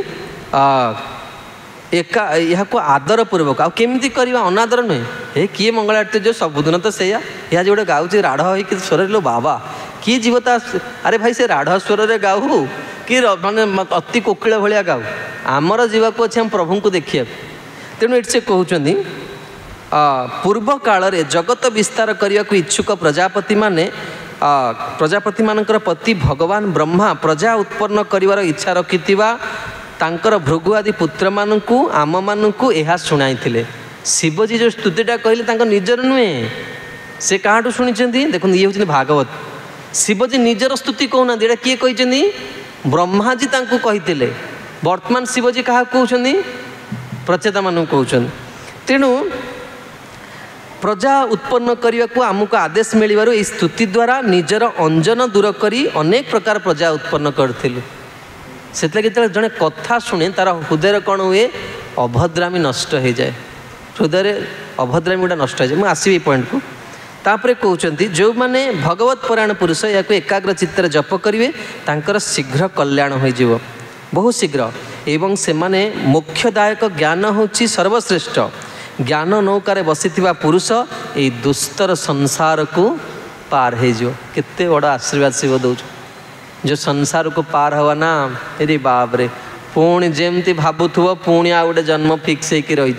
एका यह आदर पूर्वक आमती करवा अनादर नुहे हे किए मंगल आरती जो सबुदिन तो से यह जो गोटे गाँव राढ़ हो स्वर लो बाबा किए जीव ता अरे भाई से राढ़ स्वर रे गाऊ कि माने अति कोकिल भाया गाऊ आमर जावाक अच्छे हम प्रभु को देखा तेणु ये से कहते पूर्व काल रे जगत विस्तार करने को इच्छुक प्रजापति माने प्रजापति मानकर पति भगवान ब्रह्मा प्रजा उत्पन्न करिवार इच्छा रखिथिबा तांकर भृगु आदि पुत्र मानकु आम मानकु एहा शुणाइथिले। शिवजी जो स्तुतिटा कहले तांकर निजर नुहे से काहाटू शुणिचंती देखो ये होचंती भागवत। शिवजी निजर स्तुति कहना एटा किए कहिचंती ब्रह्माजी तांकु कहिथिले। वर्तमान शिवजी काहा कहउचंती प्रचेता मानकु कहउचंती। तेणु प्रजा उत्पन्न करने को आमको आदेश मिलवर ये स्तुति द्वारा निजर अंजन दूर करी अनेक प्रकार प्रजा उत्पन्न करथिलु। से जड़े कथा शुणे तार हृदय कौन हुए अभद्रामी नष्ट हो जाए हृदय अभद्रामी गुड़ा नष्ट हो जाए। मुझे आसवि पॉइंट को तापर कहते जो मैंने भगवत परायण पुरुष या एकाग्र चित्तर जप करेंगे तांकर शीघ्र कल्याण हो बहुत शीघ्र एवं से माने मोक्षदायक ज्ञान होची सर्वश्रेष्ठ। ज्ञान नौकार बसी पुरुष ये दुस्तर संसार को पार हो केते बड़ा आशीर्वाद शिव दौच जो संसार को पार हवा ना अरे बाप रे पुणी जमती भावुव पुणी आ गए जन्म फिक्स होकर रही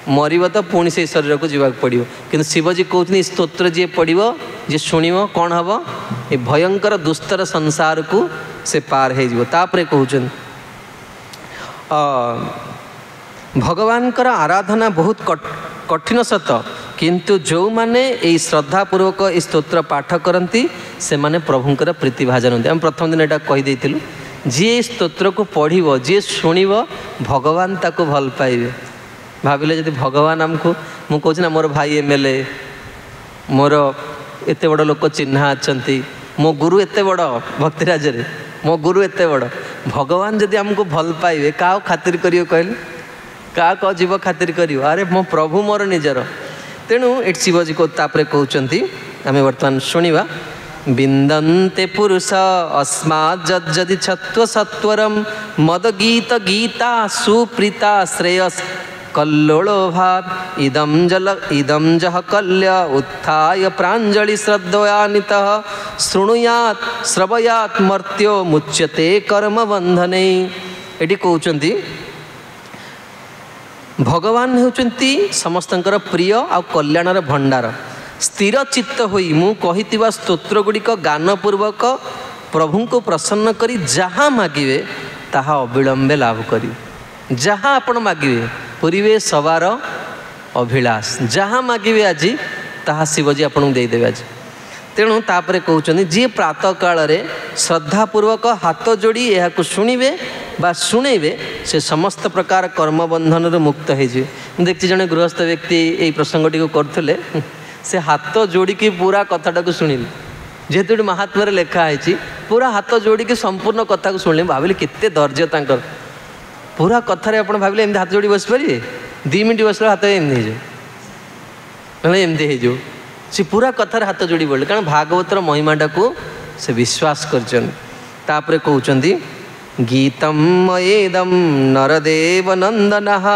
मरब तो पुणी से शरीर को जीवा पड़ो कि शिवजी कहते स्तोत्र जी पढ़ो जी शुणव कौन हम ये भयंकर दुस्तर संसार को से पार होपर कहते भगवान कर आराधना बहुत कठिन सत किंतु जो माने ये श्रद्धापूर्वक ये स्तोत्र पाठ करती से माने प्रभुंकर प्रीति भाजन आम प्रथम दिन यहाँ कहीदेलु जी स्तोत्र को पढ़ो जी शुणव भगवान ताको भल पाइबे। भाविले जदि भगवान आमको मु कहूँ ना मोर भाई एमएलए मोर एत बड़ लोक चिन्हा अच्छा मो गुरु एत बड़ भक्तिराज रे मो गुरु एत बड़ भगवान जदि आमको भल पाइबे क्या खातिर करियो कहले क्या कह जीव खातिर करियो अरे मो प्रभु मोर निजर। तेणु ये शिवजी को तापरे कहते आम बर्तमान शुणा बिंदन्ते पुरुष अस्मात् जदि छत्व सत्वरम मद गीत गीता सुप्रीता श्रेयस कल्लोलो भाव इदम जह कल्य उत्थाय प्रांजलि श्रद्धयानितः शृणुयात् श्रवयात् मर्त्यो मुच्यते कर्म बंधने। ये कहते भगवान होचंती समस्तंकर प्रिय आ कल्याणर भंडार स्थिर चित्त होई मु कहितिबा स्तोत्र गुड़िक गान पूर्वक प्रभु को प्रसन्न करी जहाँ मागिवे ताहा अविलंबे लाभ करी जहाँ आपण मागिवे पूरीवे सवार अभिलाष जहाँ मागिवे आज ताहा शिवजी आपन देदेवे आज। तेणु तापरे कहउचंदी जी प्रातः काल रे श्रद्धापूर्वक हाथ जोड़ी यह शुणिबे बा शुणेबे से समस्त प्रकार कर्म बंधन मुक्त हो। देखी जड़े गृहस्थ व्यक्ति यही प्रसंगटी को करते से हाथ जोड़िकी पूरा कथाटा को शुणिले जेहेतु महात्मा लिखाई पूरा हाथ जोड़िकी संपूर्ण कथा को शुणिले भाविले केते धैर्य तांकर पूरा कथार आप भाविले एमती हाथ जोड़ी बस पारे 2 मिनट बस हाथ एमती हो एमती हो सी पूरा कथार हाथ जोड़ी बोले कारण भागवतर महिमाटा को से विश्वास कर कहते गीतम मयेदम नरदेव नंदनः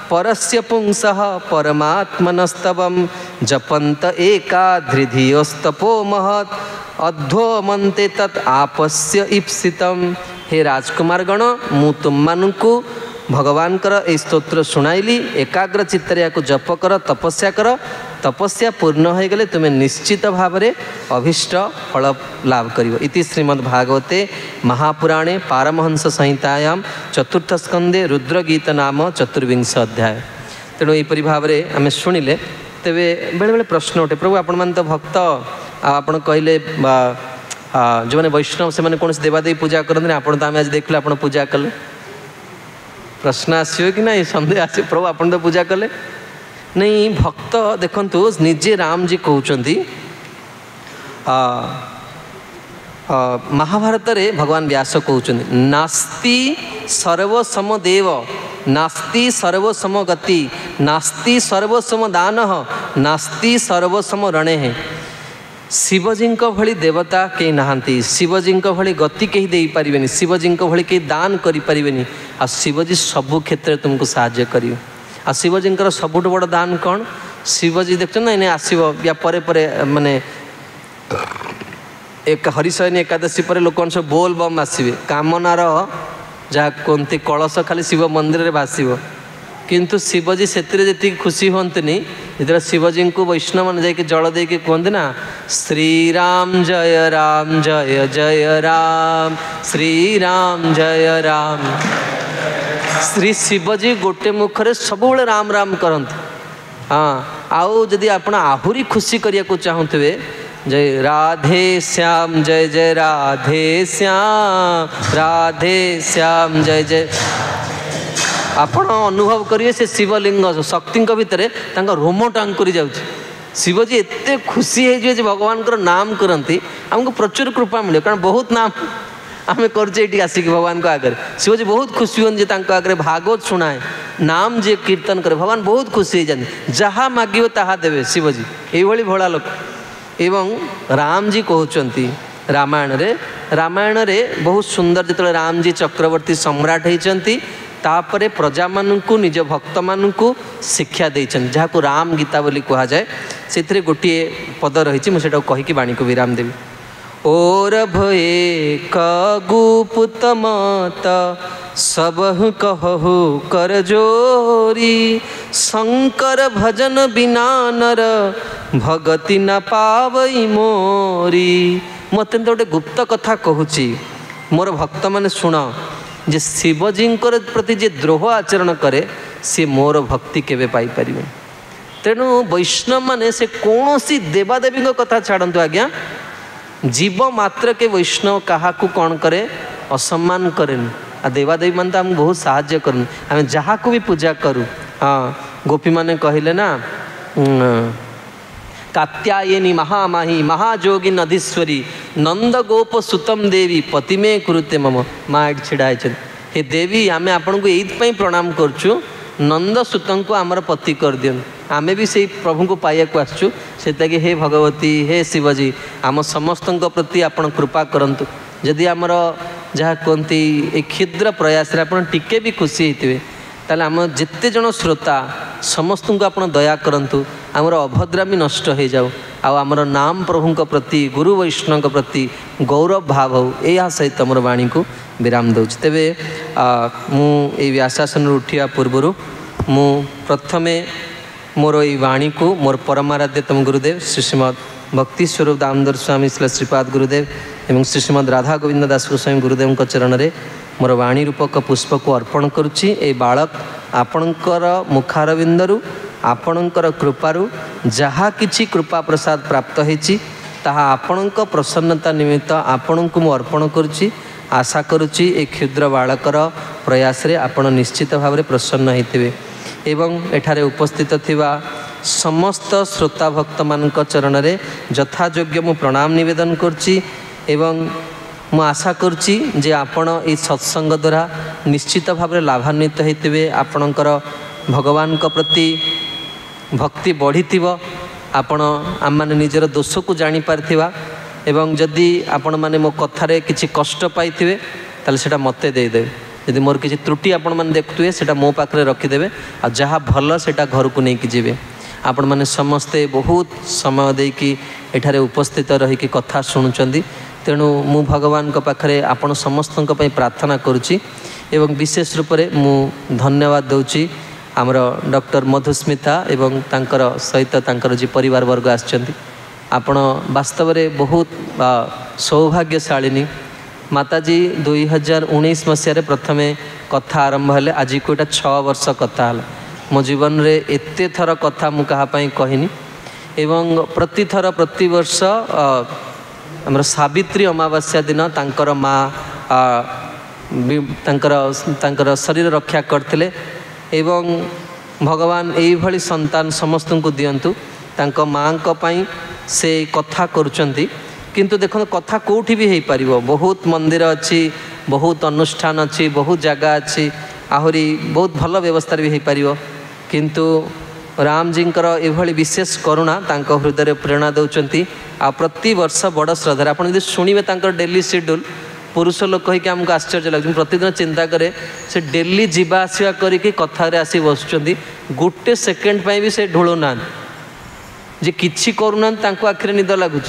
परस्य पुंसः परमात्मनस्तवं जपन्त एकाधृधियोस्तपो महत् अध्वमन्ते तत् आपस्य इप्सितम्। हे राजकुमार गण मु तुम मानकु भगवान कर ए स्तोत्र शुणाइली एकाग्र चित्तर को जप कर तपस्या पूर्ण हो गले तुम्हें निश्चित भाव में अभीष्ट फल लाभ करिवो। इति श्रीमद्भागवते महापुराणे पारमहंस संहितायां चतुर्थ स्कंदे रुद्रगीत नाम 24 अध्याय। तेणु यहपरि भाव में आम शुणिले तेरे बेले बेले प्रश्न उठे प्रभु आपण मान तो भक्त आपण कहले जो मैंने वैष्णव से मैंने कौन देवादेवी पूजा करते आप तो आम आज देखले आप पूजा कले प्रश्न आसो कि ना सन्देह आस प्रभु आप तो पूजा कले नहीं भक्त देखंतु निजे राम जी कहते महाभारत रे भगवान व्यास कहते नास्ति सर्वसम देव नास्ति सर्वसम गति नास्ति सर्वसम दान नास्ति सर्वसम रणेः। शिवजी भली देवता कहीं नहांती शिवजी भली गति कहीं दे पारिबेनी शिवजी भली कहीं दान करि पारिबेनी आ शिवजी सबु क्षेत्र तुमको साहाय्य करियो। आ शिवजी सबुठ बड़ दान कौन शिवजी देख ना इन्हें आसो या परे परे माने एक हरिशयनी एकादशी पर लोक सब बोल बम आसवे कामनार जहाँ कहते कलश खाली शिव मंदिर में भाषिब किंतु शिवजी से खुशी हमें जो शिवजी को वैष्णव मैंने जाकि जल दे कहते ना श्रीराम जय राम श्रीराम जय राम। श्री शिवजी गोटे मुखरे सब राम राम करते। हाँ आउ जदि आपण आहुरी खुशी करिया को चाहूथे जय राधे श्याम जय जय राधे श्याम जय जय आपण अनुभव करिए से शिवलिंग शक्ति भितर रोम टांकुरी जाउछि। शिवजी एते खुशी है जे भगवान को नाम करती आमको प्रचुर कृपा मिले कारण बहुत नाम आम कर आसिक भगवान को आगे शिवजी बहुत खुशी हुए आगे भागवत शुणाए नाम जे कीर्तन करे भगवान बहुत खुशी हो जाते जहाँ मागिब ताहा देवे शिवजी ये भला लोक। एवं राम जी कहते रामायण रे बहुत सुंदर जो राम जी चक्रवर्ती सम्राट होती तापरे प्रजा मानू निज भक्त मानू शिक्षा देते जहाँ को राम गीता बोली कह जाए से गोटे पद रही मुझे कहीकि वाणी को विराम देवी। और भये कगुपुत मत सबहु कहु कर जोरी शंकर भजन बिना नर भगति न पावई मोरी। मत गोटे गुप्त कथा कहूची मोर भक्त माने शुण जे शिवजी प्रति जे द्रोह आचरण करे सी मोर भक्ति केवे पाई परिबे। तेणु वैष्णव माने से कौनसी देवादेवी कथा छाड़तु आज्ञा जीव मात्र के वैष्णव क्या कौन करे असम्मान करें आ देवादेवी मान तो आम बहुत साहाय्य करूँ आम जहाँ को भी पूजा करूँ। हाँ गोपी माने कहले ना कात्यायनी महामाही महाजोगी नदीश्वरी नंद गोप सुतम देवी पति में कुरुते मम माँ ये छिड़ा हे देवी आम आपण को ये प्रणाम करचु नंद सुतों को आमर पति कर दियन आमे भी से प्रभु को पाइया को आसचु से हे भगवती हे शिवजी आम समस्त प्रति आपण कृपा करंतु जदि आमर जहाँ कहती ए क्षुद्र प्रयास आपड़ टिके भी खुशी होते ताले आम जिते जन श्रोता समस्त को आप दया करंतु आमर अभद्रामी नष्ट हो जाऊ आमर नाम प्रभु प्रति गुरु वैष्णव प्रति गौरव भाव हो या सहित मोर वाणी को विराम दूँ। तेरे मुझे व्यासासन उठा पूर्वर मु प्रथमे मोर ये वाणी को मोर परमाराध्यतम गुरुदेव श्री श्रीमद भक्ति स्वरूप दामोदर स्वामी श्रीपाद गुरुदेव एवं श्री श्रीमद राधा गोविंद दास गोस्वामी गुरुदेव चरण में मोर वाणी रूपक पुष्प को अर्पण करुच्ची। ए बालक आपणकर मुखारविंदरु आपणकर कृपारु जहाँ किछि कृपा प्रसाद प्राप्त होइछि ताहा आपणक प्रसन्नता निमित्त आपण को मु अर्पण करुच्ची। आशा करुच्ची ए क्षुद्र बालकर प्रयास रे आपण निश्चित भाव में प्रसन्न होइथिबे एवं एठारे उपस्थित थिबा समस्त श्रोता भक्त मानक चरण रे यथायोग्य मु प्रणाम निवेदन करची एवं मु आशा करची जे आपण ए सत्संग द्वारा निश्चित भाव में लाभान्वित होइथिबे आपणकर भगवान को प्रति भक्ति बढ़ी आपण आम माने निजर दोष को जानी पारथिबा एवं जदि आपण माने मो कथारे किछि कष्ट पाइथिबे ताले सेटा मते दे देबे यदि मोर किसी त्रुटि आपण मैंने देखुए सेटा मो पाखे रखिदेवे आ जहाँ भल सेटा घर को लेकिन जीवे आपण मैंने समस्ते बहुत समय देकी एठारे उपस्थित रही कथा शुणुचंदी। तेणु मु भगवान को पाखरे आपण समस्त प्रार्थना करुच्ची एवं विशेष रूप से मु धन्यवाद दूची आमर डॉक्टर मधुस्मिता एवं तांकर सहित तांकर जी परिवार वर्ग आछंती आपण वास्तव में बहुत सौभाग्यशालिनी। माताजी 2019 मसीह प्रथमे कथा आरंभ हेले आज को 6 वर्ष कथा है मो जीवन रे एते थर कथा मु कहापाई कहनी एवं प्रतिथर प्रतिवर्ष आमर सावित्री अमावास्या दिन तांकर माँ तांकर शरीर रक्षा करते एवं भगवान यही भली संतान समस्त को दियंतु तांको माँ को पाई से कथा करुचंती किंतु देखो कथा कौटी भी हो पार बहुत मंदिर अच्छी बहुत अनुष्ठान अच्छी बहुत जगह अच्छी आहरी बहुत भल व्यवस्था भी हो पार किंतु राम जी एभली विशेष करुणा तांको हृदय प्रेरणा दौरान आ प्रति वर्ष बड़ श्रद्धा आप शुणे डेली शेड्यूल पुरुष लोक कहीकि आमको आश्चर्य लगे प्रतिदिन चिंता करे से डेली जीवा आसवा करके कथारे आसी बसुँच गोटे सेकेंड भी से ढोलू ना जे किछि करूना आखिरे निद लगुच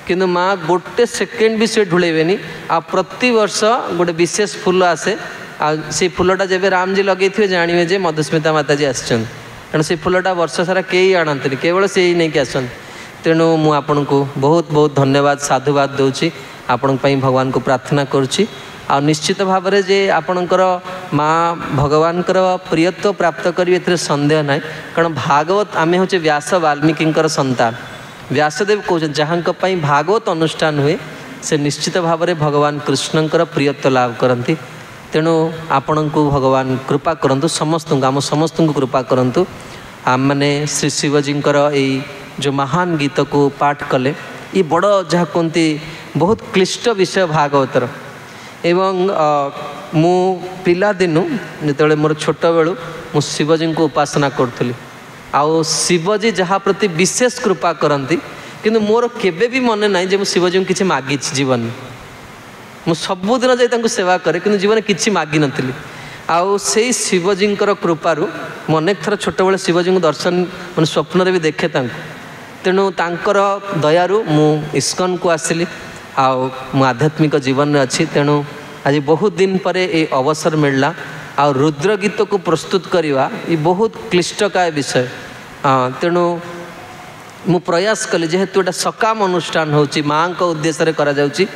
किंतु माँ गोटे सेकेंड भी से ढुलेबेनी आ प्रति वर्ष गोटे विशेष फूल आसे आ से फूलटा जब रामजी लगे थे जानवे जे मधुस्मिता माताजी आसन तेणु से फूलटा वर्ष सारा कई आणती केवल से ही नहीं आसन तेणु मु आपन को बहुत बहुत धन्यवाद साधुवाद दूची आपण भगवान को प्रार्थना करुच्ची आ निश्चित भाव में जे आपणकर माँ भगवान प्रियत्व प्राप्त करी ए सन्देह ना कारण भागवत आम हूँ व्यास वाल्मीकि संतान व्यासदेव कौन जहाँ भागवत अनुष्ठान हुए से निश्चित भाव में भगवान कृष्णकर प्रियत्व लाभ करती तेणु आपण को भगवान कृपा करंतु समस्त आम समस्त को कृपा करंतु आम मैंने श्री शिवजी जो महान गीत को पाठ कले ये बड़ जहाँ कहते बहुत क्लिष्ट विषय भागवतर एवं मु पिला दिनु जो मोर छोट बेलू मु शिवजी को उपासना करुली आउ शिवजी जहाँ प्रति विशेष कृपा करती किंतु मोर केबे भी मन ना जे शिवजी को किसी मागी जीवन मु सबुदिन जाई सेवा करे किंतु जीवन किसी मागी नी आउ से शिवजी कृपारू मु अनेक थर छोट बेले शिवजी को दर्शन मैं स्वप्न भी देखे तेणु तांकर दयारू मु इस्कन को आसिली आउ मु आध्यात्मिक जीवन में अच्छी तेणु आज बहुत दिन पर ये अवसर मिलला आ रुद्र गीत को प्रस्तुत करवा ये बहुत क्लिष्टकाय विषय तेणु मु प्रयास कली जेहेतु एटा सकाम अनुष्ठान होची माँ को उद्देश्य करा जाउची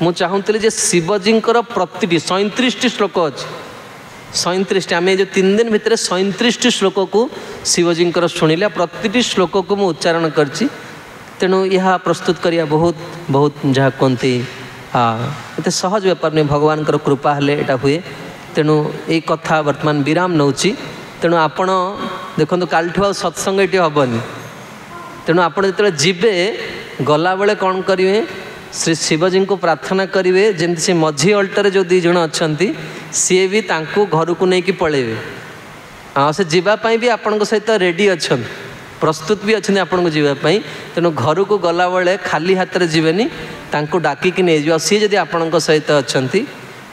मु चाहूली जे शिवजी प्रति 37 श्लोक अच्छी 37 आम जो 3 दिन भितर 37 श्लोक को शिवजी शुणिले प्रति श्लोक को मु उच्चारण करची तेणु यह प्रस्तुत करिया बहुत बहुत जहाँ कहते ये सहज व्यापार नहीं भगवान कृपा हेले एटा हुए तेणु ये कथा वर्तमान विराम नौची तेणु आपण देखो काल ठू सत्संग ये हेनी तेणु आप जो जीवे गला बेले कौन करेंगे श्री शिवजी को प्रार्थना करेंगे जमी से मझी अल्टर जो 2 जन अच्छा सी भी घर को लेकिन पलैबे हाँ से जीवाई भी आपण सहित रेडी अच्छा प्रस्तुत भी अच्छा आपन को जीवाई तेणु घर को गला बेले खाली हाथ में जीवेनी डाकिकी नहीं जाओ सी जदि आपण सहित अच्छा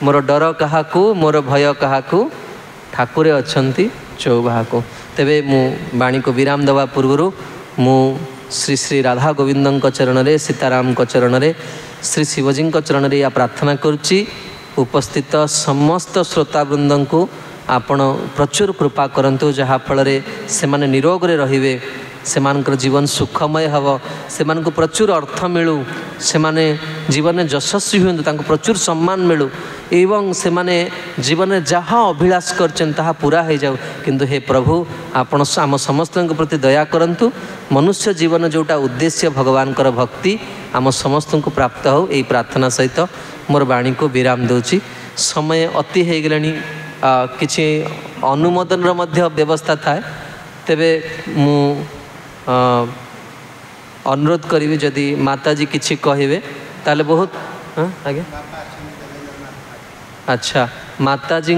मोर डर क्या मोर भय क्या ठाकुर अच्छा चौबाहा को तेबे मु वाणी को विराम देवा पूर्व मु श्री श्री राधा गोविंद चरण रे सीताराम चरण रे श्री शिवजी चरण रे या प्रार्थना करुच्ची उपस्थित समस्त श्रोतावृंद को आपण प्रचुर कृपा करंतु जहाँ फल से माने निरोग रे रहिबे सेमानकर जीवन सुखमय हव सेमानको प्रचुर अर्थ मिलू से माने जीवन में यशस्वी हुए तांको प्रचुर सम्मान मिलू एवं से माने जीवन में जहाँ अभिलाष करछन ताहा पूरा हो जाऊ किंतु हे प्रभु आपण आम समस्त प्रति दया करंतु मनुष्य जीवन जोटा उद्देश्य भगवान कर भक्ति आम समस्त को प्राप्त हो यही प्रार्थना सहित मोर वाणी को विराम दूची समय अति हो गलानी किछि अनुमोदन मध्य व्यवस्था थाए तेबे मु अनुरोध करी जदि माताजी किछि कहिबे ताले बहुत आगे अच्छा माताजी